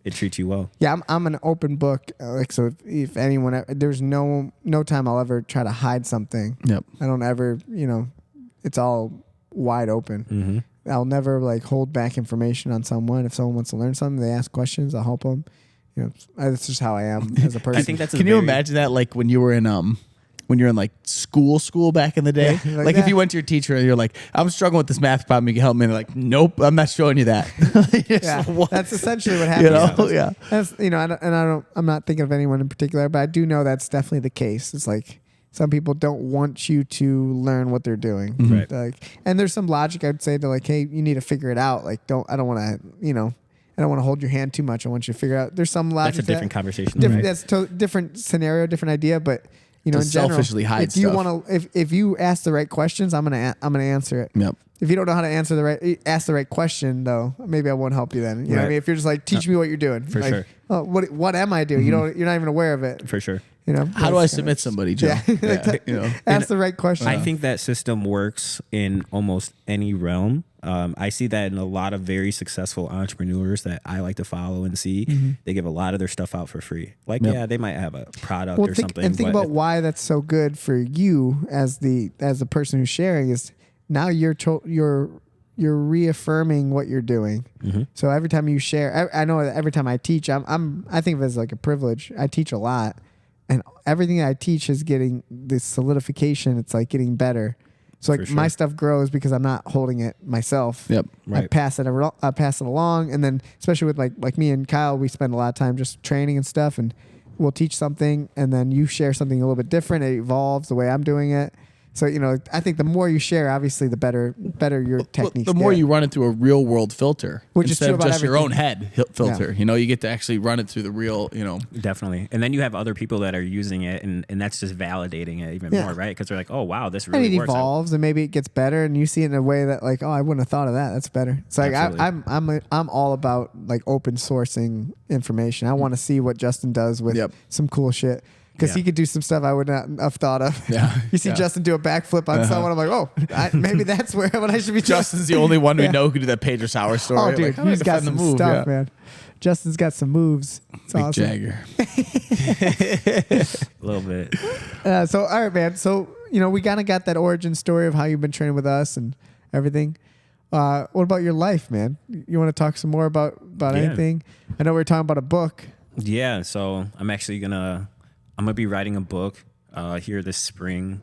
Speaker 1: it treats you well.
Speaker 3: Yeah, I'm an open book. Like, so if anyone, there's no time I'll ever try to hide something.
Speaker 2: Yep.
Speaker 3: I don't ever, it's all wide open. I'll never like hold back information on someone. If someone wants to learn something, they ask questions. I'll help them. That's just how I am as a person.
Speaker 1: I think that's.
Speaker 2: Can you imagine that? Like when you were in like school back in the day,
Speaker 3: Yeah,
Speaker 2: like if you went to your teacher and you're like, I'm struggling with this math problem, you can help me. And they're like, nope, I'm not showing you that.
Speaker 3: Yeah, that's essentially what happens.
Speaker 2: Yeah.
Speaker 3: That's, I'm not thinking of anyone in particular, but I do know that's definitely the case. It's like some people don't want you to learn what they're doing.
Speaker 1: Right.
Speaker 3: Like, and there's some logic I'd say to like, hey, you need to figure it out. Like, I don't want to hold your hand too much. I want you to figure out. There's some logic.
Speaker 1: That's a different conversation.
Speaker 3: Different,
Speaker 1: right?
Speaker 3: That's different scenario, different idea, but. In general,
Speaker 2: selfishly hide
Speaker 3: if you
Speaker 2: stuff.
Speaker 3: want to, if you ask the right questions, I'm gonna answer it.
Speaker 2: Yep.
Speaker 3: If you don't know how to ask the right question though, maybe I won't help you then. You know what I mean? If you're just like, teach me what you're doing.
Speaker 1: For
Speaker 3: like,
Speaker 1: sure.
Speaker 3: Oh, what am I doing? You're not even aware of it.
Speaker 1: For sure.
Speaker 2: How do I submit somebody, Joe?
Speaker 3: Yeah. Ask the right question.
Speaker 1: I think that system works in almost any realm. I see that in a lot of very successful entrepreneurs that I like to follow and see. They give a lot of their stuff out for free. Like, yeah, they might have a product or something.
Speaker 3: And think about why that's so good for you as the person who's sharing is now you're reaffirming what you're doing. So every time you share, I know that every time I teach, I think of it as like a privilege. I teach a lot, and everything I teach is getting this solidification. It's like getting better. So like my stuff grows because I'm not holding it myself.
Speaker 2: Yep.
Speaker 1: Right.
Speaker 3: I pass it along, and then especially with like me and Kyle, we spend a lot of time just training and stuff, and we'll teach something, and then you share something a little bit different. It evolves the way I'm doing it. So I think the more you share, obviously, the better your techniques.
Speaker 2: The more
Speaker 3: get.
Speaker 2: you run it through a real world filter,
Speaker 3: Which is
Speaker 2: instead
Speaker 3: true
Speaker 2: of
Speaker 3: about
Speaker 2: just your own
Speaker 3: everything.
Speaker 2: head filter. You get to actually run it through the real.
Speaker 1: Definitely. And then you have other people that are using it, and that's just validating it even more, right? Because they're like, oh, wow, this
Speaker 3: And
Speaker 1: really
Speaker 3: it
Speaker 1: works.
Speaker 3: evolves, and maybe it gets better, and you see it in a way that like, oh, I wouldn't have thought of that. That's better. It's like I'm all about like open sourcing information. I want to see what Justin does with some cool shit. Because he could do some stuff I would not have thought of.
Speaker 2: Yeah.
Speaker 3: You see Justin do a backflip on someone, I'm like, oh, maybe that's where what I should be doing.
Speaker 2: Justin's the only one we know who could do that Pedro Sauer story.
Speaker 3: Oh, dude, he's got some stuff, man. Justin's got some moves. It's
Speaker 2: Big
Speaker 3: awesome.
Speaker 2: Jagger.
Speaker 1: A little bit.
Speaker 3: So, all right, man. So, we kind of got that origin story of how you've been training with us and everything. What about your life, man? You want to talk some more about anything? I know we were talking about a book.
Speaker 1: Yeah. So I'm actually I'm gonna be writing a book here this spring.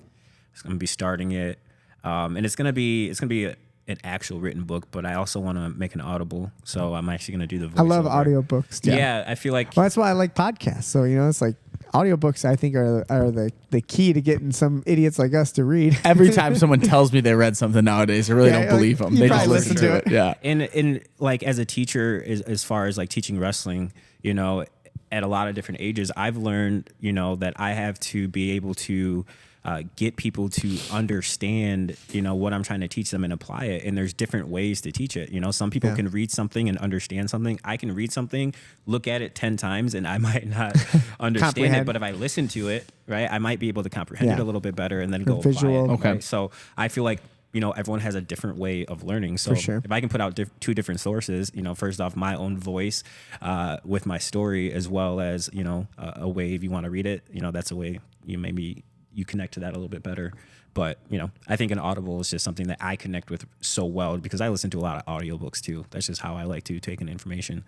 Speaker 1: I'm gonna be starting it, and it's gonna be an actual written book. But I also want to make an audible, so I'm actually gonna do the voiceover.
Speaker 3: I love audiobooks.
Speaker 1: Yeah, I feel like
Speaker 3: that's why I like podcasts. So it's like audiobooks. I think are the key to getting some idiots like us to read.
Speaker 2: Every time someone tells me they read something nowadays, I really don't believe them.
Speaker 3: You
Speaker 2: They just
Speaker 3: probably
Speaker 2: listen to it. Yeah.
Speaker 1: and like as a teacher, as far as like teaching wrestling, at a lot of different ages, I've learned, that I have to be able to get people to understand, what I'm trying to teach them and apply it. And there's different ways to teach it. Some people can read something and understand something. I can read something, look at it 10 times, and I might not understand it. But if I listen to it, right, I might be able to comprehend it a little bit better and then go
Speaker 3: visual.
Speaker 1: apply it.
Speaker 2: Okay.
Speaker 1: Right? So I feel like, everyone has a different way of learning. So
Speaker 3: For sure.
Speaker 1: if I can put out two different sources, first off, my own voice with my story, as well as, a way if you want to read it, that's a way you connect to that a little bit better. But, I think an Audible is just something that I connect with so well because I listen to a lot of audiobooks too. That's just how I like to take in information.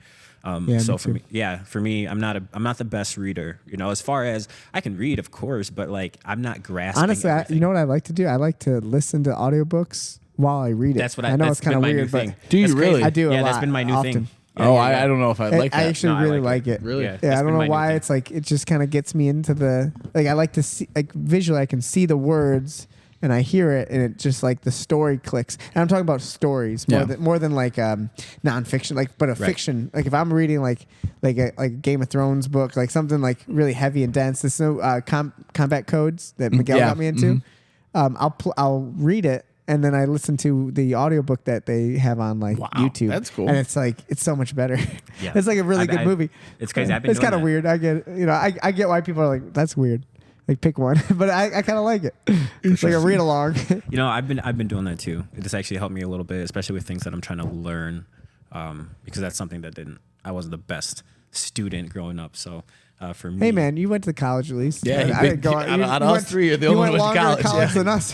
Speaker 1: So for me, I'm not the best reader, as far as I can read, of course, but like I'm not grasping.
Speaker 3: Honestly, you know what I like to do? I like to listen to audiobooks while I read it.
Speaker 1: That's what
Speaker 3: I know it's kind of weird, but
Speaker 2: Do you
Speaker 1: That's
Speaker 2: really?
Speaker 1: crazy.
Speaker 3: I do a
Speaker 1: Yeah,
Speaker 3: lot.
Speaker 1: that's been my new
Speaker 3: often.
Speaker 1: thing.
Speaker 2: I don't know if I'd like that.
Speaker 3: I actually really like it.
Speaker 2: Really?
Speaker 1: Yeah.
Speaker 3: Yeah,
Speaker 1: That's
Speaker 3: I don't
Speaker 1: been my
Speaker 3: know
Speaker 1: new
Speaker 3: why.
Speaker 1: thing.
Speaker 3: It's like it just kind of gets me into the I like to see visually. I can see the words and I hear it, and it just like the story clicks. And I'm talking about stories more than like nonfiction, but a fiction. Like if I'm reading like a Game of Thrones book, like something like really heavy and dense. There's no combat codes that Miguel got me into. I'll read it. And then I listen to the audiobook that they have on YouTube.
Speaker 2: That's cool.
Speaker 3: And it's so much better.
Speaker 1: Yeah.
Speaker 3: It's like a really good movie.
Speaker 1: It's crazy. I've been
Speaker 3: It's
Speaker 1: doing
Speaker 3: kind of
Speaker 1: that.
Speaker 3: weird. I get, I get why people are like, that's weird. Like pick one, but I kind of like it. It's like a read along.
Speaker 1: You know, I've been doing that too. It just actually helped me a little bit, especially with things that I'm trying to learn, because that's something that I wasn't the best student growing up. So for me,
Speaker 3: Hey man, you went to college at least.
Speaker 2: Yeah,
Speaker 3: I didn't go.
Speaker 2: out of us three, you're the only one who went to
Speaker 3: longer
Speaker 2: college. Yeah.
Speaker 3: than us.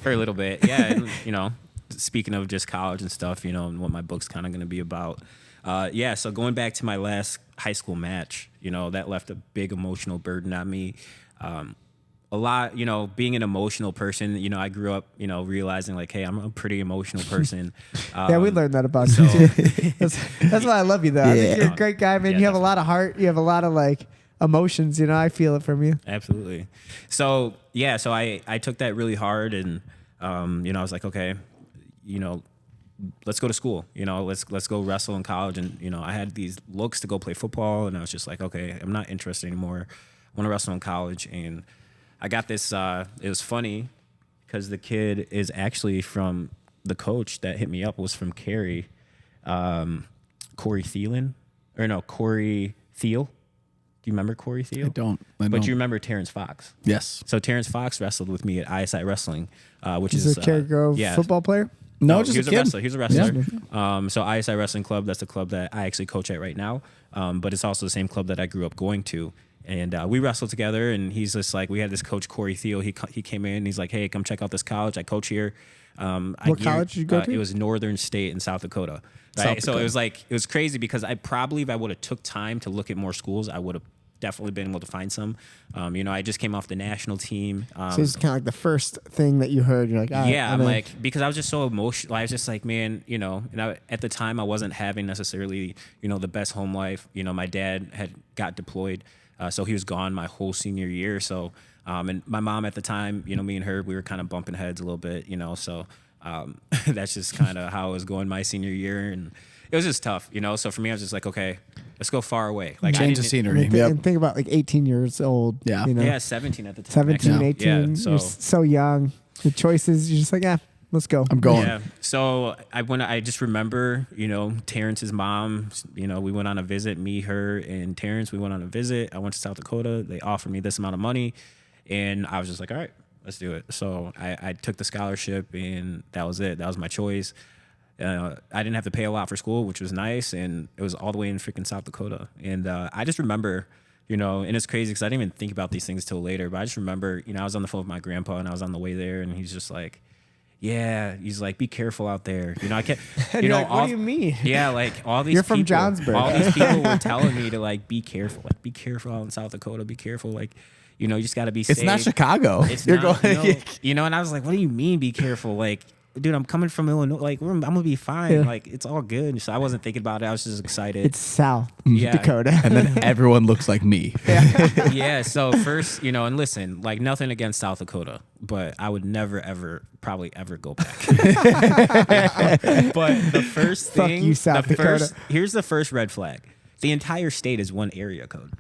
Speaker 1: for a little bit, yeah. And, you know, speaking of just college and stuff, you know, and what my book's kind of going to be about. Yeah, so going back to my last high school match, you know, that left a big emotional burden on me. A lot, you know, being an emotional person, you know, I grew up, you know, realizing like, hey, I'm a pretty emotional person.
Speaker 3: Yeah, we learned that about
Speaker 1: so-
Speaker 3: you too. That's why I love you though. I think
Speaker 2: Yeah.
Speaker 3: you're a great guy, man.
Speaker 1: Yeah,
Speaker 3: You have a lot of heart. You have a lot of like emotions. You know, I feel it from you.
Speaker 1: Absolutely. So yeah, so I took that really hard, and you know, I was like, okay, you know, let's go to school. You know, let's go wrestle in college. And you know, I had these looks to go play football, and I was just like, okay, I'm not interested anymore. I want to wrestle in college. And I got this. It was funny because the kid is actually from the coach that hit me up was from Cary, Corey Thielen, or no, Corey Thiel. Do you remember Corey Thiel?
Speaker 2: I don't.
Speaker 1: But you remember Terrence Fox.
Speaker 2: Yes.
Speaker 1: So Terrence Fox wrestled with me at ISI Wrestling, which
Speaker 3: He's
Speaker 1: is
Speaker 3: a Cary Grove
Speaker 1: yeah.
Speaker 3: football player.
Speaker 2: No,
Speaker 1: No,
Speaker 2: just
Speaker 1: he was
Speaker 2: a
Speaker 1: a
Speaker 2: kid.
Speaker 1: wrestler. He was a wrestler.
Speaker 2: Yeah.
Speaker 1: So ISI Wrestling Club, that's the club that I actually coach at right now. But it's also the same club that I grew up going to. And we wrestled together, and he's just like, we had this coach, Corey Thiel. He came in, and he's like, hey, come check out this college. I coach here.
Speaker 3: What college did you go to?
Speaker 1: It was Northern State in South Dakota. Right? So it was like, it was crazy because I probably, if I would have took time to look at more schools, I would have definitely been able to find some. You know, I just came off the national team.
Speaker 3: So it's kind of like the first thing that you heard. You're like, all right,
Speaker 1: Yeah, I'm
Speaker 3: in.
Speaker 1: like, because I was just so emotional. I was just like, man, you know, and at the time I wasn't having necessarily, you know, the best home life. You know, my dad had got deployed, so he was gone my whole senior year. So, and my mom at the time, you know, me and her, we were kind of bumping heads a little bit, you know, so that's just kind of how it was going my senior year. And it was just tough, you know. So for me, I was just like, okay, let's go far away. Like,
Speaker 2: Change the scenery.
Speaker 3: And, and think about like 18 years old.
Speaker 2: Yeah.
Speaker 3: You know?
Speaker 1: Yeah, 17 at the time.
Speaker 3: 17,
Speaker 1: actually.
Speaker 3: 18.
Speaker 1: Yeah,
Speaker 3: You're so young. The choices, you're just like, yeah, let's go.
Speaker 2: I'm going.
Speaker 1: Yeah. So I just remember, you know, Terrence's mom, you know, we went on a visit, me, her, and Terrence, we went on a visit. I went to South Dakota. They offered me this amount of money, and I was just like, all right, let's do it. So I took the scholarship, and that was it. That was my choice. I didn't have to pay a lot for school, which was nice, and it was all the way in freaking South Dakota. And I just remember, you know, and it's crazy because I didn't even think about these things till later, but I just remember, you know, I was on the phone with my grandpa, and I was on the way there, and he's just like, yeah, he's like, be careful out there. You know, I can't,
Speaker 3: And
Speaker 1: you
Speaker 3: you're
Speaker 1: know,
Speaker 3: like, what do you mean?
Speaker 1: Yeah, like all these
Speaker 3: You're from
Speaker 1: people,
Speaker 3: Johnsburg.
Speaker 1: all these people were telling me to like, be careful, like be careful out in South Dakota, be careful. Like, you know, you just got to be safe.
Speaker 2: It's not Chicago.
Speaker 1: It's
Speaker 2: You're
Speaker 1: not,
Speaker 2: going.
Speaker 1: you know, and I was like, what do you mean be careful? Like, dude, I'm coming from Illinois. Like, I'm going to be fine.
Speaker 3: Yeah.
Speaker 1: Like, it's all good. So I wasn't thinking about it. I was just excited.
Speaker 3: It's South
Speaker 1: Yeah.
Speaker 3: Dakota.
Speaker 2: And then everyone looks like me.
Speaker 1: Yeah. So first, you know, and listen, like nothing against South Dakota, but I would never, ever, probably ever go back. But the first
Speaker 3: Fuck
Speaker 1: thing,
Speaker 3: you, South Dakota.
Speaker 1: here's the first red flag. The entire state is one area code.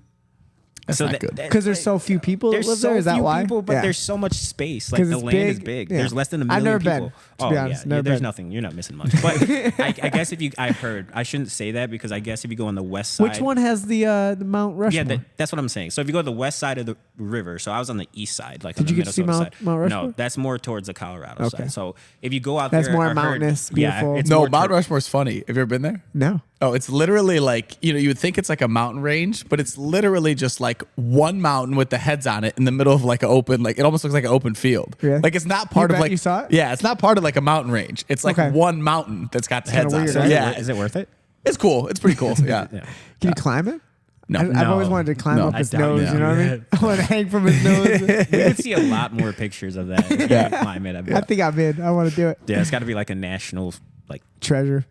Speaker 2: That's not good.
Speaker 3: Because there's so few people that
Speaker 1: There's
Speaker 3: live
Speaker 1: so
Speaker 3: there. Is that
Speaker 1: few
Speaker 3: why?
Speaker 1: people, but
Speaker 3: Yeah.
Speaker 1: there's so much space. Like
Speaker 3: 'Cause
Speaker 1: the
Speaker 3: it's
Speaker 1: land is
Speaker 3: big.
Speaker 1: big.
Speaker 3: Yeah.
Speaker 1: There's less than a
Speaker 3: I've
Speaker 1: million
Speaker 3: never
Speaker 1: people.
Speaker 3: been, to be honest. Never
Speaker 1: there's
Speaker 3: been.
Speaker 1: nothing. You're not missing much. But I guess I heard. I shouldn't say that because I guess if you go on the west side,
Speaker 3: Which one has the Mount Rushmore?
Speaker 1: Yeah, that's what I'm saying. So if you go to the west side of the river, so I was on the east side, like
Speaker 3: Did
Speaker 1: on the
Speaker 3: you get to see
Speaker 1: Minnesota
Speaker 3: Mount
Speaker 1: side.
Speaker 3: Rushmore?
Speaker 1: No, that's more towards the Colorado
Speaker 3: Okay.
Speaker 1: side. So if you go out
Speaker 3: That's
Speaker 1: there,
Speaker 3: more
Speaker 1: I heard-
Speaker 3: mountainous, beautiful.
Speaker 1: Yeah, it's
Speaker 2: No,
Speaker 1: more
Speaker 2: Mount Rushmore's funny. Have you ever been there?
Speaker 3: No.
Speaker 2: Oh, it's literally like, you know, you would think it's like a mountain range, but it's literally just like one mountain with the heads on it in the middle of like an open, like it almost looks like an open field.
Speaker 3: Really?
Speaker 2: Like it's not part
Speaker 3: You
Speaker 2: of
Speaker 3: bet
Speaker 2: like,
Speaker 3: you saw it?
Speaker 2: yeah, it's not part of like a mountain range. It's like
Speaker 3: Okay.
Speaker 2: one mountain that's got the
Speaker 3: kinda
Speaker 2: heads on
Speaker 3: weird,
Speaker 2: it.
Speaker 3: right?
Speaker 2: Yeah,
Speaker 1: Is it worth it?
Speaker 2: it's cool. It's pretty cool. Yeah.
Speaker 1: Yeah.
Speaker 3: Can you climb it?
Speaker 2: No.
Speaker 3: I've always
Speaker 1: No.
Speaker 3: wanted to climb
Speaker 2: No.
Speaker 3: up
Speaker 2: I
Speaker 3: his
Speaker 1: doubt
Speaker 3: nose.
Speaker 1: it.
Speaker 3: You know what I mean? I want to hang from his nose.
Speaker 1: We could see a lot more pictures of that. If
Speaker 2: Yeah.
Speaker 1: you climb it. I
Speaker 3: I
Speaker 1: bet.
Speaker 3: think I'm in. I want to do it.
Speaker 1: Yeah, it's got to be like a national, like
Speaker 3: Treasure.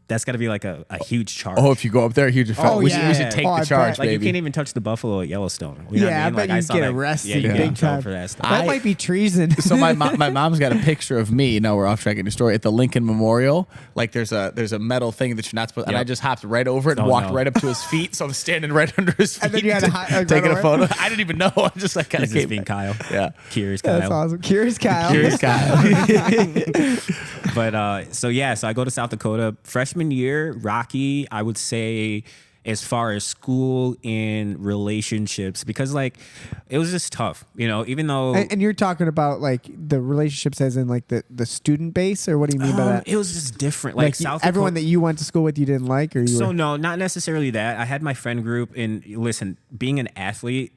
Speaker 1: that's got to be like a huge charge.
Speaker 2: Oh, if you go up there, huge effect.
Speaker 3: Oh,
Speaker 2: we,
Speaker 3: yeah.
Speaker 2: we should take
Speaker 3: Oh, I
Speaker 2: the
Speaker 3: bet.
Speaker 2: charge,
Speaker 1: like you
Speaker 2: baby.
Speaker 1: can't even touch the buffalo at Yellowstone. You know
Speaker 3: Yeah, I
Speaker 1: what I mean?
Speaker 3: bet
Speaker 1: Like,
Speaker 3: you
Speaker 1: saw
Speaker 3: get
Speaker 1: that-
Speaker 3: arrested
Speaker 1: Yeah, you get in
Speaker 3: big
Speaker 1: trouble
Speaker 3: time.
Speaker 1: for that stuff.
Speaker 3: That might be treason.
Speaker 2: So my mom's got a picture of me. Now we're off track in your story at the Lincoln Memorial. Like there's a metal thing that you're not supposed. And
Speaker 1: Yep.
Speaker 2: I just hopped right over it and
Speaker 1: Oh,
Speaker 2: walked
Speaker 1: no.
Speaker 2: right up to his feet. So I'm standing right under his feet,
Speaker 3: And then you had to like,
Speaker 2: taking
Speaker 3: run
Speaker 2: a photo.
Speaker 3: away?
Speaker 2: I didn't even know. I just like kind of
Speaker 1: He's just
Speaker 2: came.
Speaker 1: being Kyle.
Speaker 2: Yeah.
Speaker 1: Curious Kyle.
Speaker 3: That's awesome. Curious Kyle.
Speaker 2: Curious guy.
Speaker 1: But so I go to South Dakota freshman year. Rocky, I would say as far as school and relationships, because like it was just tough, you know, even though
Speaker 3: And you're talking about like the relationships as in like the student base, or what do you mean by that?
Speaker 1: it was just different. Like South
Speaker 3: everyone
Speaker 1: Dakota,
Speaker 3: that you went to school with, you didn't like, or you
Speaker 1: so
Speaker 3: were?
Speaker 1: no, not necessarily that. I had my friend group, and listen, being an athlete,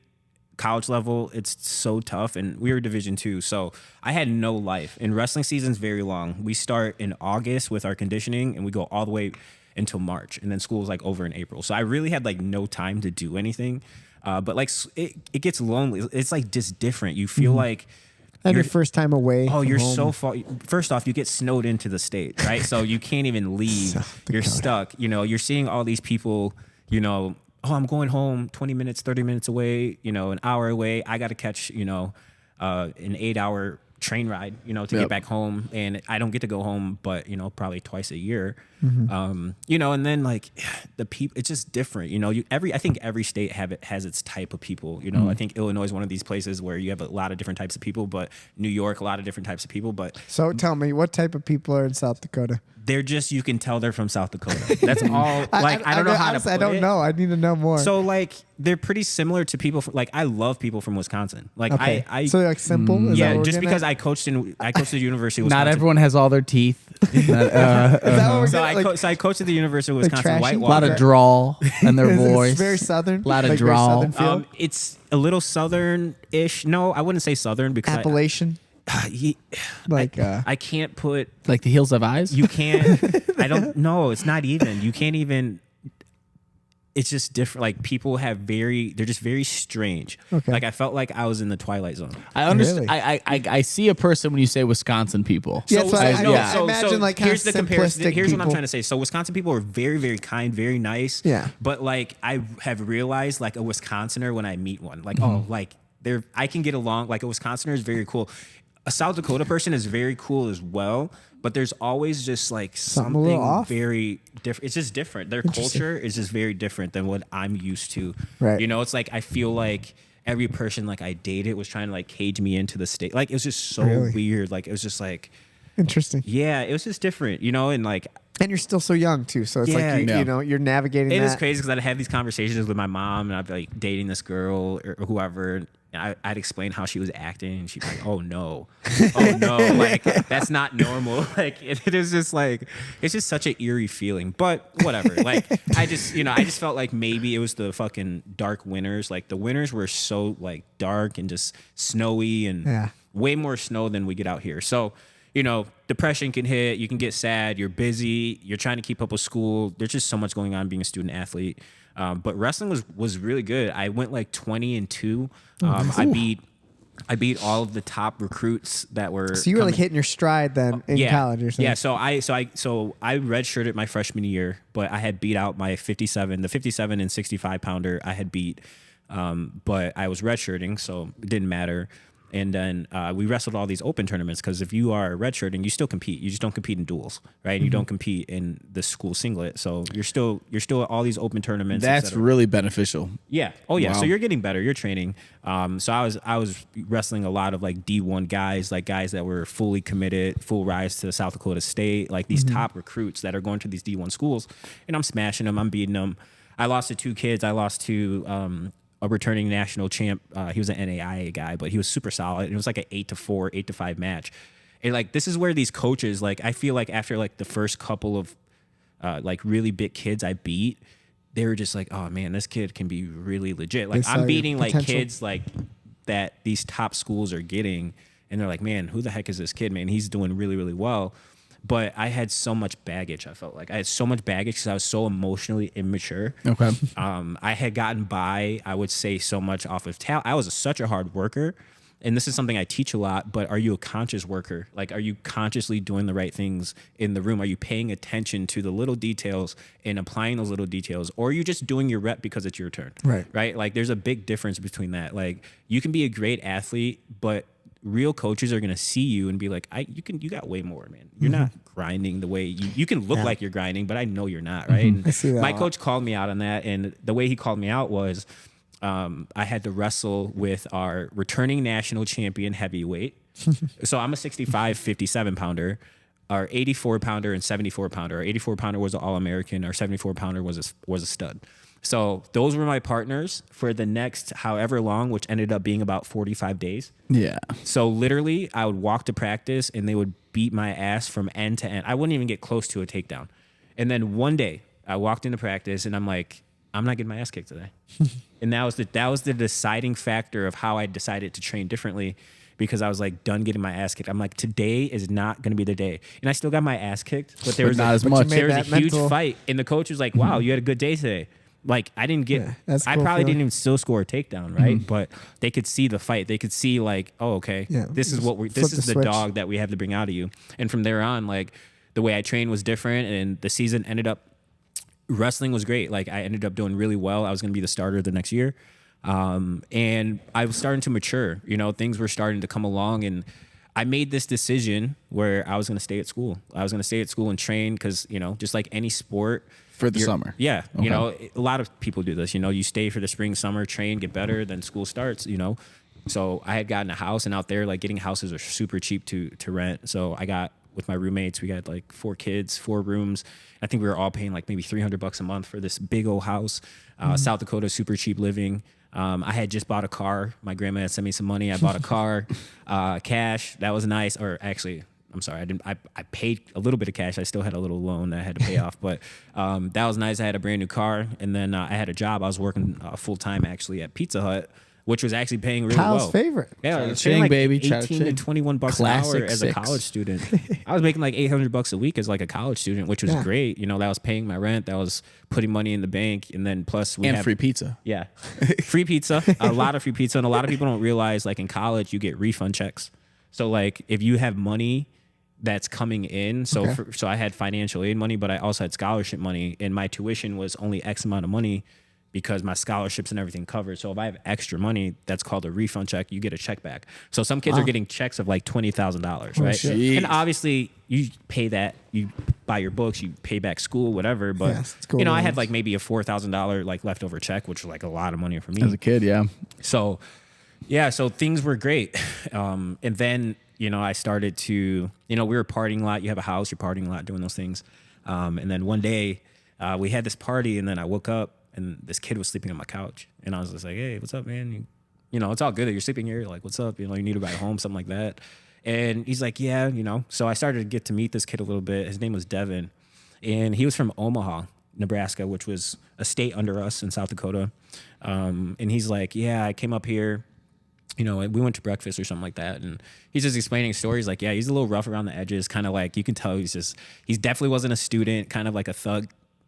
Speaker 1: college level, it's so tough, and we were Division II, so I had no life. And wrestling season's very long. We start in August with our conditioning, and we go all the way until March, and then school's like over in April. So I really had like no time to do anything. But like it gets lonely. It's like just different. You feel like
Speaker 3: And your first time away.
Speaker 1: oh,
Speaker 3: from
Speaker 1: you're
Speaker 3: home.
Speaker 1: so far. First off, you get snowed into the state, right? So you can't even leave. You're stuck. You know, you're seeing all these people, you know, oh, I'm going home 20 minutes, 30 minutes away, you know, an hour away. I got to catch, you know, an 8-hour train ride, you know, to get back home. And I don't get to go home, but, you know, probably twice a year. You know, and then like the people, it's just different. You know, I think every state has its type of people. You know, I think Illinois is one of these places where you have a lot of different types of people, but New York, a lot of different types of people. But
Speaker 3: So tell me, what type of people are in South Dakota?
Speaker 1: they're just, you can tell they're from South Dakota. That's all. Like, I don't know how to put
Speaker 3: I don't
Speaker 1: it.
Speaker 3: know. I need to know more.
Speaker 1: So like they're pretty similar to people from, like I love people from Wisconsin. Like
Speaker 3: okay.
Speaker 1: I
Speaker 3: So like simple? Is that
Speaker 1: yeah,
Speaker 3: what we're
Speaker 1: just
Speaker 3: getting
Speaker 1: because
Speaker 3: at?
Speaker 1: I coached at the University of Wisconsin.
Speaker 2: Not everyone has all their teeth.
Speaker 3: Is that what we're
Speaker 1: So
Speaker 3: getting at?
Speaker 1: I coached at the University of
Speaker 3: like
Speaker 1: Wisconsin
Speaker 3: trashy?
Speaker 2: A
Speaker 1: Whitewater.
Speaker 2: lot of drawl in their
Speaker 3: Is it
Speaker 2: voice.
Speaker 3: very southern?
Speaker 2: Lot of
Speaker 3: Like very
Speaker 2: drawl.
Speaker 3: southern feel?
Speaker 1: It's a little southern-ish. No, I wouldn't say southern because
Speaker 3: Appellation?
Speaker 1: I can't put.
Speaker 2: Like the Hills of Eyes.
Speaker 1: You can't. I don't know. It's not even. You can't even. It's just different. Like people they're just very strange.
Speaker 3: Okay.
Speaker 1: Like I felt like I was in the Twilight Zone.
Speaker 2: I understand.
Speaker 3: Really?
Speaker 2: I see a person when you say Wisconsin people.
Speaker 3: Yeah, that's what I imagine like kind
Speaker 1: here's
Speaker 3: of
Speaker 1: the comparison.
Speaker 3: simplistic
Speaker 1: Here's what I'm
Speaker 3: people.
Speaker 1: trying to say. So Wisconsin people are very, very kind, very nice.
Speaker 3: Yeah.
Speaker 1: But like I have realized like a Wisconsinner when I meet one, like oh, like I can get along. Like a Wisconsinner is very cool. A South Dakota person is very cool as well, but there's always just like
Speaker 3: Something a little off?
Speaker 1: very different. It's just different. Their culture is just very different than what I'm used to.
Speaker 3: Right.
Speaker 1: You know, it's like I feel like every person like I dated was trying to like cage me into the state. Like it was just so
Speaker 3: Really?
Speaker 1: weird. Like it was just like,
Speaker 3: Interesting.
Speaker 1: yeah, it was just different, you know, and like
Speaker 3: And you're still so young too, so it's
Speaker 1: Yeah.
Speaker 3: like
Speaker 2: Yeah.
Speaker 3: you know you're navigating
Speaker 1: it
Speaker 3: that.
Speaker 1: is crazy because I'd have these conversations with my mom, and I'd be like dating this girl or whoever. And I'd explain how she was acting, and she'd be like, "Oh no, like that's not normal." Like it is just like it's just such an eerie feeling. But whatever. Like I just felt like maybe it was the fucking dark winters. Like the winters were so like dark and just snowy and
Speaker 3: Yeah.
Speaker 1: way more snow than we get out here. So. You know, depression can hit. You can get sad. You're busy. You're trying to keep up with school. There's just so much going on being a student athlete. But wrestling was really good. I went like 20-2. I beat all of the top recruits that were.
Speaker 3: So you were like
Speaker 1: coming-
Speaker 3: hitting your stride then in college or something.
Speaker 1: Yeah, so I redshirted my freshman year, but I had beat out my the 57 and 65 pounder I had beat, but I was redshirting, so it didn't matter. And then we wrestled all these open tournaments because if you are redshirting, you still compete. You just don't compete in duels, right? You don't compete in the school singlet, so you're still at all these open tournaments.
Speaker 2: That's
Speaker 1: etc.
Speaker 2: really beneficial.
Speaker 1: Yeah. Oh yeah.
Speaker 2: Wow.
Speaker 1: So you're getting better. You're training. So I was wrestling a lot of like D1 guys, like guys that were fully committed, full rise to South Dakota State, like these top recruits that are going to these D1 schools, and I'm smashing them. I'm beating them. I lost to 2 kids. I lost to a returning national champ. He was an NAIA guy, but he was super solid. It was like an 8-4, 8-5 match. And like this is where these coaches, like I feel like after like the first couple of like really big kids I beat, they were just like, oh man, this kid can be really legit. Like
Speaker 3: They saw
Speaker 1: I'm
Speaker 3: your
Speaker 1: beating like
Speaker 3: potential.
Speaker 1: kids like that these top schools are getting, and they're like, man, who the heck is this kid, man? He's doing really, really well. But I had so much baggage. I felt like I had so much baggage because I was so emotionally immature.
Speaker 2: Okay.
Speaker 1: I had gotten by, I would say, so much off of talent. I was such a hard worker. And this is something I teach a lot, but are you a conscious worker? Like, are you consciously doing the right things in the room? Are you paying attention to the little details and applying those little details? Or are you just doing your rep because it's your turn?
Speaker 3: Right.
Speaker 1: Right? Like, there's a big difference between that. Like, you can be a great athlete, but real coaches are going to see you and be like, you got way more, man. You're not grinding the way you can look like you're grinding, but I know you're not. Right. And
Speaker 3: I see that
Speaker 1: my
Speaker 3: a lot.
Speaker 1: coach called me out on that. And the way he called me out was, I had to wrestle with our returning national champion heavyweight. So I'm a 65, 57 pounder, our 84 pounder and 74 pounder. Our 84 pounder was an All-American. Our 74 pounder was a stud. So those were my partners for the next however long, which ended up being about 45 days.
Speaker 2: Yeah.
Speaker 1: So literally, I would walk to practice and they would beat my ass from end to end. I wouldn't even get close to a takedown. And then one day, I walked into practice and I'm like, I'm not getting my ass kicked today. And that was the deciding factor of how I decided to train differently, because I was like done getting my ass kicked. I'm like, today is not going to be the day. And I still got my ass kicked, but there was
Speaker 2: not as much.
Speaker 1: There was a huge
Speaker 3: mental
Speaker 1: fight, and the coach was like, "Wow, you had a good day today." Like I didn't get,
Speaker 3: that's
Speaker 1: I
Speaker 3: cool
Speaker 1: probably
Speaker 3: feeling.
Speaker 1: didn't even still score a takedown, right? But they could see the fight. They could see like, oh, okay,
Speaker 3: Yeah,
Speaker 1: this is what we're.
Speaker 3: flip
Speaker 1: This
Speaker 3: the
Speaker 1: is the
Speaker 3: switch.
Speaker 1: dog that we have to bring out of you. And from there on, like the way I trained was different, and the season ended up. Wrestling was great. Like I ended up doing really well. I was going to be the starter the next year. And I was starting to mature, things were starting to come along, and I made this decision where I was going to stay at school. I was going to stay at school and train because, just like any sport
Speaker 2: For the summer.
Speaker 1: Yeah.
Speaker 2: Okay.
Speaker 1: A lot of people do this, you stay for the spring, summer, train, get better, then school starts, So I had gotten a house, and out there, like getting houses are super cheap to rent. So I got with my roommates, we got like 4 kids, 4 rooms. I think we were all paying like maybe $300 a month for this big old house. South Dakota, super cheap living. I had just bought a car. My grandma had sent me some money. I bought a car, cash. That was nice. Or actually, I'm sorry, I didn't. I paid a little bit of cash. I still had a little loan that I had to pay off, but that was nice. I had a brand new car, and then I had a job. I was working full time actually at Pizza Hut, which was actually paying really
Speaker 3: Kyle's
Speaker 1: well.
Speaker 3: favorite.
Speaker 1: Yeah, I
Speaker 2: Cha-ching,
Speaker 1: was paying like
Speaker 2: baby,
Speaker 1: 18 to
Speaker 2: cha-ching.
Speaker 1: 21 bucks
Speaker 2: Classic
Speaker 1: an hour as a
Speaker 2: 6.
Speaker 1: college student. I was making like $800 a week as like a college student, which was
Speaker 3: Yeah.
Speaker 1: great. That was paying my rent. That was putting money in the bank, and then plus we
Speaker 2: And
Speaker 1: have
Speaker 2: free pizza.
Speaker 1: yeah, free pizza, a lot of free pizza, and a lot of people don't realize like in college you get refund checks. So like if you have money that's coming in, so
Speaker 3: Okay.
Speaker 1: so I had financial aid money, but I also had scholarship money, and my tuition was only X amount of money because my scholarships and everything covered. So if I have extra money, that's called a refund check. You get a check back. So some kids are getting checks of like $20,000, right?
Speaker 2: shit.
Speaker 1: And obviously you pay that, you buy your books, you pay back school, whatever. But
Speaker 3: Yes, it's cool
Speaker 1: I had
Speaker 3: loans.
Speaker 1: like maybe a $4,000 like leftover check, which was like a lot of money for me.
Speaker 2: As a kid, yeah.
Speaker 1: So, yeah, so things were great. And then, I started to, we were partying a lot. You have a house, you're partying a lot, doing those things. And then one day we had this party, and then I woke up and this kid was sleeping on my couch. And I was just like, hey, what's up, man? It's all good that you're sleeping here. Like, what's up? You need to ride home, something like that. And he's like, yeah, So I started to get to meet this kid a little bit. His name was Devin. And he was from Omaha, Nebraska, which was a state under us in South Dakota. And he's like, yeah, I came up here, we went to breakfast or something like that. And he's just explaining stories like, yeah, he's a little rough around the edges, kind of like, you can tell he definitely wasn't a student, kind of like a thug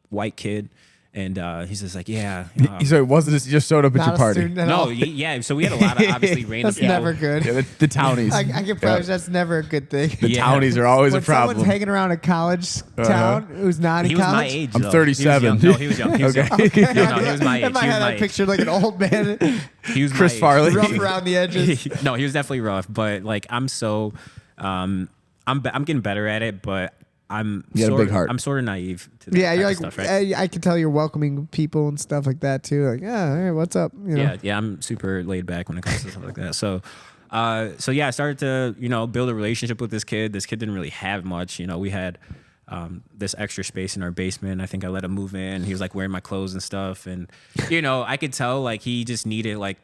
Speaker 1: white kid. And he's just like, yeah.
Speaker 2: So it wasn't just showed up at
Speaker 3: Not
Speaker 2: your
Speaker 3: a
Speaker 2: party.
Speaker 3: student at
Speaker 1: No,
Speaker 3: all.
Speaker 1: yeah. So we had a lot of obviously random
Speaker 3: That's
Speaker 1: people.
Speaker 3: never good.
Speaker 2: Yeah, the townies.
Speaker 3: I can promise that's never a good thing.
Speaker 2: The
Speaker 1: Yeah.
Speaker 2: townies are always
Speaker 3: When
Speaker 2: a problem.
Speaker 3: someone's hanging around a college town who's not in
Speaker 1: He was
Speaker 3: college.
Speaker 1: my age.
Speaker 2: I'm
Speaker 1: though.
Speaker 2: 37.
Speaker 1: He was young. No, he was young. He was
Speaker 2: Okay.
Speaker 1: young. No, he was my age.
Speaker 3: In my
Speaker 1: He was
Speaker 3: head,
Speaker 1: my
Speaker 3: I
Speaker 1: age.
Speaker 3: pictured like an old man,
Speaker 1: He was
Speaker 2: Chris
Speaker 1: my age.
Speaker 2: Farley.
Speaker 3: rough around the edges.
Speaker 1: No, he was definitely rough, but like I'm so, I'm getting better at it, but I'm
Speaker 2: You got a big heart.
Speaker 1: I'm sort of naive to that
Speaker 3: Yeah, you're
Speaker 1: type
Speaker 3: like,
Speaker 1: of stuff, right?
Speaker 3: I can tell you're welcoming people and stuff like that too. Like, yeah, hey, what's up?
Speaker 1: Yeah, I'm super laid back when it comes to stuff like that. So, yeah, I started to, build a relationship with this kid. This kid didn't really have much. We had this extra space in our basement. I think I let him move in. He was like wearing my clothes and stuff. And, I could tell like he just needed like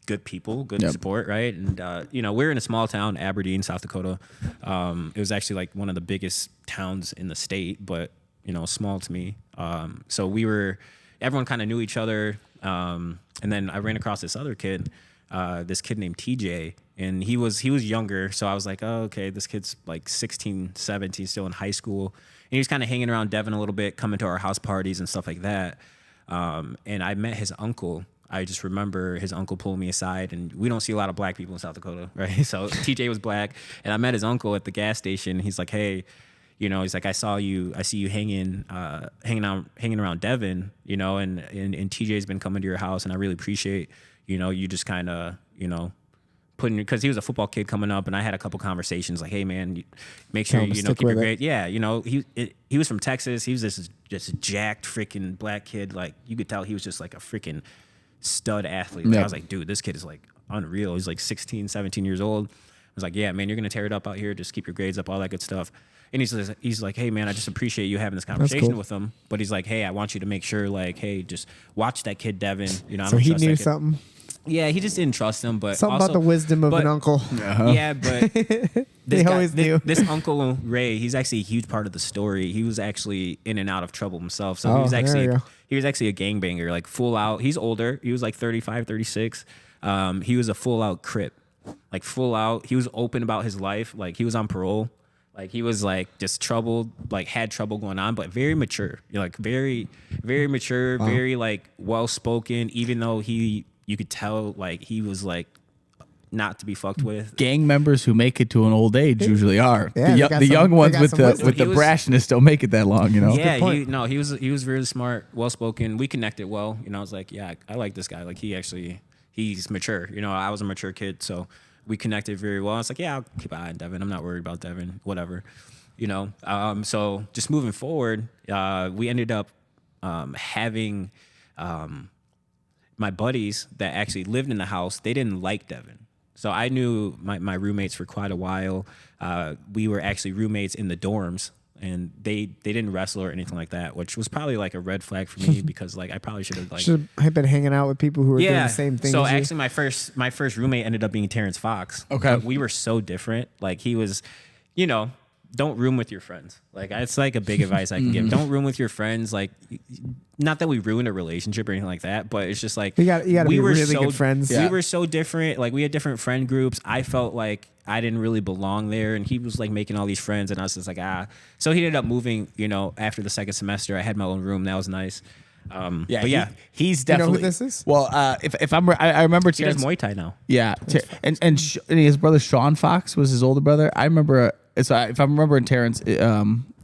Speaker 1: good people, good
Speaker 2: Yep.
Speaker 1: support, right? And, we're in a small town, Aberdine, South Dakota. It was actually like one of the biggest towns in the state, but, small to me. So everyone kind of knew each other. And then I ran across this other kid, this kid named TJ, and he was younger. So I was like, oh, okay, this kid's like 16, 17, still in high school. And he was kind of hanging around Devin a little bit, coming to our house parties and stuff like that. And I met his uncle. I just remember his uncle pulling me aside, and we don't see a lot of black people in South Dakota, right? So TJ was black, and I met his uncle at the gas station. He's like, hey, he's like, I see you hanging around Devin, and TJ's been coming to your house, and I really appreciate, you just kind of, because he was a football kid coming up, and I had a couple conversations like, hey man, make sure
Speaker 3: Tell him to
Speaker 1: keep
Speaker 3: stick
Speaker 1: your
Speaker 3: with it.
Speaker 1: grade. Yeah, he was from Texas. He was just jacked freaking black kid. Like you could tell he was just like a freaking stud athlete. Like,
Speaker 2: Yeah.
Speaker 1: I was like, dude, this kid is like unreal. He's like 16, 17 years old. I was like, yeah, man, you're gonna tear it up out here. Just keep your grades up, all that good stuff. And he's like, hey man, I just appreciate you having this conversation
Speaker 3: cool.
Speaker 1: with him. But he's like, hey, I want you to make sure, like, hey, just watch that kid Devin. You know, I
Speaker 3: So
Speaker 1: don't
Speaker 3: he
Speaker 1: trust that
Speaker 3: knew
Speaker 1: kid.
Speaker 3: something.
Speaker 1: Yeah, he just didn't trust him. But
Speaker 3: Something
Speaker 1: also,
Speaker 3: about the wisdom of an uncle.
Speaker 1: Yeah, but
Speaker 3: They always knew.
Speaker 1: This Uncle Ray, he's actually a huge part of the story. He was actually in and out of trouble himself. So
Speaker 3: Oh,
Speaker 1: he was
Speaker 3: there you
Speaker 1: actually
Speaker 3: go.
Speaker 1: a gangbanger, like full out. He's older. He was like 35, 36. He was a full out Crip, like full out. He was open about his life. Like he was on parole. Like he was like just troubled, like had trouble going on, but very mature. Like very, very mature, very like well spoken. Even though you could tell like he was like not to be fucked with.
Speaker 2: Gang members who make it to an old age usually are.
Speaker 3: Yeah,
Speaker 2: The young ones with the
Speaker 1: He was-
Speaker 2: brashness don't make it that long, you know.
Speaker 1: Yeah,
Speaker 3: point.
Speaker 1: he was really smart, well spoken. We connected well. You know, I was like, yeah, I like this guy. Like he's mature. You know, I was a mature kid, so we connected very well. I was like, yeah, I'll keep an eye on Devin. I'm not worried about Devin. Whatever, you know. So just moving forward, we ended up having my buddies that actually lived in the house. They didn't like Devin. So I knew my roommates for quite a while. We were actually roommates in the dorms, and they didn't wrestle or anything like that, which was probably like a red flag for me because like I probably should have like
Speaker 3: Should have been hanging out with people who were doing the same thing.
Speaker 1: So
Speaker 3: as you.
Speaker 1: actually, my first roommate ended up being Terrence Fox.
Speaker 2: Okay.
Speaker 1: But we were so different. Like he was, you know, don't room with your friends. Like it's like a big advice I can give. Don't room with your friends. Like, not that we ruined a relationship or anything like that, but it's just like
Speaker 3: You gotta be
Speaker 1: were
Speaker 3: really
Speaker 1: so,
Speaker 3: good friends.
Speaker 1: We
Speaker 2: Yeah.
Speaker 1: were so different. Like we had different friend groups. I felt like I didn't really belong there, and he was like making all these friends, and I was just like So he ended up moving. You know, after the second semester, I had my own room. That was nice. But yeah,
Speaker 2: he's
Speaker 3: You know
Speaker 2: definitely.
Speaker 3: who this is?
Speaker 2: Well, if I remember
Speaker 1: he does
Speaker 2: Terrence.
Speaker 1: Muay Thai now.
Speaker 2: Yeah, and his brother Sean Fox was his older brother. I remember. So if I'm remembering Terrence,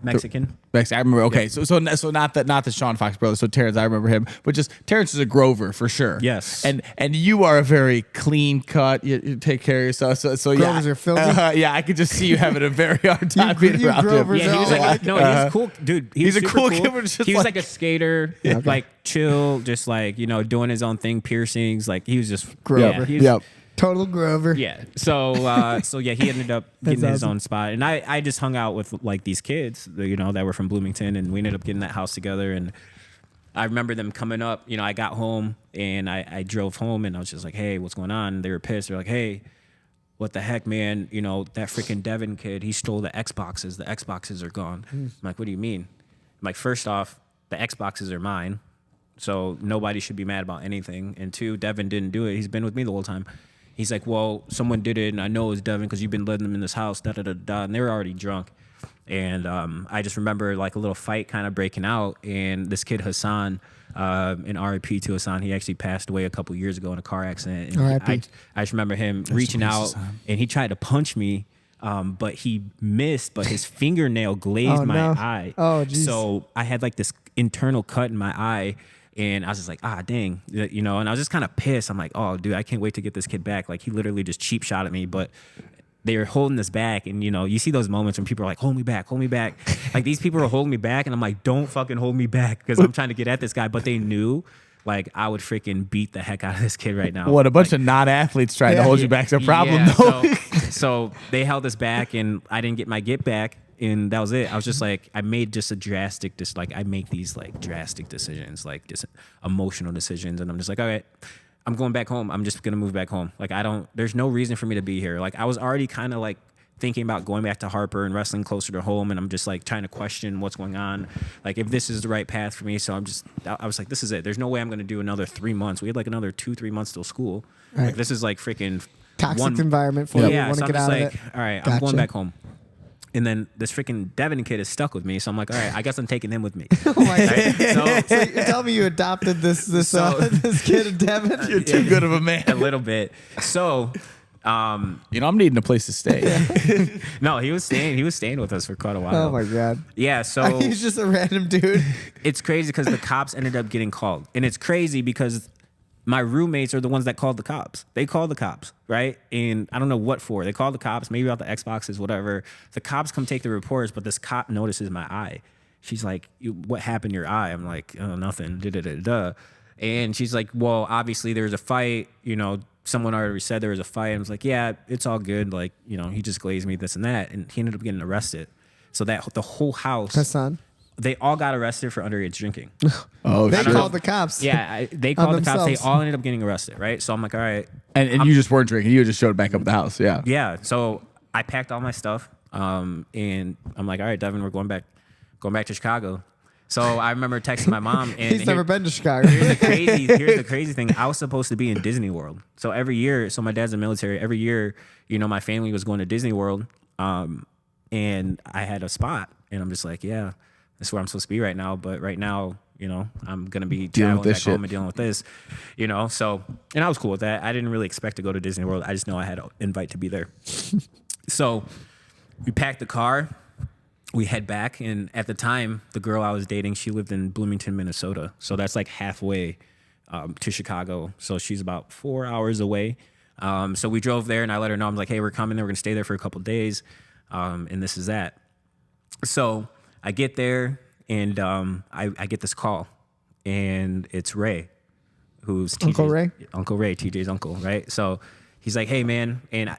Speaker 1: Mexican.
Speaker 2: I remember. Okay, so not the Sean Fox brother. So Terrence, I remember him. But just Terrence is a Grover for sure.
Speaker 1: Yes.
Speaker 2: And you are a very clean cut. You take care of yourself. So yeah,
Speaker 3: Grovers are filthy?
Speaker 2: yeah, I could just see you having a very hard time being
Speaker 3: you
Speaker 2: around him.
Speaker 3: Grovers
Speaker 1: Yeah, he was
Speaker 3: Oh,
Speaker 1: like, no, he was cool, dude. He
Speaker 2: he's
Speaker 1: was
Speaker 2: a
Speaker 1: super
Speaker 2: cool kid, but just
Speaker 1: he was
Speaker 2: like-
Speaker 1: like a skater, like chill, just like, you know, doing his own thing, piercings. Like he was just
Speaker 3: Grover.
Speaker 1: Yeah, he was-
Speaker 2: Yep.
Speaker 3: Total Grover.
Speaker 1: yeah. So yeah, he ended up getting his own spot, and I just hung out with like these kids, you know, that were from Bloomington, and we ended up getting that house together. And I remember them coming up. You know, I got home and I drove home, and I was just like, hey, what's going on? And they were pissed. They're like, hey, what the heck, man? You know, that freaking Devin kid, he stole the Xboxes. The Xboxes are gone. I'm like, what do you mean? I'm like, first off, the Xboxes are mine, so nobody should be mad about anything. And two, Devin didn't do it. He's been with me the whole time. He's like, well, someone did it, and I know it was Devin because you've been letting them in this house, da-da-da-da. And they were already drunk. And I just remember like a little fight kind of breaking out. And this kid, Hassan, in RIP to Hassan, he actually passed away a couple years ago in a car accident. And
Speaker 3: RIP.
Speaker 1: I just remember him reaching out, and he tried to punch me, but he missed, but his fingernail glazed
Speaker 3: Oh,
Speaker 1: my
Speaker 3: no.
Speaker 1: eye.
Speaker 3: Oh, geez.
Speaker 1: So I had like this internal cut in my eye. And I was just like, dang, you know, and I was just kind of pissed. I'm like, oh, dude, I can't wait to get this kid back. Like, he literally just cheap shot at me, but they were holding us back. And, you know, you see those moments when people are like, hold me back, hold me back. Like, these people are holding me back. And I'm like, don't fucking hold me back because I'm trying to get at this guy. But they knew, like, I would freaking beat the heck out of this kid right now.
Speaker 2: What a bunch of non-athletes trying to hold you back is a problem,
Speaker 1: Yeah,
Speaker 2: though.
Speaker 1: so they held us back, and I didn't get my get back. And that was it. I was just like, I made just a drastic, I make these like drastic decisions, like just emotional decisions. And I'm just like, all right, I'm going back home. I'm just going to move back home. Like, there's no reason for me to be here. Like, I was already kind of like thinking about going back to Harper and wrestling closer to home. And I'm just like trying to question what's going on. Like, if this is the right path for me. So I was like, this is it. There's no way I'm going to do another 3 months. We had like another 2-3 months till school.
Speaker 3: Right.
Speaker 1: Like, this is like freaking
Speaker 3: Toxic environment for you.
Speaker 1: Yeah,
Speaker 3: Want
Speaker 1: so
Speaker 3: to
Speaker 1: I'm
Speaker 3: get
Speaker 1: just
Speaker 3: out
Speaker 1: like,
Speaker 3: of it.
Speaker 1: all right, I'm
Speaker 3: Gotcha.
Speaker 1: going back home. And then this freaking Devin kid is stuck with me. So I'm like, all right, I guess I'm taking him with me.
Speaker 3: Oh my God.
Speaker 1: Right?
Speaker 3: So you're telling me you adopted this
Speaker 1: So-
Speaker 3: this kid, Devin?
Speaker 2: You're too good of a
Speaker 1: A
Speaker 2: man.
Speaker 1: little bit. So,
Speaker 2: You know, I'm needing a place to stay.
Speaker 1: no, he was staying with us for quite a while.
Speaker 3: Oh my God.
Speaker 1: Yeah, so
Speaker 3: He's just a random dude.
Speaker 1: it's crazy because the cops ended up getting called. And it's crazy because my roommates are the ones that called the cops. They called the cops, right? And I don't know what for. They called the cops, maybe about the Xboxes, whatever. The cops come take the reports, but this cop notices my eye. She's like, what happened to your eye? I'm like, oh, nothing. Da-da-da-da. And she's like, well, obviously there was a fight. You know, someone already said there was a fight. And I was like, yeah, it's all good. Like, you know, he just glazed me, this and that. And he ended up getting arrested. So that the whole house,
Speaker 3: Hassan.
Speaker 1: they all got arrested for underage drinking.
Speaker 2: Oh,
Speaker 3: They
Speaker 2: shit.
Speaker 3: called the cops.
Speaker 1: Yeah, they called the cops. They
Speaker 3: themselves.
Speaker 1: all ended up getting arrested, right? So I'm like, all right.
Speaker 2: And you just weren't drinking. You just showed back up at the house. Yeah.
Speaker 1: Yeah. So I packed all my stuff, and I'm like, all right, Devin, we're going back to Chicago. So I remember texting my mom, and
Speaker 3: He's never been to Chicago.
Speaker 1: Here's the crazy thing. I was supposed to be in Disney World. So every year, so my dad's in the military. Every year, my family was going to Disney World, and I had a spot, and I'm just like, yeah, that's where I'm supposed to be right now. But right now, I'm gonna be traveling back home and dealing with this, So, and I was cool with that. I didn't really expect to go to Disney World. I just know I had an invite to be there. So we packed the car. We head back, and at the time, the girl I was dating, she lived in Bloomington, Minnesota. So that's like halfway to Chicago. So she's about 4 hours away. So we drove there, and I let her know. I'm like, hey, we're coming there. We're going to stay there for a couple of days, and this is that. So I get there, and I get this call, and it's Ray, who's
Speaker 3: Uncle Ray?
Speaker 1: Uncle Ray, TJ's uncle, right? So he's like, hey, man, and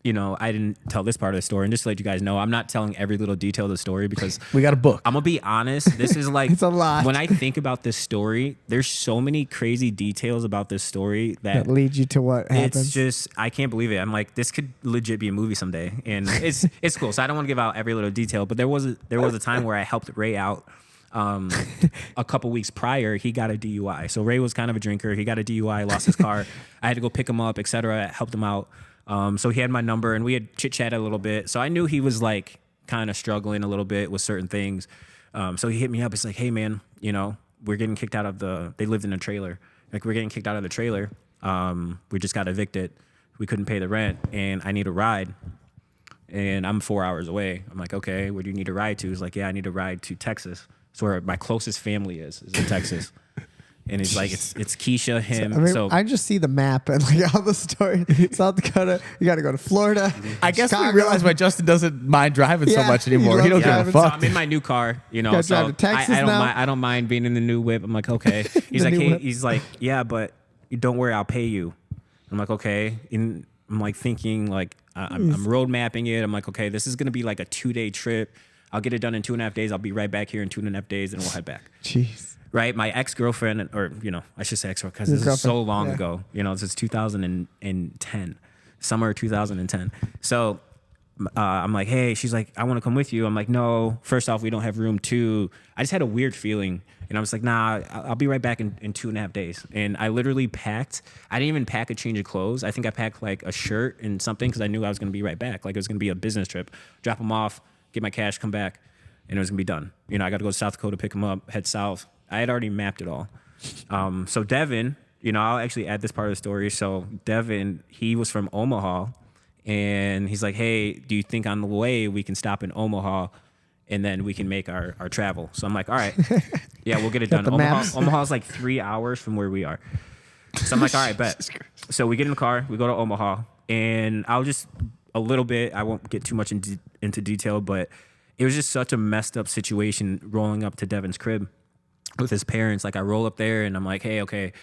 Speaker 1: I didn't tell this part of the story. And just to let you guys know, I'm not telling every little detail of the story because
Speaker 2: We got a book.
Speaker 1: I'm going to be honest. This is like,
Speaker 3: It's a lot.
Speaker 1: When I think about this story, there's so many crazy details about this story
Speaker 3: That
Speaker 1: that
Speaker 3: leads you to what happens.
Speaker 1: it's just, I can't believe it. I'm like, this could legit be a movie someday. And it's cool. So I don't want to give out every little detail, but there was a time where I helped Ray out. A couple weeks prior, he got a DUI. So Ray was kind of a drinker. He got a DUI, lost his car. I had to go pick him up, etc. Helped him out. So he had my number, and we had chit-chatted a little bit. So I knew he was like kind of struggling a little bit with certain things. So he hit me up. It's like, hey man, we're getting kicked out of they lived in a trailer. Like, we're getting kicked out of the trailer. We just got evicted. We couldn't pay the rent, and I need a ride. And I'm 4 hours away. I'm like, okay, where do you need a ride to? He's like, yeah, I need a ride to Texas. It's where my closest family is in Texas. And he's like, it's Keisha, him. So
Speaker 3: I just see the map and like all the story. South Dakota, you got to go to Florida.
Speaker 2: I guess we
Speaker 3: Chicago.
Speaker 2: realize why Justin doesn't mind driving so
Speaker 3: Yeah,
Speaker 2: much
Speaker 3: he
Speaker 2: anymore.
Speaker 3: loves
Speaker 2: He don't give a
Speaker 3: driving.
Speaker 1: So
Speaker 2: fuck.
Speaker 1: I'm in my new car,
Speaker 3: gotta
Speaker 1: so
Speaker 3: drive to Texas
Speaker 1: I don't
Speaker 3: now?
Speaker 1: mind. I don't mind being in the new whip. I'm like, okay. He's
Speaker 3: The
Speaker 1: like,
Speaker 3: new
Speaker 1: hey,
Speaker 3: whip.
Speaker 1: he's like, yeah, but don't worry, I'll pay you. I'm like, okay. And I'm like thinking, like, I'm road mapping it. I'm like, okay, this is gonna be like a 2-day trip. I'll get it done in 2.5 days. I'll be right back here in 2.5 days, and we'll head back.
Speaker 3: Jeez.
Speaker 1: Right, my ex-girlfriend, or I should say ex-girlfriend because
Speaker 3: Your
Speaker 1: this is so
Speaker 3: girlfriend,
Speaker 1: long
Speaker 3: yeah.
Speaker 1: ago. This is 2010, summer 2010. So I'm like, hey, she's like, I want to come with you. I'm like, no. First off, we don't have room. 2, I just had a weird feeling, and I was like, nah, I'll be right back in 2.5 days. And I literally packed. I didn't even pack a change of clothes. I think I packed like a shirt and something because I knew I was going to be right back. Like, it was going to be a business trip. Drop them off, get my cash, come back, and it was going to be done. I got to go to South Dakota, pick them up, head south. I had already mapped it all. So Devin, I'll actually add this part of the story. So Devin, he was from Omaha, and he's like, hey, do you think on the way we can stop in Omaha and then we can make our travel? So I'm like, all right, yeah, we'll get it done.
Speaker 3: the maps.
Speaker 1: Omaha's like 3 hours from where we are. So I'm like, all right, bet. So we get in the car, we go to Omaha, and I'll just a little bit, I won't get too much into detail, but it was just such a messed up situation rolling up to Devin's crib with his parents. Like, I roll up there and I'm like, hey, okay,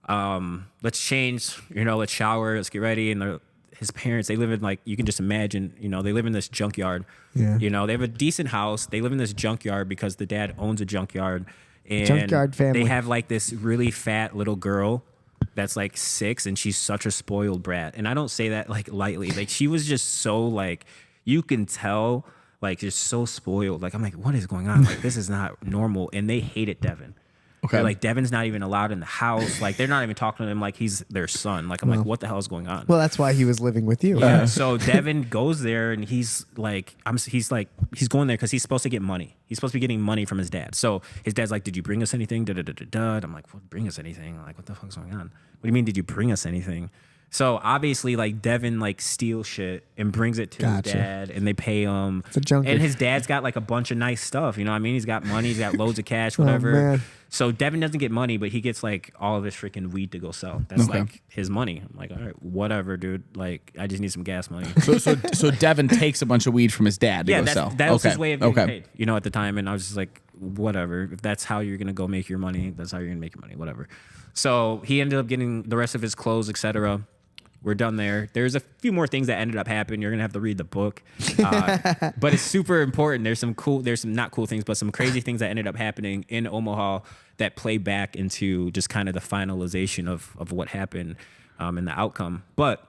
Speaker 1: let's change, let's shower, let's get ready. And his parents, they live in, like, you can just imagine, they live in this junkyard.
Speaker 3: Yeah.
Speaker 1: They have a decent house. They live in this junkyard because the dad owns a junkyard. And
Speaker 3: Junkyard family.
Speaker 1: they have like this really fat little girl that's like 6, and she's such a spoiled brat. And I don't say that like lightly. Like, she was just so, like, you can tell, like, just so spoiled. Like, I'm like, what is going on? Like, this is not normal. And they hated Devin.
Speaker 2: Okay.
Speaker 1: They're like, Devin's not even allowed in the house. Like, they're not even talking to him like he's their son. Like, I'm like, what the hell is going on?
Speaker 3: Well, that's why he was living with you.
Speaker 1: Yeah. So Devin goes there, and he's going there because he's supposed to get money. He's supposed to be getting money from his dad. So his dad's like, did you bring us anything? I'm like, what, bring us anything? Like, what the fuck's going on? What do you mean, did you bring us anything? So obviously, like, Devin, like, steals shit and brings it to
Speaker 3: Gotcha.
Speaker 1: his dad, and they pay him.
Speaker 3: It's a junkie.
Speaker 1: And his dad's got like a bunch of nice stuff. You know what I mean? He's got money. He's got loads of cash, whatever.
Speaker 3: man.
Speaker 1: So Devin doesn't get money, but he gets like all of his freaking weed to go sell. That's
Speaker 2: Okay.
Speaker 1: like his money. I'm like, all right, whatever, dude. Like, I just need some gas money.
Speaker 2: So Devin takes a bunch of weed from his dad to go sell.
Speaker 1: That was his
Speaker 2: Okay.
Speaker 1: way of getting
Speaker 2: Okay.
Speaker 1: paid, at the time. And I was just like, whatever. If that's how you're going to go make your money, that's how you're going to make your money, whatever. So he ended up getting the rest of his clothes, etc. we're done there. There's a few more things that ended up happening. You're gonna have to read the book, but it's super important. There's some not cool things, but some crazy things that ended up happening in Omaha that play back into just kind of the finalization of what happened and the outcome. But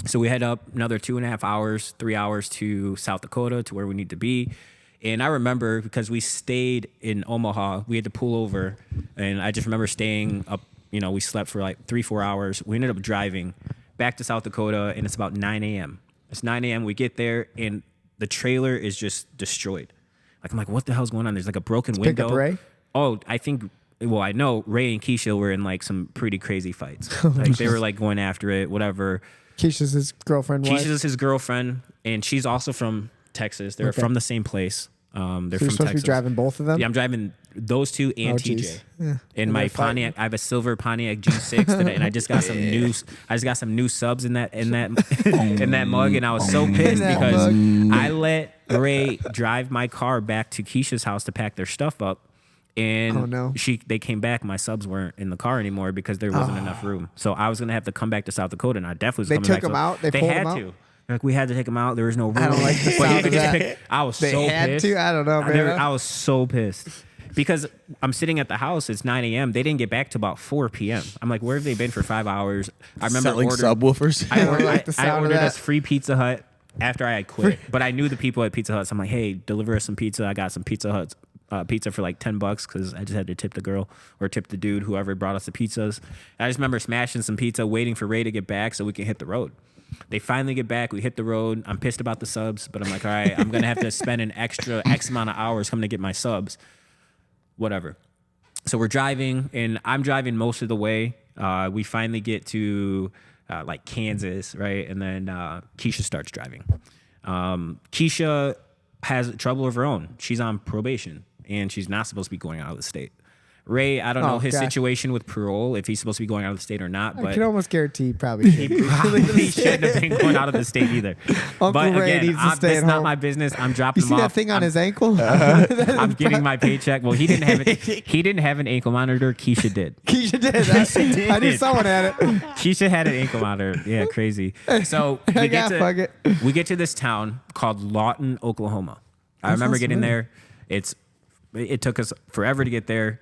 Speaker 1: so we head up another 2.5 hours, 3 hours to South Dakota to where we need to be. And I remember because we stayed in Omaha, we had to pull over. And I just remember staying up, we slept for like 3-4 hours. We ended up driving back to South Dakota, and it's about 9 a.m. It's 9 a.m. We get there, and the trailer is just destroyed. Like, I'm like, what the hell's going on? There's like a broken window.
Speaker 3: Pick up Ray?
Speaker 1: Oh, I know Ray and Keisha were in like some pretty crazy fights. Like they were like going after it, whatever.
Speaker 3: Keisha's his girlfriend.
Speaker 1: Keisha's his girlfriend, and she's also from Texas. They're from the same place. They're
Speaker 3: So
Speaker 1: from
Speaker 3: you're supposed
Speaker 1: Texas.
Speaker 3: to be driving both of them?
Speaker 1: Yeah, I'm driving those two and TJ.
Speaker 3: Geez. Yeah.
Speaker 1: And my Pontiac, I have a silver Pontiac G6 today, and I just got some new subs in that in that mug, and I was so pissed because I let Ray drive my car back to Keisha's house to pack their stuff up. And they came back. My subs weren't in the car anymore because there wasn't enough room. So I was gonna have to come back to South Dakota, and I definitely was coming back.
Speaker 3: They took them out. They pulled
Speaker 1: had
Speaker 3: them out?
Speaker 1: to. Like we had to take them out. There was no room.
Speaker 3: I don't like the sound of that.
Speaker 1: I was
Speaker 3: They
Speaker 1: so
Speaker 3: had
Speaker 1: pissed.
Speaker 3: to? I don't know, man.
Speaker 1: I was so pissed because I'm sitting at the house. It's 9 a.m. They didn't get back to about 4 p.m. I'm like, where have they been for 5 hours? I remember
Speaker 2: selling subwoofers.
Speaker 1: I
Speaker 3: I
Speaker 1: ordered us free Pizza Hut after I had quit, but I knew the people at Pizza Hut. So I'm like, hey, deliver us some pizza. I got some Pizza Hut pizza for like $10 because I just had to tip the girl or tip the dude, whoever brought us the pizzas. And I just remember smashing some pizza, waiting for Ray to get back so we can hit the road. They finally get back. We hit the road. I'm pissed about the subs, but I'm like, all right, I'm going to have to spend an extra X amount of hours coming to get my subs. Whatever. So we're driving, and I'm driving most of the way. We finally get to like Kansas, right? And then Keisha starts driving. Keisha has trouble of her own. She's on probation, and she's not supposed to be going out of the state. Ray, I don't know his situation with parole, if he's supposed to be going out of the state or not. But
Speaker 3: I can almost guarantee he probably
Speaker 1: he shouldn't have been going out of the state either.
Speaker 3: Uncle
Speaker 1: but
Speaker 3: Ray
Speaker 1: again,
Speaker 3: needs to stay
Speaker 1: that's
Speaker 3: at
Speaker 1: not
Speaker 3: home.
Speaker 1: my business. I'm dropping
Speaker 3: You
Speaker 1: him
Speaker 3: see
Speaker 1: off.
Speaker 3: that thing on his ankle?
Speaker 1: I'm getting my paycheck. Well, he didn't have it. He didn't have an ankle monitor. Keisha did.
Speaker 3: Keisha did. I knew someone had it.
Speaker 1: Keisha had an ankle monitor. Yeah, crazy. So we get to this town called Lawton, Oklahoma. I remember getting there. It took us forever to get there.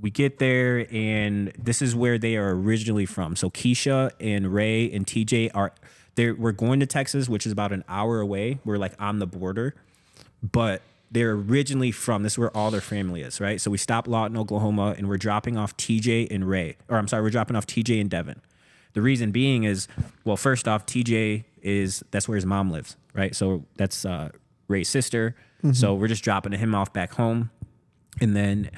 Speaker 1: We get there, and this is where they are originally from. So Keisha and Ray and TJ we're going to Texas, which is about an hour away. We're like on the border, but they're originally from, this is where all their family is, right? So we stop Lawton, Oklahoma, and we're dropping off TJ and we're dropping off TJ and Devin. The reason being is, well, first off, that's where his mom lives, right? So that's Ray's sister. Mm-hmm. So we're just dropping him off back home. And then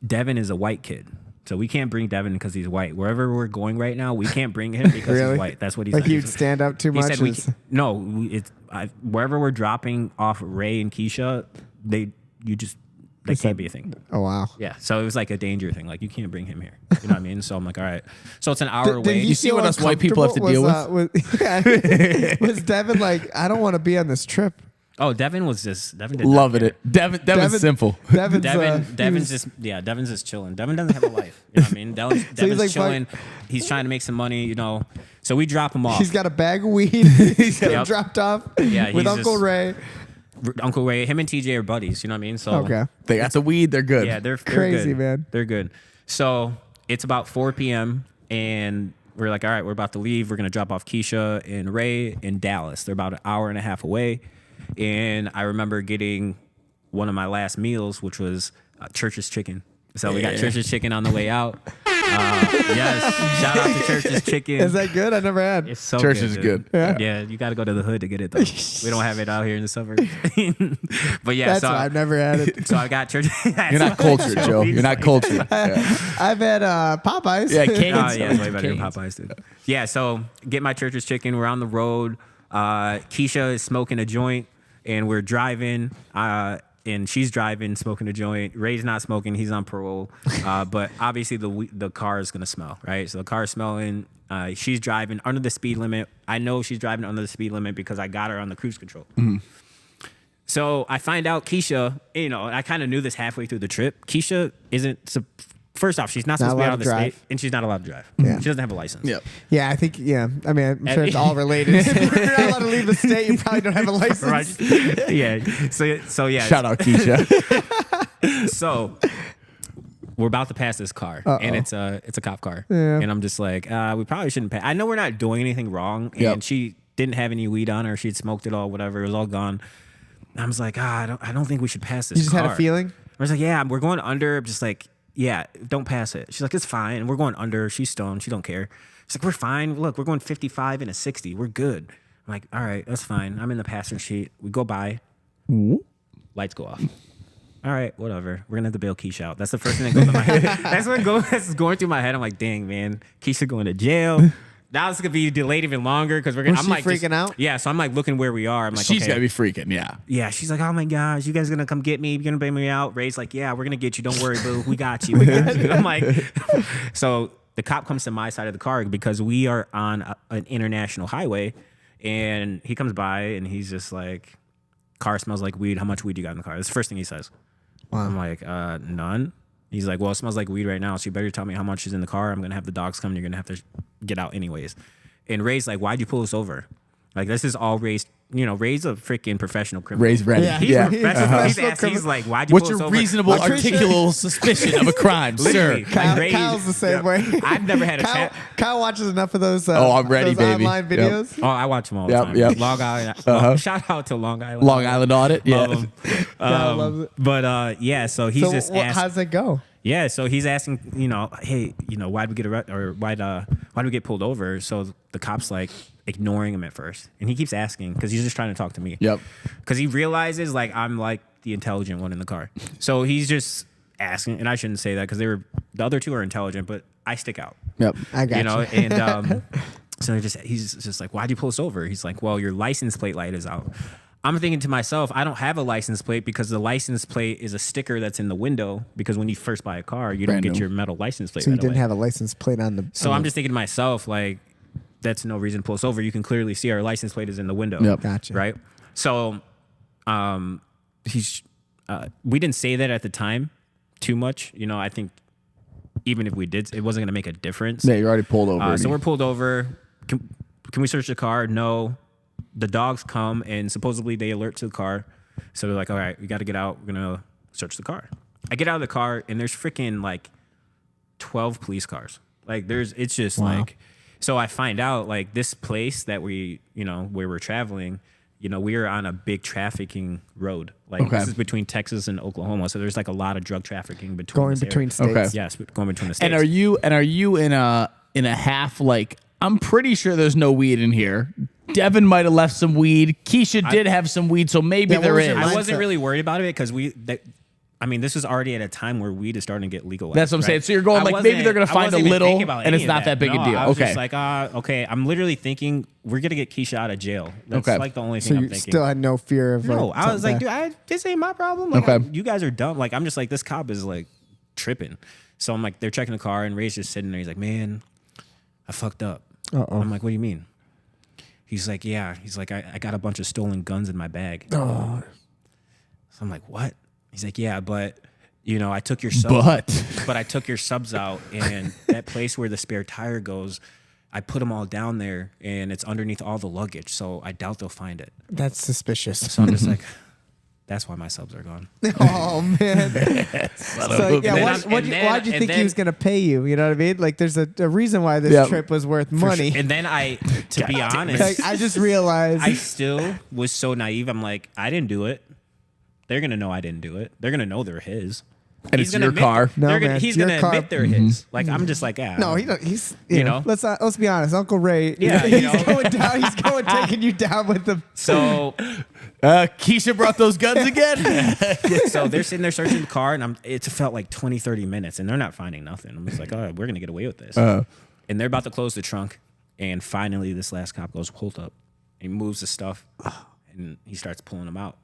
Speaker 1: Devin is a white kid. So we can't bring Devin because he's white. Wherever we're going right now, we can't bring him because he's white. That's what he's
Speaker 3: like. He'd stand up too much.
Speaker 1: He said wherever we're dropping off Ray and Keisha, they can't be a thing.
Speaker 3: Oh wow.
Speaker 1: Yeah. So it was like a danger thing. Like you can't bring him here. You know what I mean? So I'm like, all right. So it's an hour away.
Speaker 2: You see what us white people have to deal with?
Speaker 3: Was Devin like, I don't want to be on this trip?
Speaker 1: Oh, Devin did
Speaker 2: loving it. Devin's simple.
Speaker 1: Devin's just chilling. Devin doesn't have a life. You know what I mean? Devin's like chilling. He's trying to make some money, So we drop him off.
Speaker 3: He's got a bag of weed. He's got dropped off with Uncle Ray.
Speaker 1: Uncle Ray, him and TJ are buddies. You know what I mean? So
Speaker 3: okay.
Speaker 2: They got the weed. They're good.
Speaker 1: Yeah, they're
Speaker 3: crazy,
Speaker 1: good.
Speaker 3: Man.
Speaker 1: They're good. So it's about 4 p.m. and we're like, all right, we're about to leave. We're gonna drop off Keisha and Ray in Dallas. They're about an hour and a half away. And I remember getting one of my last meals, which was Church's chicken. So we got Church's chicken on the way out. Yes, shout out to Church's chicken.
Speaker 3: Is that good? I never had.
Speaker 1: It's so
Speaker 2: Church's
Speaker 1: good.
Speaker 3: Yeah,
Speaker 1: you got to go to the hood to get it though. We don't have it out here in the suburbs. But yeah,
Speaker 3: that's why I've never had it.
Speaker 1: So I got Church.
Speaker 2: You're not cultured, Joe. You're not cultured.
Speaker 3: I've had Popeyes.
Speaker 2: Yeah,
Speaker 1: it's way better than Popeyes, dude. Yeah, so get my Church's chicken. We're on the road. Keisha is smoking a joint. And we're driving, and she's driving, smoking a joint. Ray's not smoking; he's on parole. But obviously, the car is gonna smell, right? So the car is smelling. She's driving under the speed limit. I know she's driving under the speed limit because I got her on the cruise control. Mm-hmm. So I find out Keisha. I kind of knew this halfway through the trip. Keisha isn't first off, she's not supposed to be out of the state, and she's not allowed to drive.
Speaker 3: Yeah.
Speaker 1: She doesn't have a license.
Speaker 2: Yep.
Speaker 3: Yeah, I think. Yeah, I mean, I'm sure it's all related. If you're not allowed to leave the state, you probably don't have a license.
Speaker 1: Right. Yeah. So yeah.
Speaker 2: Shout out Keisha.
Speaker 1: So we're about to pass this car, and it's a cop car,
Speaker 3: Yeah.
Speaker 1: and I'm just like, we probably shouldn't pass. I know we're not doing anything wrong, and she didn't have any weed on her. She'd smoked it all, whatever. It was all gone. And I was like, I don't think we should pass this.
Speaker 3: You just
Speaker 1: car.
Speaker 3: had a feeling.
Speaker 1: I was like, yeah, we're going under. I'm just like, yeah, don't pass it. She's like, it's fine. And we're going under. She's stoned. She don't care. She's like, we're fine. Look, we're going 55 and a 60. We're good. I'm like, all right, that's fine. I'm in the passenger seat. We go by. Lights go off. All right, whatever. We're gonna have to bail Keisha out. That's the first thing that goes in my head. That's going through my head. I'm like, dang, man, Keisha going to jail. Now it's gonna be delayed even longer because we're gonna.
Speaker 3: Was
Speaker 1: I'm
Speaker 3: she
Speaker 1: like
Speaker 3: freaking out?
Speaker 1: Yeah, so I'm like looking where we are. I'm like,
Speaker 2: She's
Speaker 1: okay.
Speaker 2: gotta be freaking. Yeah.
Speaker 1: Yeah, she's like, oh my gosh, you guys gonna come get me? You're gonna bail me out? Ray's like, yeah, we're gonna get you. Don't worry, boo. We got you. We got you. I'm like, so the cop comes to my side of the car because we are on an international highway, and he comes by and he's just like, car smells like weed. How much weed you got in the car? That's the first thing he says. Wow. I'm like, none. He's like, well, it smells like weed right now, so you better tell me how much is in the car. I'm gonna have the dogs come. You're gonna have to get out anyways. And Ray's like, why'd you pull us over? Like, this is all Ray's, Ray's a freaking professional criminal.
Speaker 2: Ray's ready.
Speaker 3: Yeah.
Speaker 1: He's a professional. He's like, why'd you
Speaker 2: What's
Speaker 1: pull us
Speaker 2: your
Speaker 1: over?
Speaker 2: reasonable,
Speaker 3: I'm pretty sure-
Speaker 2: articulable suspicion of a crime, sir?
Speaker 1: Literally.
Speaker 3: Kyle,
Speaker 1: Ray-
Speaker 3: Kyle's the same way.
Speaker 1: I've never had a
Speaker 3: Kyle,
Speaker 1: chat.
Speaker 3: Kyle watches enough of those.
Speaker 2: I'm ready,
Speaker 3: those
Speaker 2: baby.
Speaker 3: online
Speaker 2: Yep.
Speaker 3: videos.
Speaker 1: Oh, I watch them all the
Speaker 2: Yep,
Speaker 1: time.
Speaker 2: yep.
Speaker 1: Long Island. Shout out to Long Island.
Speaker 2: Long Island audit. Yeah.
Speaker 1: Love 'em.
Speaker 3: Kyle loves it.
Speaker 1: But yeah, so he's
Speaker 3: So
Speaker 1: just
Speaker 3: how's
Speaker 1: asking.
Speaker 3: it go?
Speaker 1: Yeah, so he's asking, hey, why'd we get arrested or why'd we get pulled over? So the cop's like ignoring him at first, and he keeps asking because he's just trying to talk to me.
Speaker 2: Yep.
Speaker 1: Because he realizes like I'm like the intelligent one in the car, so he's just asking, and I shouldn't say that because the other two are intelligent, but I stick out.
Speaker 2: Yep.
Speaker 3: I got you.
Speaker 1: And so he's just like, why'd you pull us over? He's like, well, your license plate light is out. I'm thinking to myself, I don't have a license plate because the license plate is a sticker that's in the window. Because when you first buy a car, you don't
Speaker 2: Brand
Speaker 1: get
Speaker 2: new.
Speaker 1: your metal license plate.
Speaker 3: So you
Speaker 1: right
Speaker 3: didn't
Speaker 1: away.
Speaker 3: have a license plate on the.
Speaker 1: So I'm just thinking to myself, like, that's no reason to pull us over. You can clearly see our license plate is in the window.
Speaker 2: Yep.
Speaker 3: Gotcha.
Speaker 1: Right. So, we didn't say that at the time too much. I think even if we did, it wasn't going to make a difference.
Speaker 2: Yeah, you're already pulled over.
Speaker 1: So we're pulled over. Can we search the car? No. The dogs come and supposedly they alert to the car. So they're like, all right, we got to get out. We're going to search the car. I get out of the car and there's freaking like 12 police cars. Like it's just like, so I find out like this place that we, where we're traveling, we are on a big trafficking road. Like this is between Texas and Oklahoma. So there's like a lot of drug trafficking between
Speaker 3: going
Speaker 1: this area.
Speaker 3: between states.
Speaker 2: Okay.
Speaker 1: Yes, going between the states.
Speaker 2: And are you in a half like? I'm pretty sure there's no weed in here. Devin might have left some weed. Keisha did have some weed, so maybe
Speaker 3: Yeah, what
Speaker 2: there
Speaker 3: was
Speaker 2: is.
Speaker 3: your
Speaker 1: I
Speaker 3: mindset?
Speaker 1: wasn't really worried about it because this was already at a time where weed is starting to get legalized.
Speaker 2: That's what I'm saying.
Speaker 1: right?
Speaker 2: So you're going
Speaker 1: I
Speaker 2: like maybe
Speaker 1: wasn't-
Speaker 2: they're gonna
Speaker 1: I
Speaker 2: find a
Speaker 1: wasn't even
Speaker 2: little,
Speaker 1: thinking about
Speaker 2: and it's
Speaker 1: any of
Speaker 2: not that big a
Speaker 1: No,
Speaker 2: deal.
Speaker 1: I was
Speaker 2: Okay.
Speaker 1: just like, okay. I'm literally thinking we're gonna get Keisha out of jail. That's
Speaker 2: Okay.
Speaker 1: like the only
Speaker 3: So
Speaker 1: thing I'm
Speaker 3: you
Speaker 1: thinking.
Speaker 3: still had no fear of
Speaker 1: No,
Speaker 3: like.
Speaker 1: I was like,
Speaker 3: something
Speaker 1: dude, this ain't my problem. Like,
Speaker 2: Okay.
Speaker 1: you guys are dumb. Like, I'm just like, this cop is like tripping. So I'm like, they're checking the car, and Ray's just sitting there. He's like, man, I fucked up. I'm like, what do you mean? He's like, yeah. He's like, I got a bunch of stolen guns in my bag.
Speaker 3: Oh.
Speaker 1: So I'm like, what? He's like, yeah, but I took your subs. But I took your subs out, and that place where the spare tire goes, I put them all down there, and it's underneath all the luggage. So I doubt they'll find it.
Speaker 3: That's suspicious.
Speaker 1: So I'm just like, that's why my subs are gone.
Speaker 3: Oh man. So yeah, why'd you think he
Speaker 1: then-
Speaker 3: was gonna pay you? You know what I mean? Like, there's a reason why this
Speaker 2: Yep.
Speaker 3: trip was worth money.
Speaker 1: And then to be honest,
Speaker 3: Like, I just realized.
Speaker 1: I still was so naive. I'm like, I didn't do it. They're gonna know I didn't do it. They're gonna know they're his.
Speaker 2: And
Speaker 1: He's
Speaker 2: it's
Speaker 1: gonna
Speaker 2: your
Speaker 1: admit-
Speaker 2: car.
Speaker 3: No,
Speaker 1: they're gonna-
Speaker 3: man,
Speaker 1: he's
Speaker 3: your
Speaker 1: gonna
Speaker 3: car.
Speaker 1: admit they're his. Like, I'm just like,
Speaker 3: no, he don't. He's
Speaker 1: You know?
Speaker 3: Let's be honest. Uncle Ray.
Speaker 1: Yeah,
Speaker 3: he's going down. He's going taking you down with the.
Speaker 1: So
Speaker 2: Keisha brought those guns again.
Speaker 1: so they're sitting there searching the car, and it felt like 20, 30 minutes, and they're not finding nothing. I'm just like, oh, we're gonna get away with this. And they're about to close the trunk, and finally, this last cop goes, hold up. He moves the stuff, and he starts pulling them out.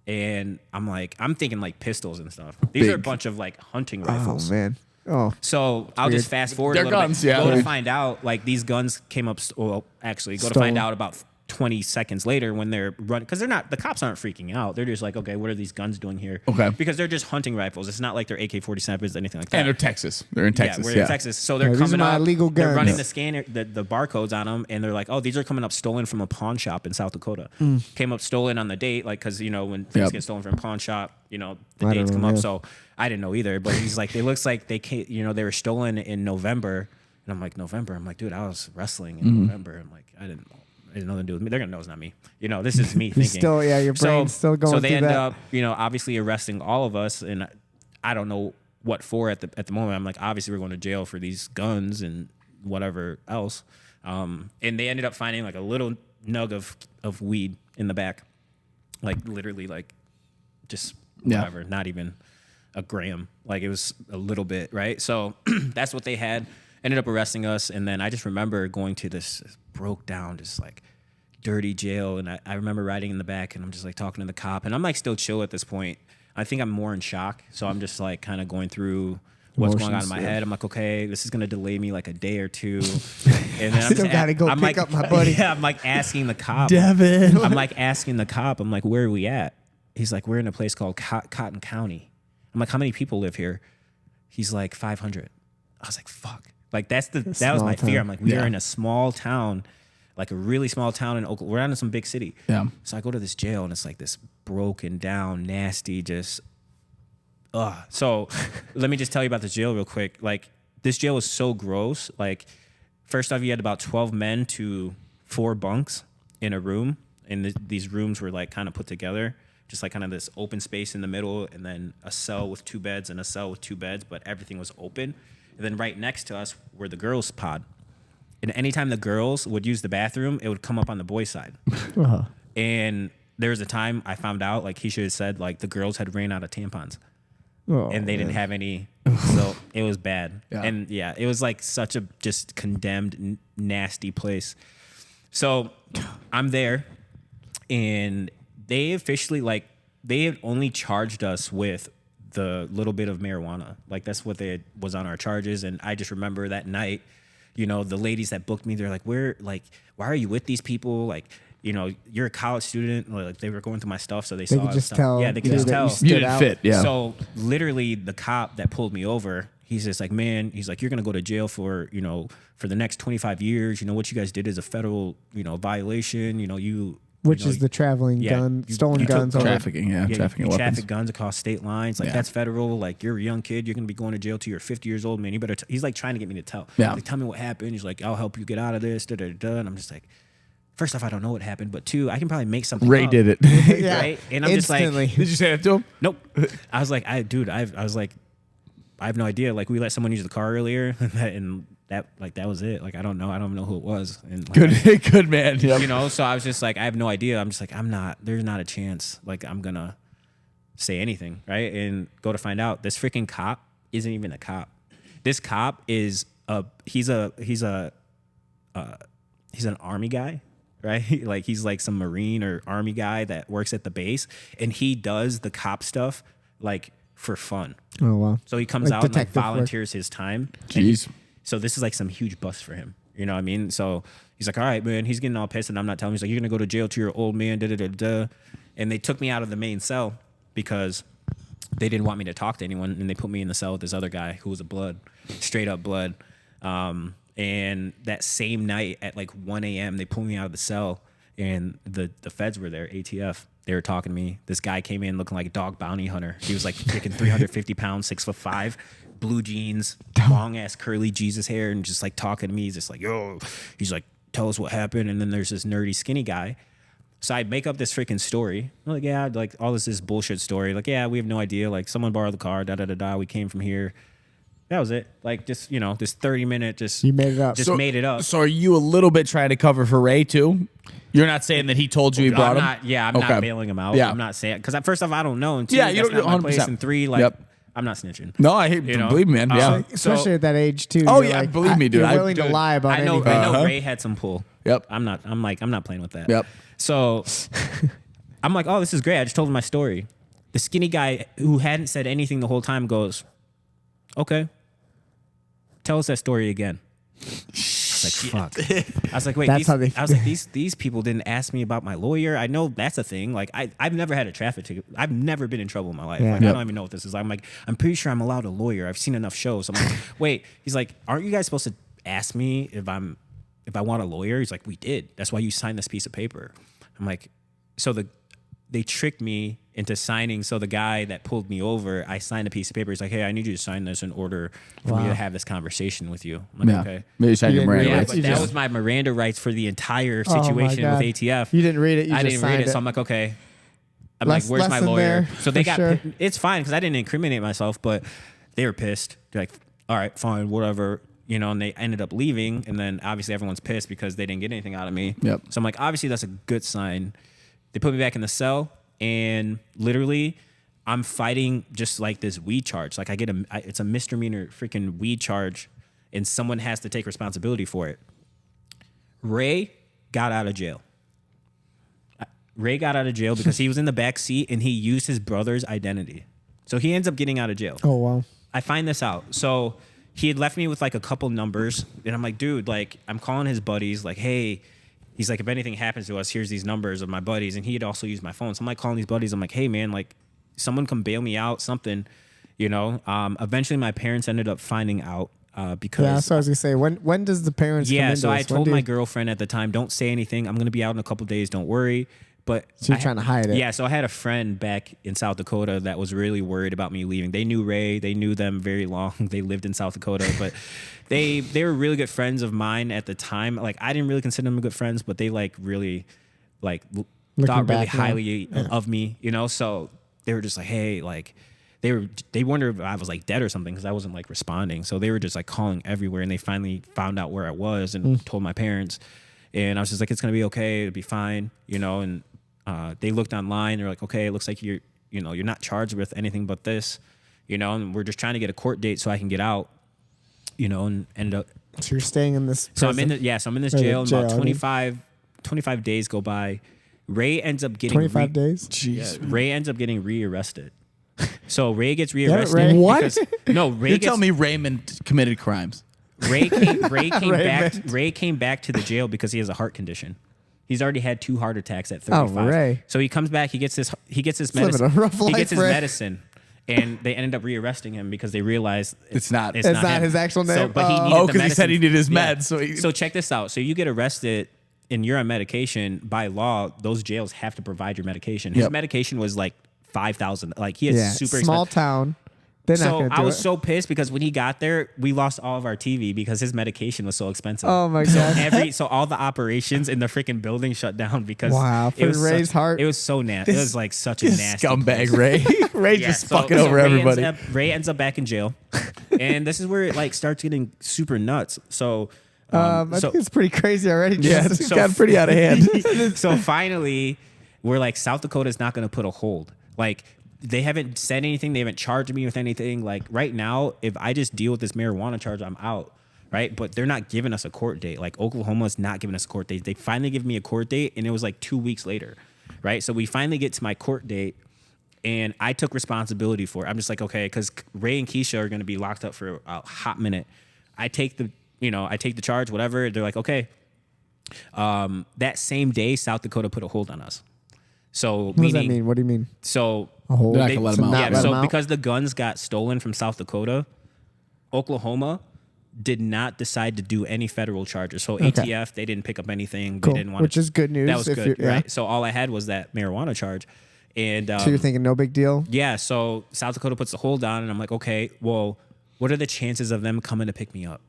Speaker 1: And I'm thinking like pistols and stuff. These are a bunch of like hunting rifles.
Speaker 3: Oh man. Oh.
Speaker 1: So I'll just fast forward
Speaker 2: They're
Speaker 1: a little
Speaker 2: guns,
Speaker 1: bit.
Speaker 2: yeah.
Speaker 1: Go to find out, like these guns came up. Well, actually, go to
Speaker 3: Stolen.
Speaker 1: find out about 20 seconds later when they're running, because the cops aren't freaking out. They're just like, okay, what are these guns doing here?
Speaker 2: Okay.
Speaker 1: Because they're just hunting rifles. It's not like they're AK-47s, anything like that.
Speaker 2: And they're Texas. They're in Texas.
Speaker 1: Yeah, we're in Texas. So they're
Speaker 3: these are
Speaker 1: coming
Speaker 3: my
Speaker 1: up.
Speaker 3: illegal
Speaker 1: They're
Speaker 3: guns.
Speaker 1: running the scanner, the barcodes on them, and they're like, oh, these are coming up stolen from a pawn shop in South Dakota. Came up stolen on the date, like, because, you know, when things get stolen from a pawn shop, you know, the dates come up. So I didn't know either. But he's like, it looks like they came, you know, they were stolen in November. And I'm like, November? I'm like, dude, I was wrestling in November. I'm like, I didn't know nothing to do with me. They're gonna know it's not me. You know, this is me thinking.
Speaker 3: Still, yeah, your brain's still going
Speaker 1: So they
Speaker 3: through
Speaker 1: end
Speaker 3: that.
Speaker 1: up, you know, obviously arresting all of us, and I don't know what for at the moment. I'm like, obviously we're going to jail for these guns and whatever else. And they ended up finding like a little nug of weed in the back, like literally like just whatever, not even a gram. Like it was a little bit, right? So that's what they had. Ended up arresting us, and then I just remember going to this broke down, just like dirty jail, and I remember riding in the back, and I'm just like talking to the cop, and I'm like still chill at this point. I think I'm more in shock, so I'm just like kind of going through what's going on in my head. I'm like, okay, this is gonna delay me like a day or two, and then
Speaker 3: Still gotta go
Speaker 1: I'm
Speaker 3: pick
Speaker 1: like,
Speaker 3: up my buddy.
Speaker 1: Yeah, I'm like asking the cop,
Speaker 2: Devin.
Speaker 1: I'm like asking the cop, I'm like, where are we at? He's like, we're in a place called Cotton County. I'm like, how many people live here? He's like 500. I was like, fuck. Like that was my fear. I'm like, we are in a small town, like a really small town in Oklahoma. We're not in some big city.
Speaker 2: Yeah.
Speaker 1: So I go to this jail, and it's like this broken down, nasty, just So let me just tell you about the jail real quick. Like this jail was so gross. Like first off, you had about 12 men to 4 bunks in a room, and these rooms were like kind of put together, just like kind of this open space in the middle, and then a cell with 2 beds and a cell with 2 beds, but everything was open. And then right next to us were the girls' pod. And anytime the girls would use the bathroom, it would come up on the boys' side. And there was a time I found out, like he should have said, like the girls had ran out of tampons. And they didn't have any. So it was bad. Yeah. And yeah, it was like such a just condemned, nasty place. So I'm there, and they officially, like, they had only charged us with the little bit of marijuana. Like that's what was on our charges. And I just remember that night, you know, the ladies that booked me, they're like, why are you with these people? Like, you know, you're a college student. Like they were going through my stuff, so they saw
Speaker 3: could just
Speaker 1: stuff.
Speaker 3: tell.
Speaker 1: Yeah, they could just tell.
Speaker 2: You didn't fit. Yeah.
Speaker 1: So literally the cop that pulled me over, he's just like, man, he's like, you're going to go to jail for, you know, for the next 25 years. You know, what you guys did is a federal, you know, violation. You know,
Speaker 3: Which is the traveling gun, stolen guns.
Speaker 2: Trafficking, trafficking
Speaker 1: you
Speaker 2: weapons.
Speaker 1: traffic guns across state lines. Like that's federal. Like you're a young kid. You're going to be going to jail till you're 50 years old, man. You better, he's like trying to get me to tell.
Speaker 2: Yeah.
Speaker 1: Like, tell me what happened. He's like, I'll help you get out of this. Da, da, da. And I'm just like, first off, I don't know what happened, but 2, I can probably make something
Speaker 2: Ray
Speaker 1: up.
Speaker 2: did it.
Speaker 3: Yeah.
Speaker 1: Right? And I'm
Speaker 3: Instantly.
Speaker 1: just like,
Speaker 2: Did you say that to him?
Speaker 1: nope. I was like, I was like, I have no idea. Like we let someone use the car earlier, and that was it. Like I don't know who it was. And like,
Speaker 2: Good man. Yep.
Speaker 1: you know, so I was just like, I have no idea. I'm just like, there's not a chance. Like I'm gonna say anything, right? And go to find out, this freaking cop isn't even a cop. This cop is he's an army guy, right? Like he's like some Marine or Army guy that works at the base, and he does the cop stuff like for fun.
Speaker 3: Oh wow!
Speaker 1: So he comes
Speaker 3: Like
Speaker 1: out and like
Speaker 3: detective work.
Speaker 1: volunteers his time.
Speaker 2: Jeez.
Speaker 1: So this is like some huge bust for him. You know what I mean? So he's like, all right, man. He's getting all pissed, and I'm not telling him. He's like, you're gonna go to jail to your old man. Da da da da. And they took me out of the main cell because they didn't want me to talk to anyone, and they put me in the cell with this other guy who was straight up blood. And that same night at like 1 a.m., they pulled me out of the cell, and the feds were there, ATF. They were talking to me. This guy came in looking like a dog bounty hunter. He was like freaking 350 pounds, 6'5", blue jeans, long ass curly Jesus hair, and just like talking to me. He's just like, yo, he's like, tell us what happened. And then there's this nerdy skinny guy. So I make up this freaking story. I'm like, yeah, like all this bullshit story. Like, yeah, we have no idea. Like someone borrowed the car, da da da da. We came from here. That was it. Like just, you know, this 30-minute just
Speaker 3: You made it up.
Speaker 1: Just made it up.
Speaker 2: So are you a little bit trying to cover for Ray too? You're not saying that he told you he brought him?
Speaker 1: I'm not bailing him out.
Speaker 2: Yeah.
Speaker 1: I'm not saying, because first off, I don't know. And 2,
Speaker 2: Yeah, you
Speaker 1: that's
Speaker 2: don't-
Speaker 1: not my place.
Speaker 2: 100%.
Speaker 1: And 3, like,
Speaker 2: Yep.
Speaker 1: I'm not snitching.
Speaker 2: No, I hate,
Speaker 1: You know?
Speaker 2: believe me, man. Yeah.
Speaker 3: Especially at that age too.
Speaker 2: Oh,
Speaker 3: you're
Speaker 2: yeah,
Speaker 3: like,
Speaker 2: believe me, dude.
Speaker 3: You're willing to
Speaker 2: Dude,
Speaker 3: lie about
Speaker 1: I know
Speaker 3: anything.
Speaker 1: Ray had some pull.
Speaker 2: Yep.
Speaker 1: I'm not playing with that.
Speaker 2: Yep.
Speaker 1: So I'm like, oh, this is great. I just told him my story. The skinny guy who hadn't said anything the whole time goes, okay, tell us that story again. I was was like, fuck. I was like, wait,
Speaker 3: That's how they
Speaker 1: I was like, these people didn't ask me about my lawyer. I know that's a thing. Like, I've never had a traffic ticket. I've never been in trouble in my life.
Speaker 3: Yeah.
Speaker 1: Like, I don't even know what this is. I'm like, I'm pretty sure I'm allowed a lawyer. I've seen enough shows. I'm like, wait. He's like, aren't you guys supposed to ask me if I want a lawyer? He's like, we did. That's why you signed this piece of paper. I'm like, so they tricked me into signing. So the guy that pulled me over, I signed a piece of paper. He's like, hey, I need you to sign this in order for me to have this conversation with you. I'm like, okay.
Speaker 2: Maybe sign your Miranda
Speaker 1: Yeah,
Speaker 2: rights.
Speaker 1: but that was my Miranda rights for the entire
Speaker 3: Oh my
Speaker 1: situation with
Speaker 3: God.
Speaker 1: ATF.
Speaker 3: You didn't read it. You
Speaker 1: I
Speaker 3: just
Speaker 1: didn't read
Speaker 3: signed
Speaker 1: it. So I'm like, okay. I'm
Speaker 3: Less-
Speaker 1: like, where's my
Speaker 3: lesson
Speaker 1: lawyer?
Speaker 3: there,
Speaker 1: So they
Speaker 3: for
Speaker 1: got,
Speaker 3: sure.
Speaker 1: it's fine because I didn't incriminate myself, but they were pissed. They're like, all right, fine, whatever. You know, and they ended up leaving. And then obviously everyone's pissed because they didn't get anything out of me.
Speaker 2: Yep.
Speaker 1: So I'm like, obviously that's a good sign. They put me back in the cell, and literally I'm fighting just like this weed charge. Like it's a misdemeanor freaking weed charge, and someone has to take responsibility for it. Ray got out of jail. Ray got out of jail because he was in the back seat and he used his brother's identity. So he ends up getting out of jail.
Speaker 3: Oh, wow.
Speaker 1: I find this out. So he had left me with like a couple numbers, and I'm like, dude, like I'm calling his buddies, like, hey, he's like, if anything happens to us, here's these numbers of my buddies. And he had also used my phone. So I'm like calling these buddies. I'm like, hey man, like someone come bail me out, something, you know? Eventually my parents ended up finding out because.
Speaker 3: Yeah, so I was going to say, when does the parents come
Speaker 1: yeah,
Speaker 3: into
Speaker 1: so I
Speaker 3: this? When
Speaker 1: told
Speaker 3: do
Speaker 1: my
Speaker 3: you-
Speaker 1: girlfriend at the time, don't say anything. I'm going to be out in a couple days. Don't worry. But
Speaker 3: So you're trying to hide it.
Speaker 1: Yeah, so I had a friend back in South Dakota that was really worried about me leaving. They knew Ray. They knew them very long. They lived in South Dakota, but they were really good friends of mine at the time. Like I didn't really consider them good friends, but they like really like thought really
Speaker 3: back now.
Speaker 1: highly of me, you know? So they were just like, hey, like they wondered if I was like dead or something because I wasn't like responding. So they were just like calling everywhere, and they finally found out where I was and told my parents. And I was just like, it's gonna be okay, it'll be fine, you know. And they looked online. They're like, okay, it looks like you're not charged with anything but this, you know. And we're just trying to get a court date so I can get out, you know, and end up.
Speaker 3: So you're staying in this
Speaker 1: So
Speaker 3: prison.
Speaker 1: I'm in this
Speaker 3: Or the
Speaker 1: jail. And
Speaker 3: jail, I
Speaker 1: about
Speaker 3: mean.
Speaker 1: 25 days go by. Ray ends up getting
Speaker 3: 25 days?
Speaker 2: Jeez.
Speaker 1: Ray ends up getting rearrested. So Ray gets
Speaker 3: Ray.
Speaker 1: rearrested.
Speaker 3: What?
Speaker 1: because- No, Ray
Speaker 2: You're
Speaker 1: gets.
Speaker 2: telling me Raymond committed crimes.
Speaker 1: Ray came back.
Speaker 3: Raymond.
Speaker 1: Ray came back to the jail because he has a heart condition. He's already had 2 heart attacks at
Speaker 3: Oh,
Speaker 1: 35.
Speaker 3: Ray.
Speaker 1: So he comes back. He gets his
Speaker 3: living
Speaker 1: medicine.
Speaker 3: a rough
Speaker 1: He
Speaker 3: life,
Speaker 1: gets his
Speaker 3: Ray.
Speaker 1: medicine, and they ended up rearresting him because they realized
Speaker 2: It's not
Speaker 3: It's not
Speaker 1: him.
Speaker 3: his actual
Speaker 1: So,
Speaker 3: name?
Speaker 1: but he
Speaker 3: Oh.
Speaker 1: needed
Speaker 2: Oh,
Speaker 1: the
Speaker 2: 'cause he said
Speaker 1: medicine.
Speaker 2: he needed his
Speaker 1: Yeah.
Speaker 2: meds, so he-
Speaker 1: So check this out. So you get arrested and you're on medication. By law, those jails have to provide your medication. His
Speaker 2: Yep.
Speaker 1: medication was like $5,000. Like he had
Speaker 3: Yeah,
Speaker 1: super
Speaker 3: small
Speaker 1: expensive.
Speaker 3: town. They're not
Speaker 1: So
Speaker 3: going to do
Speaker 1: I was
Speaker 3: it.
Speaker 1: so pissed because when he got there, we lost all of our TV because his medication was so expensive.
Speaker 3: Oh, my God.
Speaker 1: So all the operations in the freaking building shut down because
Speaker 3: Wow, for
Speaker 1: it was
Speaker 3: Ray's heart.
Speaker 1: It was so nasty. It was like such a nasty
Speaker 2: Scumbag
Speaker 1: place.
Speaker 2: Ray. Ray
Speaker 1: Yeah,
Speaker 2: just
Speaker 1: so-
Speaker 2: fucking
Speaker 1: so
Speaker 2: over
Speaker 1: Ray
Speaker 2: everybody.
Speaker 1: Ray ends up back in jail, and this is where it like starts getting super nuts. So,
Speaker 3: I think it's pretty crazy already.
Speaker 2: Yeah,
Speaker 3: Just-
Speaker 2: it's gotten pretty out of hand.
Speaker 1: so finally, we're like, South Dakota's not going to put a hold. Like, they haven't said anything. They haven't charged me with anything. Like, right now, if I just deal with this marijuana charge, I'm out. Right. But they're not giving us a court date. Like, Oklahoma's not giving us a court date. They finally give me a court date, and it was like 2 weeks later. Right. So we finally get to my court date, and I took responsibility for it. I'm just like, okay, because Ray and Keisha are going to be locked up for a hot minute. I take the charge, whatever. They're like, okay. That same day, South Dakota put a hold on us. So
Speaker 3: What does that mean? What do you mean?
Speaker 1: So
Speaker 3: A hold?
Speaker 2: They're not gonna let
Speaker 3: To
Speaker 2: him out.
Speaker 3: not
Speaker 1: yeah,
Speaker 3: let
Speaker 1: so
Speaker 3: him out?
Speaker 1: because the guns got stolen from South Dakota, Oklahoma did not decide to do any federal charges. So ATF, they didn't pick up anything.
Speaker 3: Cool.
Speaker 1: They didn't want
Speaker 3: Which is good news
Speaker 1: That was
Speaker 3: if
Speaker 1: good,
Speaker 3: you're- yeah.
Speaker 1: right? So all I had was that marijuana charge. And
Speaker 3: So you're thinking no big deal?
Speaker 1: yeah, so South Dakota puts the hold on, and I'm like, okay, well, what are the chances of them coming to pick me up?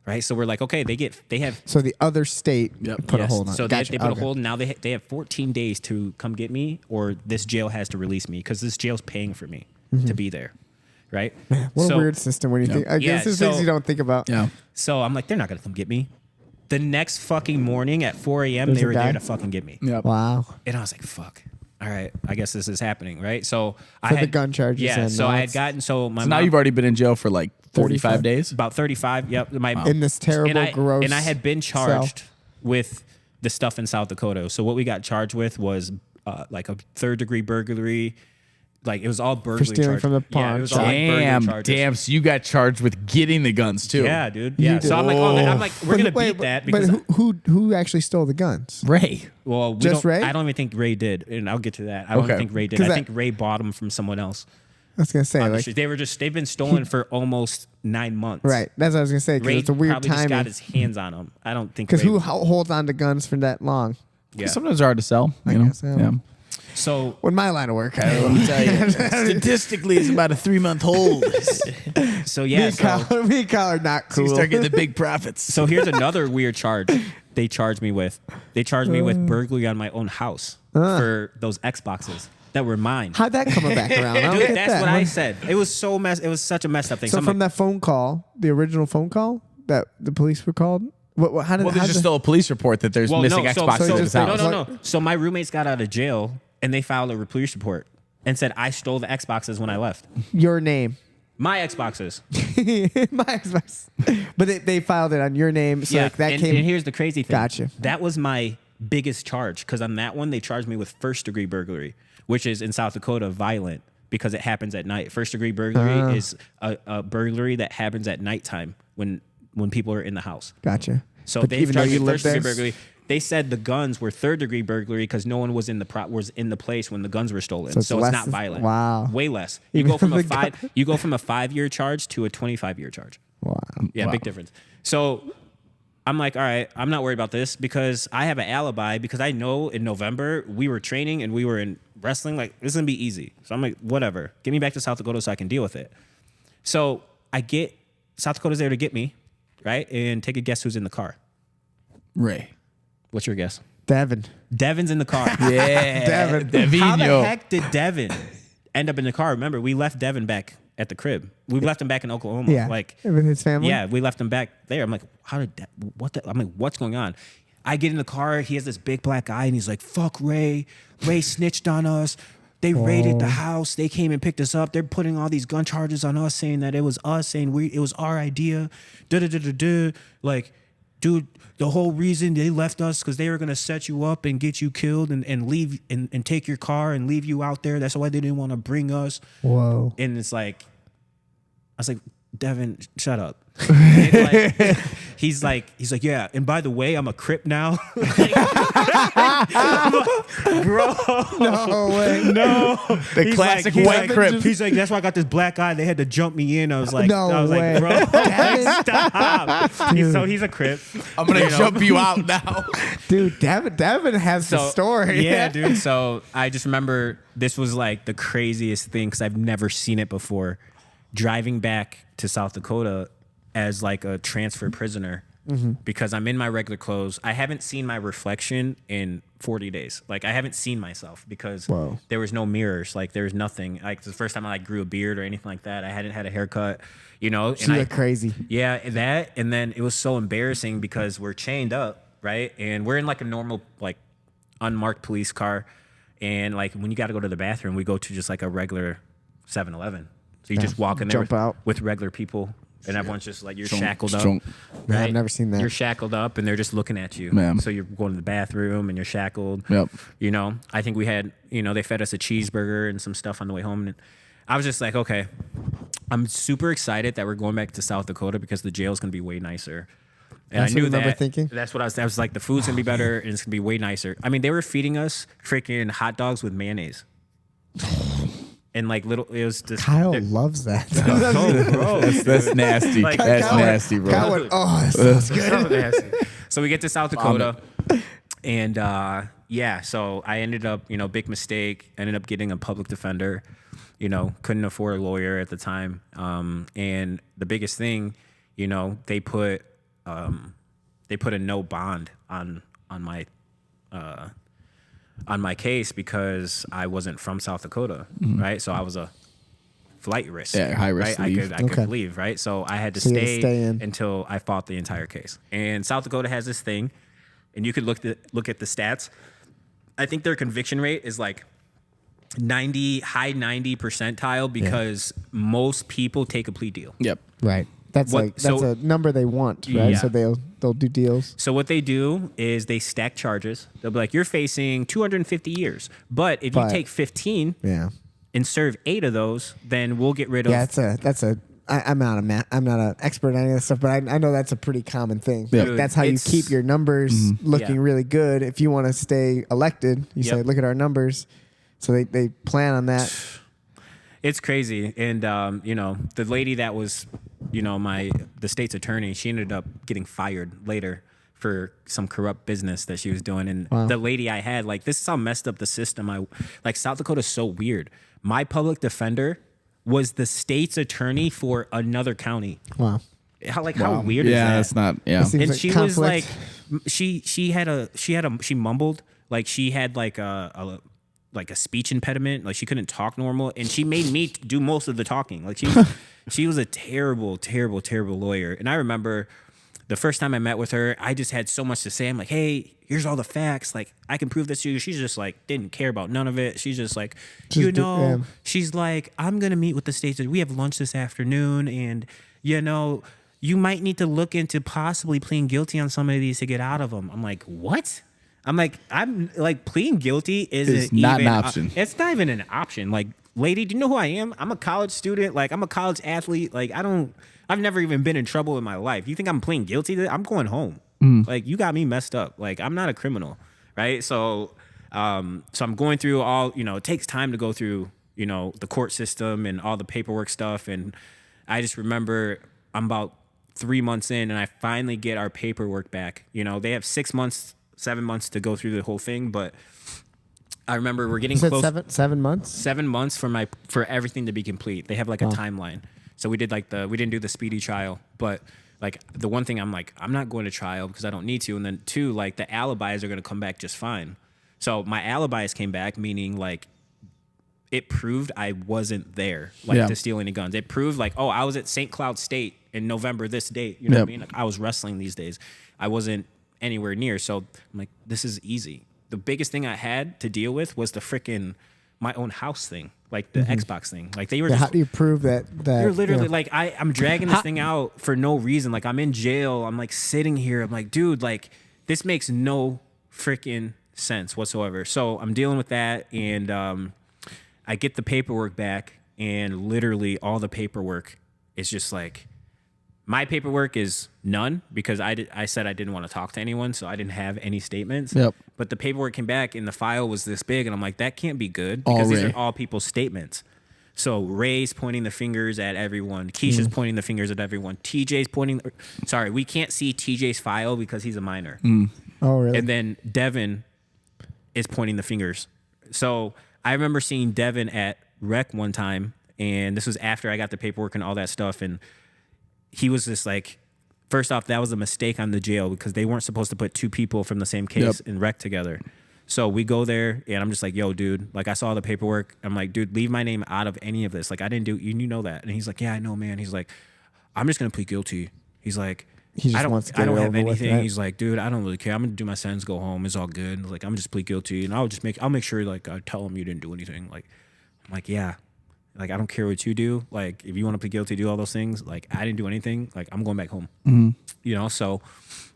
Speaker 1: Right? So we're like, okay, they have
Speaker 3: So the other state put a
Speaker 1: yes.
Speaker 3: hold on.
Speaker 1: So
Speaker 3: it. Gotcha.
Speaker 1: they put
Speaker 3: Okay.
Speaker 1: a hold, and now they have 14 days to come get me, or this jail has to release me because this jail's paying for me to be there, right?
Speaker 3: What
Speaker 1: so,
Speaker 3: a weird system when you think. I
Speaker 1: Yeah,
Speaker 3: guess there's things
Speaker 1: so-
Speaker 3: you don't think about.
Speaker 2: Yeah.
Speaker 1: So I'm like, they're not gonna come get me. The next fucking morning at 4 a.m.,
Speaker 3: There's
Speaker 1: they
Speaker 3: a
Speaker 1: were
Speaker 3: guy?
Speaker 1: there to fucking get me,
Speaker 2: Yep.
Speaker 3: Wow.
Speaker 1: and I was like, fuck. All right, I guess this is happening, right? So I
Speaker 3: For the
Speaker 1: had
Speaker 3: gun charges
Speaker 1: Yeah,
Speaker 3: and
Speaker 1: so I had
Speaker 3: lots.
Speaker 1: gotten my
Speaker 2: So now
Speaker 1: mom-
Speaker 2: you've already been in jail for like 45 days.
Speaker 1: about 35. Yep,
Speaker 3: In this terrible, gross
Speaker 1: and I had been
Speaker 3: cell.
Speaker 1: charged with the stuff in South Dakota. So what we got charged with was like a 3rd-degree burglary, Like it was all burglary
Speaker 3: stealing
Speaker 1: charges.
Speaker 3: from the pawn
Speaker 1: Yeah, it was all
Speaker 3: shop.
Speaker 1: like burglary
Speaker 2: Damn,
Speaker 1: charges.
Speaker 2: damn. So you got charged with getting the guns too.
Speaker 1: Yeah, dude. Yeah.
Speaker 3: did.
Speaker 1: So I'm like, we're gonna beat that because
Speaker 3: But who actually stole the guns?
Speaker 2: Ray.
Speaker 1: well, we
Speaker 3: Just
Speaker 1: don't,
Speaker 3: Ray?
Speaker 1: I don't even think Ray did, and I'll get to that. I don't
Speaker 2: Okay.
Speaker 1: think Ray did.
Speaker 3: 'Cause
Speaker 1: I
Speaker 3: that-
Speaker 1: think Ray bought them from someone else.
Speaker 3: I was gonna say
Speaker 1: On the
Speaker 3: like
Speaker 1: streets. They've been stolen for almost 9 months.
Speaker 3: right. That's what I was gonna say because
Speaker 1: Ray
Speaker 3: it's a weird
Speaker 1: probably just got
Speaker 3: timing.
Speaker 1: his hands on them. I don't think
Speaker 3: Because
Speaker 1: Ray-
Speaker 3: who holds on to guns for that long?
Speaker 1: Yeah.
Speaker 2: Sometimes they're hard to sell. You know?
Speaker 3: guess, I don't know.
Speaker 1: So
Speaker 3: With my line of work, I
Speaker 2: Let me tell you, statistically, it's about a 3-month hold.
Speaker 1: so yeah.
Speaker 3: me and Kyle are not
Speaker 2: So you
Speaker 3: cool.
Speaker 2: start getting the big profits.
Speaker 1: So here's another weird charge they charged me with. They charged me with burglary on my own house for those Xboxes that were mine.
Speaker 3: How'd that come back around? I don't
Speaker 1: Dude,
Speaker 3: get
Speaker 1: that's
Speaker 3: that.
Speaker 1: what I said. It was such a messed up thing.
Speaker 3: So
Speaker 1: I'm
Speaker 3: from
Speaker 1: like,
Speaker 3: that phone call, the original phone call that the police were called, how did
Speaker 2: Well, there's just still a police report that there's missing Xboxes at his house.
Speaker 1: no. So my roommates got out of jail and they filed a police report and said I stole the Xboxes when I left.
Speaker 3: your name?
Speaker 1: My Xboxes.
Speaker 3: My Xbox. But they filed it on your name, so like that
Speaker 1: and,
Speaker 3: came.
Speaker 1: and here's the crazy thing.
Speaker 3: Gotcha.
Speaker 1: That was my biggest charge because on that one they charged me with first-degree burglary, which is in South Dakota violent because it happens at night. First-degree burglary is a burglary that happens at nighttime when people are in the house.
Speaker 3: Gotcha.
Speaker 1: So
Speaker 3: But
Speaker 1: they
Speaker 3: even though
Speaker 1: charged
Speaker 3: you
Speaker 1: me
Speaker 3: lived
Speaker 1: first-degree
Speaker 3: there,
Speaker 1: burglary. They said the guns were third-degree burglary because no one was in the place when the guns were stolen.
Speaker 3: So
Speaker 1: So
Speaker 3: it's
Speaker 1: it's
Speaker 3: less
Speaker 1: not
Speaker 3: than-
Speaker 1: violent.
Speaker 3: wow.
Speaker 1: Way less. You
Speaker 3: Even
Speaker 1: go from
Speaker 3: the
Speaker 1: a 5-year charge to a 25-year charge.
Speaker 3: Wow.
Speaker 1: Yeah, big difference. So I'm like, all right, I'm not worried about this because I have an alibi because I know in November we were training and we were in wrestling. Like, this is going to be easy. So I'm like, whatever. Get me back to South Dakota so I can deal with it. So South Dakota's there to get me, right? And take a guess who's in the car.
Speaker 2: Ray.
Speaker 1: What's your guess?
Speaker 3: Devin.
Speaker 1: Devin's in the car.
Speaker 2: Yeah.
Speaker 3: Devin.
Speaker 1: How the
Speaker 2: Devino.
Speaker 1: heck did Devin end up in the car? Remember, we left Devin back at the crib. We left him back in Oklahoma.
Speaker 3: Yeah.
Speaker 1: Like,
Speaker 3: with his family.
Speaker 1: yeah, we left him back there. I'm like, I'm like, what's going on? I get in the car. He has this big black eye, and he's like, "Fuck Ray. Ray snitched on us. They raided the house. They came and picked us up. They're putting all these gun charges on us, saying that it was us, saying it was our idea. Like, dude, the whole reason they left us because they were gonna set you up and get you killed and leave and take your car and leave you out there. That's why they didn't want to bring us."
Speaker 3: Whoa.
Speaker 1: And it's like, I was like, Devin, shut up. And like, he's like, yeah. And by the way, I'm a Crip now. Like, bro,
Speaker 3: No way.
Speaker 1: no.
Speaker 2: The classic white Crip.
Speaker 1: He's like, that's why I got this black eye. They had to jump me in. I was like,
Speaker 3: No way.
Speaker 1: like, bro, like, stop. So he's a Crip.
Speaker 2: I'm going to jump you out now.
Speaker 3: Dude, Devin has the story.
Speaker 1: Yeah, dude. So I just remember this was like the craziest thing because I've never seen it before. Driving back to South Dakota as like a transfer prisoner because I'm in my regular clothes. I haven't seen my reflection in 40 days. Like I haven't seen myself because
Speaker 3: Whoa.
Speaker 1: there was no mirrors. Like there was nothing. Like the first time I like grew a beard or anything like that. I hadn't had a haircut, you know.
Speaker 3: You look crazy.
Speaker 1: Yeah, that, and then it was so embarrassing because we're chained up, right? And we're in like a normal, like, unmarked police car, and like when you got to go to the bathroom, we go to just like a regular 7-Eleven. So you just walk in there
Speaker 3: Jump out.
Speaker 1: with regular people, and everyone's just like you're shackled up.
Speaker 2: Strong.
Speaker 3: Man, I've never seen that.
Speaker 1: You're shackled up, and they're just looking at you.
Speaker 2: Man.
Speaker 1: So you're going to the bathroom, and you're shackled.
Speaker 2: Yep.
Speaker 1: You know, I think we had, they fed us a cheeseburger and some stuff on the way home, and I was just like, okay, I'm super excited that we're going back to South Dakota because the jail is going to be way nicer. And
Speaker 3: That's
Speaker 1: I knew
Speaker 3: what I remember
Speaker 1: that.
Speaker 3: thinking?
Speaker 1: That's what I was like, the food's going to be better, and it's going to be way nicer. I mean, they were feeding us freaking hot dogs with mayonnaise. And like it was just
Speaker 3: Kyle loves that.
Speaker 1: so gross.
Speaker 2: That's nasty.
Speaker 1: Like,
Speaker 2: That's
Speaker 3: Kyle-
Speaker 2: nasty, bro.
Speaker 3: Kyle went, oh, this sounds good.
Speaker 1: So nasty. So we get to South Dakota, and so I ended up, big mistake. Ended up getting a public defender. Couldn't afford a lawyer at the time. And the biggest thing, they put a no bond on my case because I wasn't from South Dakota, right? So I was a flight risk.
Speaker 2: Yeah, high risk
Speaker 1: right?
Speaker 2: leave.
Speaker 1: I could leave, right? So I had to
Speaker 3: So you had to
Speaker 1: stay
Speaker 3: stay in.
Speaker 1: until I fought the entire case. And South Dakota has this thing, and you could look at the stats. I think their conviction rate is like high 90 percentile because most people take a plea deal.
Speaker 2: Yep.
Speaker 3: Right. That's that's a number they want, right?
Speaker 1: Yeah.
Speaker 3: So they'll do deals.
Speaker 1: So what they do is they stack charges. They'll be like, you're facing 250 years, but if you
Speaker 3: But-
Speaker 1: take 15,
Speaker 3: Yeah.
Speaker 1: and serve 8 of those, then we'll get rid of.
Speaker 3: Yeah, I'm not an expert on any of this stuff, but I know that's a pretty common thing.
Speaker 2: Yeah.
Speaker 3: Like, that's how you keep your numbers looking
Speaker 1: Yeah.
Speaker 3: really good. If you want to stay elected, you say,
Speaker 1: Yep.
Speaker 3: look at our numbers. So they plan on that.
Speaker 1: It's crazy. And, the lady that was, the state's attorney, she ended up getting fired later for some corrupt business that she was doing. And the lady I had, like, this is how messed up the system. South Dakota's so weird. My public defender was the state's attorney for another county.
Speaker 3: Wow.
Speaker 1: How weird is that?
Speaker 2: Yeah, that's not. Yeah.
Speaker 3: It seems
Speaker 1: And
Speaker 3: like
Speaker 1: she
Speaker 3: conflict.
Speaker 1: was like, she mumbled, like she had like a speech impediment, like she couldn't talk normal, and she made me do most of the talking. Like she was a terrible, terrible, terrible lawyer. And I remember the first time I met with her, I just had so much to say. I'm like, hey, here's all the facts. Like, I can prove this to you. She's just like, didn't care about none of it. She's just like, she's like, I'm going to meet with the state. We have lunch this afternoon. And, you might need to look into possibly pleading guilty on some of these to get out of them. I'm like, what? I'm like, pleading guilty isn't
Speaker 2: not
Speaker 1: even
Speaker 2: an option.
Speaker 1: It's not even an option. Like, lady, do you know who I am? I'm a college student. Like, I'm a college athlete. Like, I've never even been in trouble in my life. You think I'm pleading guilty to it? I'm going home. Like, you got me messed up. Like, I'm not a criminal, right? So I'm going through all, it takes time to go through, the court system and all the paperwork stuff. And I just remember I'm about 3 months in and I finally get our paperwork back. They have 6 months, 7 months to go through the whole thing, but I remember we're getting
Speaker 3: You said
Speaker 1: close.
Speaker 3: 7 months?
Speaker 1: 7 months for everything to be complete. They have like a timeline. So we didn't do the speedy trial, but like the one thing I'm like, I'm not going to trial because I don't need to. And then 2, like the alibis are going to come back just fine. So my alibis came back, meaning like it proved I wasn't there, to steal any guns. It proved like, I was at St. Cloud State in November, this date. You know what I mean? Like, I was wrestling these days. I wasn't anywhere near. So I'm like, this is easy. The biggest thing I had to deal with was my own house thing, like the Xbox thing. Like they were
Speaker 3: How do you prove that?
Speaker 1: You're literally like, I'm dragging this thing out for no reason. Like I'm in jail. I'm like sitting here. I'm like, dude, like this makes no freaking sense whatsoever. So I'm dealing with that. And I get the paperwork back and literally all the paperwork is just like, my paperwork is none because I said I didn't want to talk to anyone, so I didn't have any statements.
Speaker 2: Yep.
Speaker 1: But the paperwork came back and the file was this big, and I'm like, that can't be good because these
Speaker 2: Ray.
Speaker 1: are all people's statements. So Ray's pointing the fingers at everyone. Keisha's pointing the fingers at everyone. TJ's pointing. Sorry, we can't see TJ's file because he's a minor.
Speaker 3: Oh, really?
Speaker 1: And then Devin is pointing the fingers. So I remember seeing Devin at rec one time, and this was after I got the paperwork and all that stuff, and he was just like, first off, that was a mistake on the jail because they weren't supposed to put 2 people from the same case in rec together. So we go there and I'm just like, yo, dude, like I saw the paperwork. I'm like, dude, leave my name out of any of this. Like I didn't do, you know that. And he's like, yeah, I know, man. He's like, I'm just going to plead guilty. He's like,
Speaker 3: He just wants to get
Speaker 1: I don't
Speaker 3: it
Speaker 1: have
Speaker 3: over with,
Speaker 1: anything.
Speaker 3: right?
Speaker 1: He's like, dude, I don't really care. I'm going to do my sentence, go home. It's all good. Like, I'm just plead guilty and I'll make sure like I tell him you didn't do anything. Like, I'm like, yeah. Like, I don't care what you do. Like, if you want to plead guilty, do all those things. Like, I didn't do anything. Like, I'm going back home. So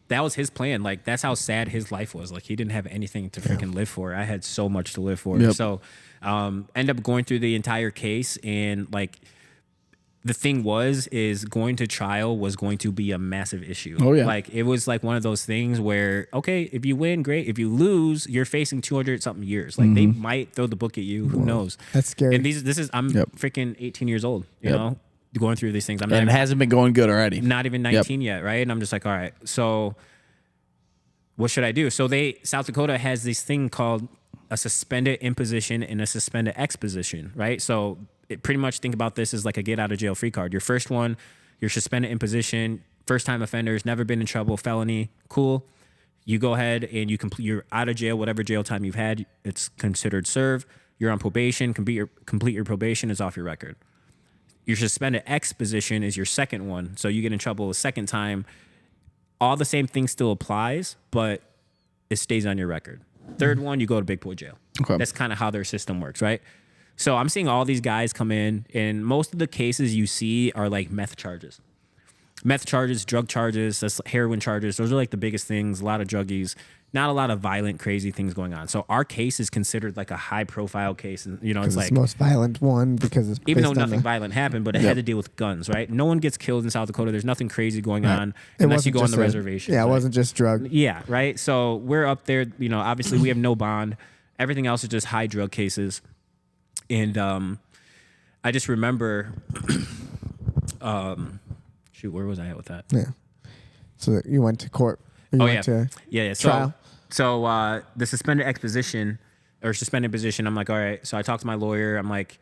Speaker 1: that was his plan. Like, that's how sad his life was. Like, he didn't have anything to freaking live for. I had so much to live for.
Speaker 2: Yep.
Speaker 1: So, end up going through the entire case. And, like, the thing is going to trial was going to be a massive issue.
Speaker 2: Oh, yeah.
Speaker 1: Like, it was like one of those things where, okay, if you win, great. If you lose, you're facing 200 something years. Like, they might throw the book at you. Who knows?
Speaker 3: That's scary.
Speaker 1: And I'm freaking 18 years old, you know, going through these things. I'm
Speaker 2: And it hasn't been going good already.
Speaker 1: not even 19 yet, right? And I'm just like, all right, so what should I do? So South Dakota has this thing called a suspended imposition and a suspended exposition, right? So pretty much think about this as like a get out of jail free card. Your first one, your suspended imposition, first time offenders, never been in trouble, felony, cool. You go ahead and you're out of jail, whatever jail time you've had, it's considered served. You're on probation, complete your probation, is off your record. Your suspended exposition is your second one. So you get in trouble a second time. All the same thing still applies, but it stays on your record. Third one, you go to big boy jail.
Speaker 2: Okay.
Speaker 1: That's kind of how their system works, right? So I'm seeing all these guys come in, and most of the cases you see are like meth charges. meth charges, drug charges, that's heroin charges. Those are like the biggest things. A lot of druggies, not a lot of violent, crazy things going on. So our case is considered like a high profile case. And, you know, it's
Speaker 3: It's
Speaker 1: like,
Speaker 3: the most violent one because it's
Speaker 1: even though
Speaker 3: based on
Speaker 1: nothing
Speaker 3: the-
Speaker 1: violent happened, but it had to deal with guns, right? No one gets killed in South Dakota. There's nothing crazy going on
Speaker 3: It
Speaker 1: unless you
Speaker 3: wasn't
Speaker 1: go on
Speaker 3: just
Speaker 1: the
Speaker 3: a-
Speaker 1: reservation.
Speaker 3: Yeah, it
Speaker 1: right?
Speaker 3: wasn't just drug.
Speaker 1: Yeah, right. So we're up there. You know, obviously we have no bond. Everything else is just high drug cases. And I just remember, shoot, where was I at with that?
Speaker 3: Yeah. So you went to court. You
Speaker 1: Oh
Speaker 3: went
Speaker 1: yeah,
Speaker 3: to
Speaker 1: yeah.
Speaker 3: trial.
Speaker 1: So the suspended exposition or suspended position. I'm like, all right. So I talked to my lawyer. I'm like,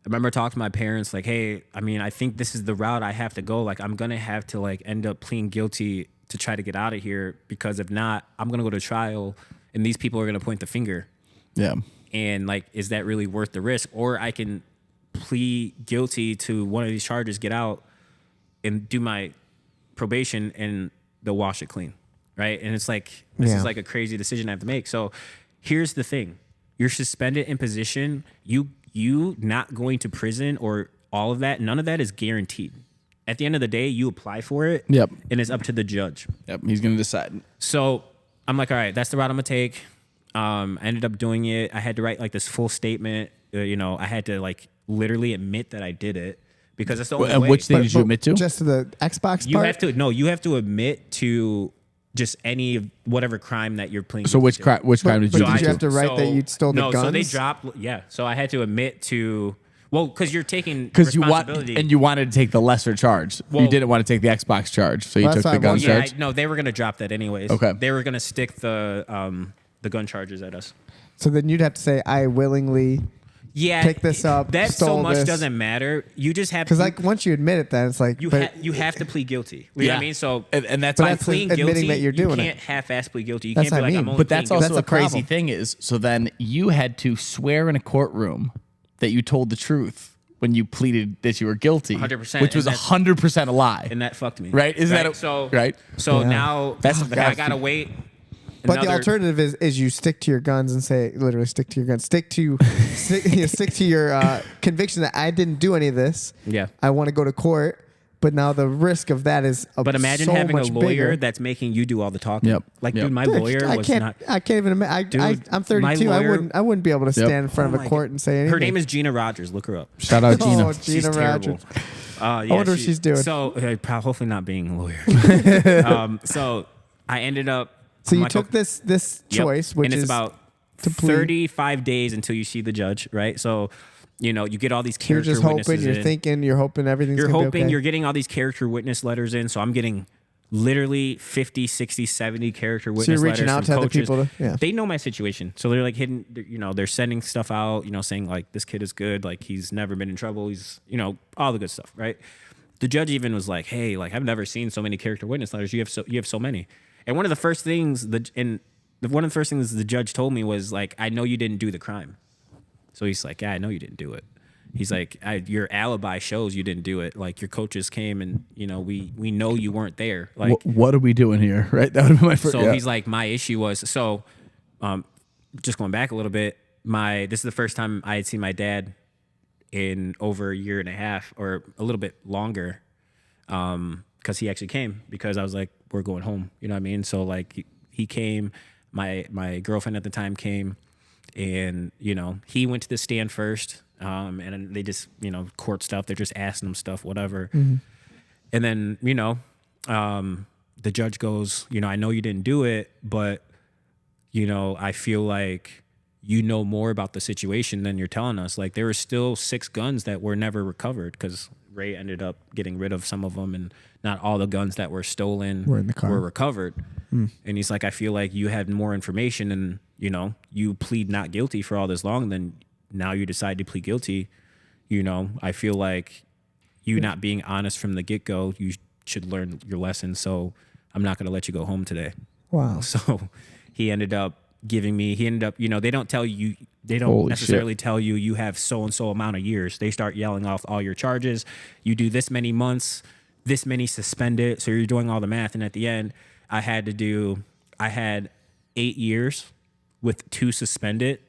Speaker 1: I remember talking to my parents. Like, hey, I mean, I think this is the route I have to go. Like, I'm gonna have to like end up pleading guilty to try to get out of here because if not, I'm gonna go to trial and these people are gonna point the finger.
Speaker 2: Yeah.
Speaker 1: And like, is that really worth the risk? Or I can plead guilty to one of these charges, get out, and do my probation, and they'll wash it clean, right? And it's like this
Speaker 3: Yeah.
Speaker 1: is like a crazy decision I have to make. So here's the thing: you're suspended in position. You not going to prison or all of that. None of that is guaranteed. At the end of the day, you apply for it.
Speaker 2: Yep.
Speaker 1: And it's up to the judge.
Speaker 2: Yep. He's gonna decide.
Speaker 1: So I'm like, all right, that's the route I'm gonna take. I ended up doing it. I had to write like this full statement. You know, I had to like literally admit that I did it because it's the only
Speaker 2: And
Speaker 1: way.
Speaker 2: which thing did you admit to?
Speaker 3: Just to the Xbox
Speaker 1: You
Speaker 3: part?
Speaker 1: have to you have to admit to just any of whatever crime that you're pleading.
Speaker 2: So which
Speaker 1: guilty to.
Speaker 2: crime did
Speaker 3: but
Speaker 2: you
Speaker 3: did
Speaker 2: admit
Speaker 3: you
Speaker 2: to?
Speaker 3: have to write that you stole the
Speaker 1: no, so they
Speaker 3: guns?
Speaker 1: dropped. Yeah, so I had to admit to. Well, because you're taking
Speaker 2: Because you
Speaker 1: responsibility.
Speaker 2: you wanted to take the lesser charge.
Speaker 1: Well-
Speaker 2: You didn't want to take the Xbox charge, so you
Speaker 3: Well,
Speaker 2: took
Speaker 3: that's
Speaker 2: the
Speaker 3: why I
Speaker 2: gun
Speaker 3: wondered.
Speaker 1: yeah,
Speaker 2: charge.
Speaker 1: no, they were gonna drop that anyways.
Speaker 2: Okay.
Speaker 1: They were gonna stick the gun charges at us.
Speaker 3: So then you'd have to say, I willingly,
Speaker 1: Yeah,
Speaker 3: Pick this up,
Speaker 1: That so
Speaker 3: stole
Speaker 1: much
Speaker 3: this.
Speaker 1: doesn't matter. You just have
Speaker 3: because like once you admit it, then it's like,
Speaker 1: you
Speaker 3: but
Speaker 1: you have to plead guilty. You know what I mean? So
Speaker 2: and that's
Speaker 3: But
Speaker 1: by
Speaker 3: that's
Speaker 1: pleading
Speaker 3: admitting
Speaker 1: guilty,
Speaker 3: that you're doing
Speaker 1: you
Speaker 3: it.
Speaker 1: can't half-ass plead guilty. You
Speaker 3: That's
Speaker 1: can't be
Speaker 3: what I
Speaker 1: like, I'm
Speaker 3: mean.
Speaker 1: only
Speaker 2: But that's
Speaker 1: pleading
Speaker 2: also
Speaker 3: That's
Speaker 2: the
Speaker 3: the
Speaker 2: crazy
Speaker 3: problem.
Speaker 2: thing is, so then you had to swear in a courtroom that you told the truth when you pleaded that you were guilty,
Speaker 1: 100%,
Speaker 2: which was
Speaker 1: and that's-
Speaker 2: 100% a lie.
Speaker 1: and that fucked me.
Speaker 2: Right? Isn't that a-
Speaker 1: so?
Speaker 2: right?
Speaker 1: So
Speaker 3: Yeah.
Speaker 1: now
Speaker 2: That's-
Speaker 1: I gotta wait.
Speaker 3: But the
Speaker 1: another-
Speaker 3: alternative is you stick to your guns and say, literally stick to your guns, stick to stick to your conviction that I didn't do any of this.
Speaker 1: Yeah.
Speaker 3: I want to go to court, but now the risk of that is
Speaker 1: But imagine
Speaker 3: so
Speaker 1: having a
Speaker 3: much
Speaker 1: lawyer
Speaker 3: bigger.
Speaker 1: that's making you do all the talking.
Speaker 2: Yep.
Speaker 1: Like,
Speaker 2: Yep.
Speaker 1: dude, my
Speaker 3: Dude,
Speaker 1: lawyer was not.
Speaker 3: I can't even imagine.
Speaker 1: Dude,
Speaker 3: I'm
Speaker 1: my
Speaker 3: 32.
Speaker 1: lawyer-
Speaker 3: I wouldn't be able to stand
Speaker 2: Yep.
Speaker 3: in front of
Speaker 1: Oh
Speaker 3: a
Speaker 1: my
Speaker 3: court
Speaker 1: God.
Speaker 3: and say anything.
Speaker 1: Her name is Gina Rogers. Look her up.
Speaker 2: Shout out Gina.
Speaker 3: Oh,
Speaker 1: She's
Speaker 3: Gina
Speaker 1: terrible.
Speaker 3: Rogers.
Speaker 1: Yeah,
Speaker 3: wonder what she's doing.
Speaker 1: So hopefully not being a lawyer. So I ended up.
Speaker 3: So
Speaker 1: I'm
Speaker 3: you
Speaker 1: like,
Speaker 3: took
Speaker 1: okay.
Speaker 3: this
Speaker 1: Yep.
Speaker 3: choice, which
Speaker 1: and it's
Speaker 3: is
Speaker 1: about
Speaker 3: to plead.
Speaker 1: 35 days until you see the judge, right? So, you know, you get all these
Speaker 3: You're
Speaker 1: character
Speaker 3: just hoping,
Speaker 1: witnesses
Speaker 3: you're
Speaker 1: in.
Speaker 3: thinking, you're hoping everything's
Speaker 1: You're
Speaker 3: gonna
Speaker 1: hoping
Speaker 3: be okay.
Speaker 1: you're getting all these character witness letters in. So I'm getting literally 50, 60, 70 character witness
Speaker 3: you're
Speaker 1: letters
Speaker 3: reaching out
Speaker 1: from
Speaker 3: to other
Speaker 1: coaches.
Speaker 3: people to- yeah.
Speaker 1: They know my situation. So they're like hitting, you know, they're sending stuff out, you know, saying like, this kid is good. Like, he's never been in trouble. He's, you know, all the good stuff, right? The judge even was like, hey, like, I've never seen so many character witness letters. You have so many. And one of the first things the judge told me was like, I know you didn't do the crime. So he's like, yeah, I know you didn't do it. He's like, your alibi shows you didn't do it. Like, your coaches came and, you know, we know you weren't there. Like,
Speaker 2: What are we doing here? Right? That would have been my first.
Speaker 1: so
Speaker 2: yeah.
Speaker 1: he's like, my issue was, just going back a little bit, this is the first time I had seen my dad in over a year and a half or a little bit longer. Cause he actually came because I was like, we're going home. You know what I mean? So like he came, my girlfriend at the time came, and, you know, he went to the stand first. And then they just, you know, court stuff. They're just asking him stuff, whatever.
Speaker 3: Mm-hmm.
Speaker 1: And then, you know, the judge goes, you know, I know you didn't do it, but, you know, I feel like you know more about the situation than you're telling us. Like, there were still 6 guns that were never recovered because Ray ended up getting rid of some of them, and not all the guns that were stolen
Speaker 3: Were in the car.
Speaker 1: were recovered. And he's like, I feel like you had more information, and, you know, you plead not guilty for all this long, then now you decide to plead guilty. You know, I feel like you not being honest from the get-go, you should learn your lesson. So I'm not going to let you go home today.
Speaker 3: Wow.
Speaker 1: So he ended up, you know, they don't tell you, they don't
Speaker 2: Holy
Speaker 1: necessarily tell you have so-and-so amount of years. They start yelling off all your charges. You do this many months, this many suspended. So you're doing all the math. And at the end, I had 8 years with 2 suspended.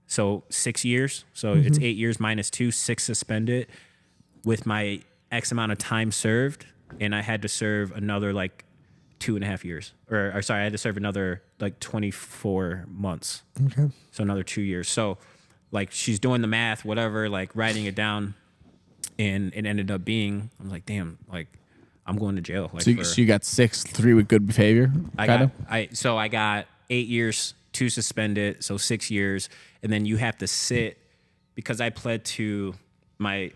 Speaker 1: So 6 years. So it's 8 years minus 2, 6 suspended with my X amount of time served. and I had to serve another like 2.5 years, or sorry, I had to serve another like 24 months.
Speaker 3: Okay.
Speaker 1: So another 2 years. So like she's doing the math, whatever, like writing it down, and it ended up being, I was like, damn, like I'm going to jail. Like
Speaker 2: So you got 3 with good behavior.
Speaker 1: I got 8 years, 2 suspended, so 6 years, and then you have to sit, because I pled to my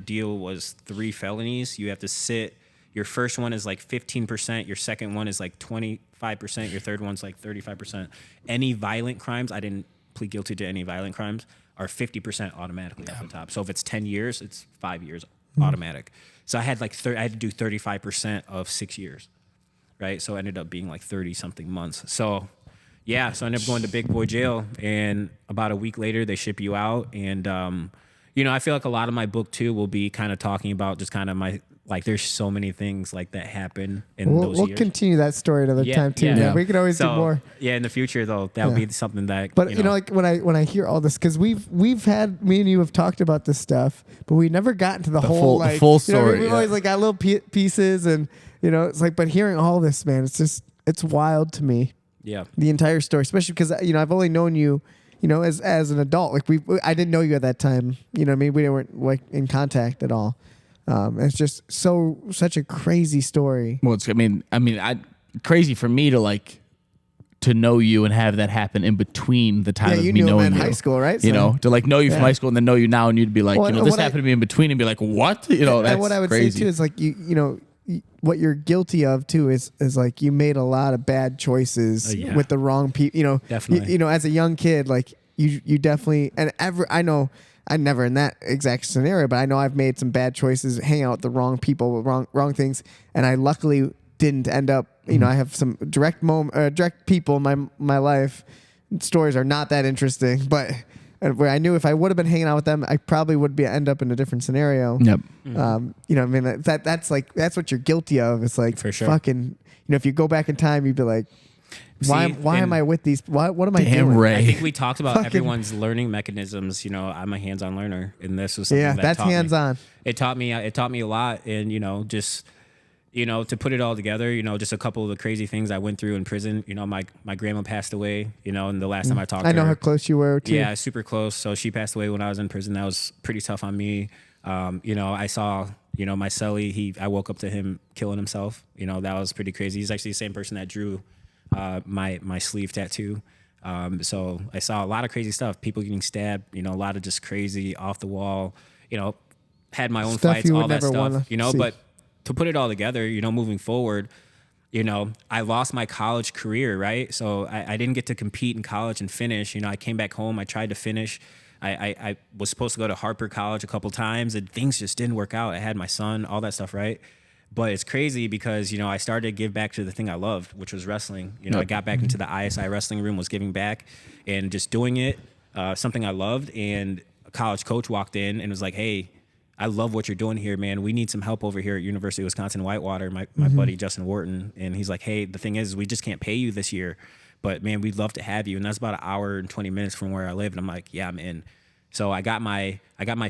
Speaker 1: deal was 3 felonies. You have to sit. Your first one is like 15%. Your second one is like 25%. Your third one's like 35%. Any violent crimes, I didn't plead guilty to any violent crimes, are 50% automatically off the top. So if it's 10 years, it's 5 years automatic. So I had like I had to do 35% of 6 years, right? So it ended up being like 30 something months. So yeah, so I ended up going to big boy jail, and about a week later they ship you out. And I feel like a lot of my book too will be kind of talking about just kind of my, like, there's so many things like that happen in those years.
Speaker 3: We'll continue that story another time too.
Speaker 1: Yeah.
Speaker 3: We can always do more.
Speaker 1: Yeah, in the future though, that would be something that.
Speaker 3: But like when I hear all this, because we've had, me and you have talked about this stuff, but we never got into the whole
Speaker 2: full story.
Speaker 3: We've always like got little pieces, and it's like, but hearing all this, man, it's wild to me.
Speaker 1: Yeah.
Speaker 3: The entire story, especially because I've only known you, as an adult. Like I didn't know you at that time. You know what I mean? We weren't like in contact at all. It's just such a crazy story.
Speaker 2: Well, crazy for me to know you and have that happen in between the time of me
Speaker 3: knew
Speaker 2: knowing
Speaker 3: him in
Speaker 2: you.
Speaker 3: high school, right?
Speaker 2: To know you from high school and then know you now, and you'd be like, this happened to me in between, and be like, what? That's
Speaker 3: and what I would
Speaker 2: crazy.
Speaker 3: say too is like what you're guilty of too is like you made a lot of bad choices with the wrong people.
Speaker 1: Definitely.
Speaker 3: As a young kid, like you definitely, and I know I never in that exact scenario, but I know I've made some bad choices, hang out with the wrong people, wrong things, and I luckily didn't end up. I have some direct people in my life. Stories are not that interesting, but where I knew if I would have been hanging out with them, I probably would end up in a different scenario.
Speaker 2: Yep.
Speaker 3: That's what you're guilty of. It's like,
Speaker 1: for sure.
Speaker 3: Fucking, if you go back in time, you'd be like, why am I with these? What am I doing?
Speaker 2: Ray.
Speaker 1: I think we talked about everyone's learning mechanisms. I'm a hands-on learner, and this was something
Speaker 3: that's hands-on.
Speaker 1: It taught me a lot, and just to put it all together, just a couple of the crazy things I went through in prison. My grandma passed away, and the last time I talked to her.
Speaker 3: I know how close you were too.
Speaker 1: Yeah, super close. So she passed away when I was in prison. That was pretty tough on me. I saw, my cellie, I woke up to him killing himself. That was pretty crazy. He's actually the same person that drew my sleeve tattoo. So I saw a lot of crazy stuff, people getting stabbed, a lot of just crazy off the wall, had my own
Speaker 3: Stuff
Speaker 1: fights,
Speaker 3: you would
Speaker 1: all that
Speaker 3: never
Speaker 1: stuff,
Speaker 3: wanna see.
Speaker 1: But to put it all together, moving forward, I lost my college career, right? So I didn't get to compete in college and finish. I came back home. I tried to finish. I was supposed to go to Harper College a couple times, and things just didn't work out. I had my son, all that stuff, right? But it's crazy because, I started to give back to the thing I loved, which was wrestling. I got back into the ISI wrestling room, was giving back and just doing it, something I loved. And a college coach walked in and was like, hey, I love what you're doing here, man. We need some help over here at University of Wisconsin-Whitewater, my buddy Justin Wharton. And he's like, hey, the thing is we just can't pay you this year, but man, we'd love to have you. And that's about an hour and 20 minutes from where I live. And I'm like, yeah, I'm in. So I got my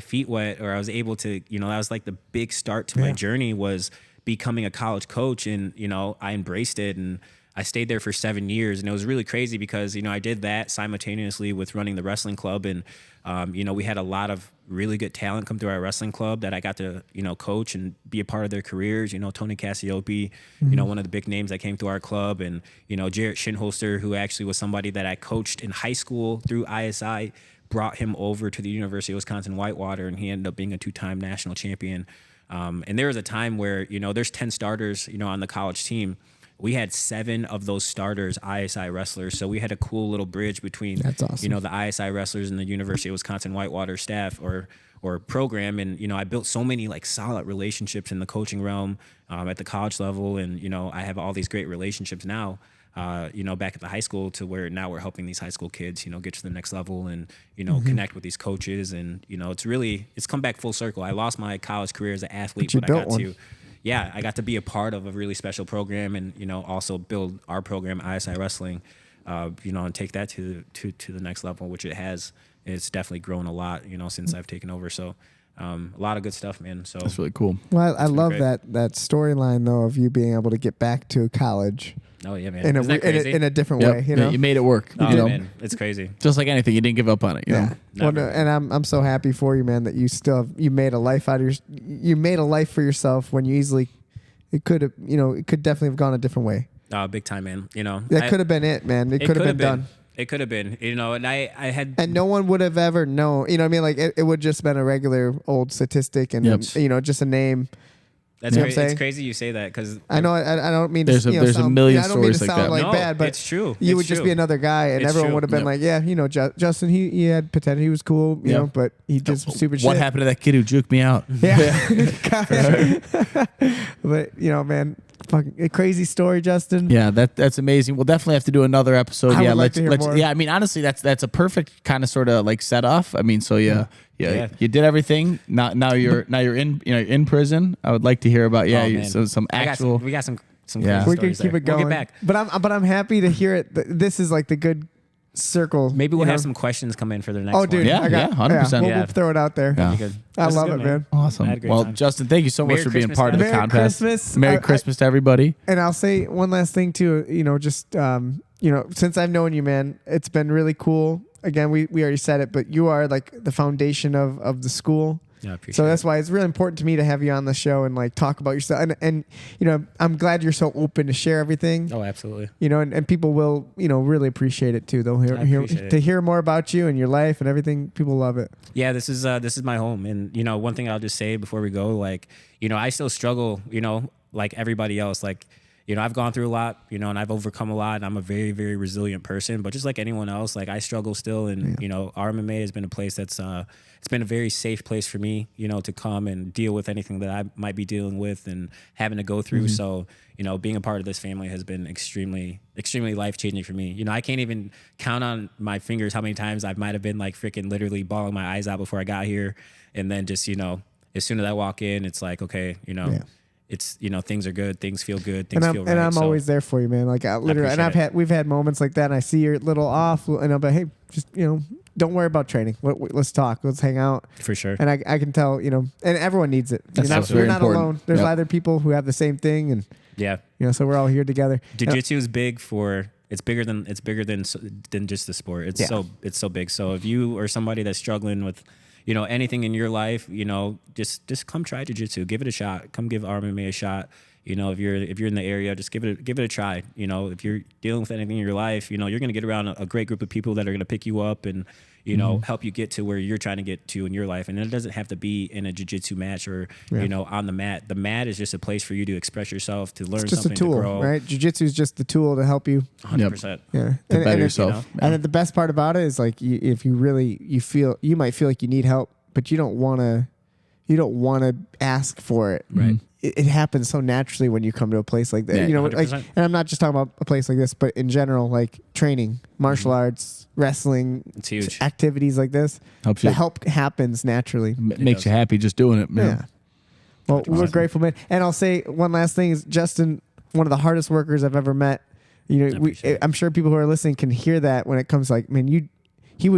Speaker 1: feet wet, or I was able to, that was like the big start to my journey, was becoming a college coach. And, I embraced it, and I stayed there for 7 years. And it was really crazy because, I did that simultaneously with running the wrestling club. And, we had a lot of really good talent come through our wrestling club that I got to, coach and be a part of their careers. Tony Cassiope, one of the big names that came through our club. And, Jarrett Shinholster, who actually was somebody that I coached in high school through ISI, brought him over to the University of Wisconsin-Whitewater, and he ended up being a 2-time national champion. And there was a time where, there's 10 starters, on the college team. We had 7 of those starters ISI wrestlers. So we had a cool little bridge between,
Speaker 3: That's awesome.
Speaker 1: The ISI wrestlers and the University of Wisconsin-Whitewater staff or program. And, I built so many like solid relationships in the coaching realm at the college level. And, I have all these great relationships now, back at the high school, to where now we're helping these high school kids, get to the next level and, connect with these coaches. And, it's come back full circle. I lost my college career as an athlete, but I got to be a part of a really special program and, also build our program, ISI Wrestling, and take that to the next level, which it has. It's definitely grown a lot, since I've taken over. So, A lot of good stuff, man. So
Speaker 2: That's really cool.
Speaker 3: Well, I love
Speaker 1: great.
Speaker 3: that storyline though of you being able to get back to college
Speaker 1: oh yeah, man.
Speaker 3: in
Speaker 1: Isn't that crazy?
Speaker 3: a different
Speaker 2: Yep.
Speaker 3: way.
Speaker 2: Yeah,
Speaker 3: You know.
Speaker 2: you made it work.
Speaker 1: Oh
Speaker 2: you know?
Speaker 1: man, it's crazy.
Speaker 2: Just like anything, you didn't give up on it. You know?
Speaker 3: Well,
Speaker 1: Never.
Speaker 3: and I'm so happy for you, man, that you still you made a life out of you made a life for yourself when you easily it could have it could definitely have gone a different way.
Speaker 1: Big time, man. You know,
Speaker 3: That could have been it, man. It could have been done.
Speaker 1: It could have been, and I had,
Speaker 3: And no one would have ever known. You know what I mean? Like it would just been a regular old statistic and just a name.
Speaker 1: that's
Speaker 3: You know what I'm saying?
Speaker 1: it's crazy you say that because
Speaker 3: I know I don't mean
Speaker 2: There's
Speaker 3: to
Speaker 2: a
Speaker 3: sound,
Speaker 2: million
Speaker 3: I don't mean to
Speaker 2: stories like
Speaker 3: sound
Speaker 2: that.
Speaker 3: like
Speaker 1: No,
Speaker 3: bad, but
Speaker 1: it's true.
Speaker 3: You
Speaker 1: It's
Speaker 3: would just
Speaker 1: true.
Speaker 3: be another guy, and
Speaker 1: It's
Speaker 3: everyone
Speaker 1: true.
Speaker 3: would have been
Speaker 2: Yep.
Speaker 3: like, yeah, Justin, he had potential, he was cool, you
Speaker 2: Yep.
Speaker 3: know, but he did some stupid shit.
Speaker 2: What happened to that kid who juked me out?
Speaker 3: Yeah, but man, fucking a crazy story, Justin.
Speaker 2: Yeah, that's amazing. We'll definitely have to do another episode.
Speaker 3: I
Speaker 2: Yeah,
Speaker 3: would like to hear more.
Speaker 2: Yeah, I mean, honestly, that's a perfect kind of sort of like set off. I mean, so yeah, you did everything. Now you're in prison. I would like to hear about
Speaker 1: Oh, man.
Speaker 2: some actual.
Speaker 1: we got some
Speaker 2: Yeah.
Speaker 1: crazy
Speaker 3: We can
Speaker 1: stories
Speaker 3: keep
Speaker 1: there.
Speaker 3: it going.
Speaker 1: We'll get back.
Speaker 3: But I'm happy to hear it. This is like the good circle.
Speaker 1: Maybe we'll
Speaker 3: you
Speaker 1: have
Speaker 3: know?
Speaker 1: some questions come in for the next
Speaker 3: Oh, dude,
Speaker 1: one.
Speaker 2: Yeah,
Speaker 3: I got
Speaker 2: 100%.
Speaker 3: We'll
Speaker 1: Yeah.
Speaker 3: throw it out there.
Speaker 2: Yeah.
Speaker 1: Be good.
Speaker 3: I
Speaker 1: This is
Speaker 3: love
Speaker 1: good,
Speaker 3: it, man.
Speaker 2: Awesome.
Speaker 1: I had a great
Speaker 2: Well,
Speaker 1: time.
Speaker 2: Justin, thank you so much
Speaker 1: Merry
Speaker 2: for being
Speaker 1: Christmas,
Speaker 2: part of the
Speaker 3: guys. Merry
Speaker 2: contest.
Speaker 3: Christmas.
Speaker 2: Merry
Speaker 3: I-
Speaker 2: Christmas to everybody.
Speaker 3: And I'll say one last thing too. Just since I've known you, man, it's been really cool. Again, we already said it, but you are like the foundation of the school.
Speaker 1: Yeah, I appreciate
Speaker 3: So
Speaker 1: it.
Speaker 3: that's why it's really important to me to have you on the show and like talk about yourself. And I'm glad you're so open to share everything.
Speaker 1: Oh, absolutely.
Speaker 3: And people will really appreciate it too. They'll
Speaker 1: I appreciate it.
Speaker 3: to hear more about you and your life and everything. People love it.
Speaker 1: Yeah, this is my home, and one thing I'll just say before we go, like I still struggle, like everybody else, like I've gone through a lot, and I've overcome a lot, and I'm a very, very resilient person. But just like anyone else, like I struggle still, and RMMA has been a place that's it's been a very safe place for me, to come and deal with anything that I might be dealing with and having to go through. So being a part of this family has been extremely, extremely life changing for me. I can't even count on my fingers how many times I might have been like freaking literally bawling my eyes out before I got here, and then just as soon as I walk in, it's like okay, it's things are good, things feel good, things feel right.
Speaker 3: And I'm
Speaker 1: So,
Speaker 3: always there for you, man. Like I literally, and
Speaker 1: appreciate
Speaker 3: we've had moments like that, and I see you're a little off, and I'll be, hey, just don't worry about training. Let's talk. Let's hang out.
Speaker 1: for sure.
Speaker 3: And I can tell, and everyone needs it.
Speaker 2: That's
Speaker 3: You're
Speaker 2: very
Speaker 3: not
Speaker 2: important.
Speaker 3: alone. There's
Speaker 2: Yep.
Speaker 3: other people who have the same thing, and
Speaker 1: Yeah,
Speaker 3: so we're all here together.
Speaker 1: jiu-jitsu is big it's bigger than just the sport. It's
Speaker 3: Yeah.
Speaker 1: so big. So if you are somebody that's struggling with anything in your life, just come try jiu-jitsu. Give it a shot. Come give RMMA a shot. If you're in the area, just give it a try. If you're dealing with anything in your life, you're going to get around a great group of people that are going to pick you up and help you get to where you're trying to get to in your life. And it doesn't have to be in a jiu-jitsu match or on the mat. The mat is just a place for you to express yourself, to learn
Speaker 3: It's just a
Speaker 1: something,
Speaker 3: tool,
Speaker 1: to grow.
Speaker 3: right? Jiu-jitsu is just the tool to help you.
Speaker 1: 100%.
Speaker 3: Yeah,
Speaker 2: To better
Speaker 3: and
Speaker 2: yourself.
Speaker 3: And then the best part about it is like if you really you might feel like you need help, but you don't want to ask for it.
Speaker 1: Right.
Speaker 3: It happens so naturally when you come to a place like that.
Speaker 1: Yeah,
Speaker 3: Like,
Speaker 1: 100%.
Speaker 3: and I'm not just talking about a place like this, but in general, like training, martial arts, wrestling,
Speaker 1: It's huge.
Speaker 3: activities like this.
Speaker 2: Helps
Speaker 3: The
Speaker 2: you.
Speaker 3: help happens naturally.
Speaker 2: Makes
Speaker 1: does.
Speaker 2: you happy just doing it, man.
Speaker 3: Yeah. Well, we're grateful, man. And I'll say one last thing is Justin, one of the hardest workers I've ever met.
Speaker 1: appreciate it.
Speaker 3: I'm sure people who are listening can hear that when it comes like, man, you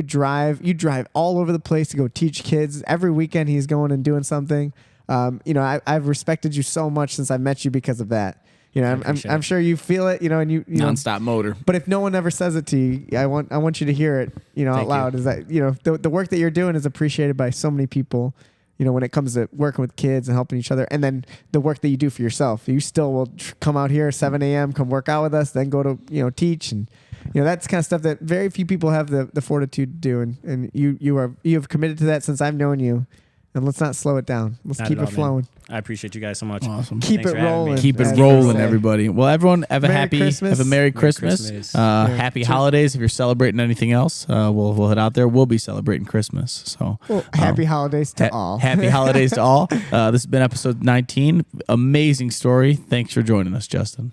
Speaker 3: drive all over the place to go teach kids. Every weekend he's going and doing something. I've respected you so much since I met you because of that. I'm sure you feel it, and you
Speaker 2: Non-stop motor.
Speaker 3: but if no one ever says it to you, I want you to hear it, out
Speaker 1: Thank
Speaker 3: loud.
Speaker 1: you.
Speaker 3: Is that the work that you're doing is appreciated by so many people. When it comes to working with kids and helping each other, and then the work that you do for yourself, you still will come out here 7 a.m., come work out with us, then go to teach, and that's kind of stuff that very few people have the fortitude to do, and you have committed to that since I've known you. And let's not slow it down. Let's
Speaker 1: Not
Speaker 3: keep
Speaker 1: at
Speaker 3: it
Speaker 1: all, man.
Speaker 3: flowing.
Speaker 1: I appreciate you guys so much.
Speaker 2: Awesome.
Speaker 3: Keep
Speaker 1: Thanks
Speaker 3: it
Speaker 1: for having me.
Speaker 3: rolling.
Speaker 2: Keep it
Speaker 3: as
Speaker 2: rolling,
Speaker 3: they say.
Speaker 2: everybody. Well, everyone, have a
Speaker 3: Merry
Speaker 2: happy,
Speaker 3: Christmas.
Speaker 2: have a Merry
Speaker 1: Merry
Speaker 2: Christmas.
Speaker 1: Christmas.
Speaker 2: Happy holidays. If you're celebrating anything else, we'll head out there. We'll be celebrating Christmas. So
Speaker 3: Well, happy holidays to all.
Speaker 2: Happy holidays to all. This has been episode 19. Amazing story. Thanks for joining us, Justin.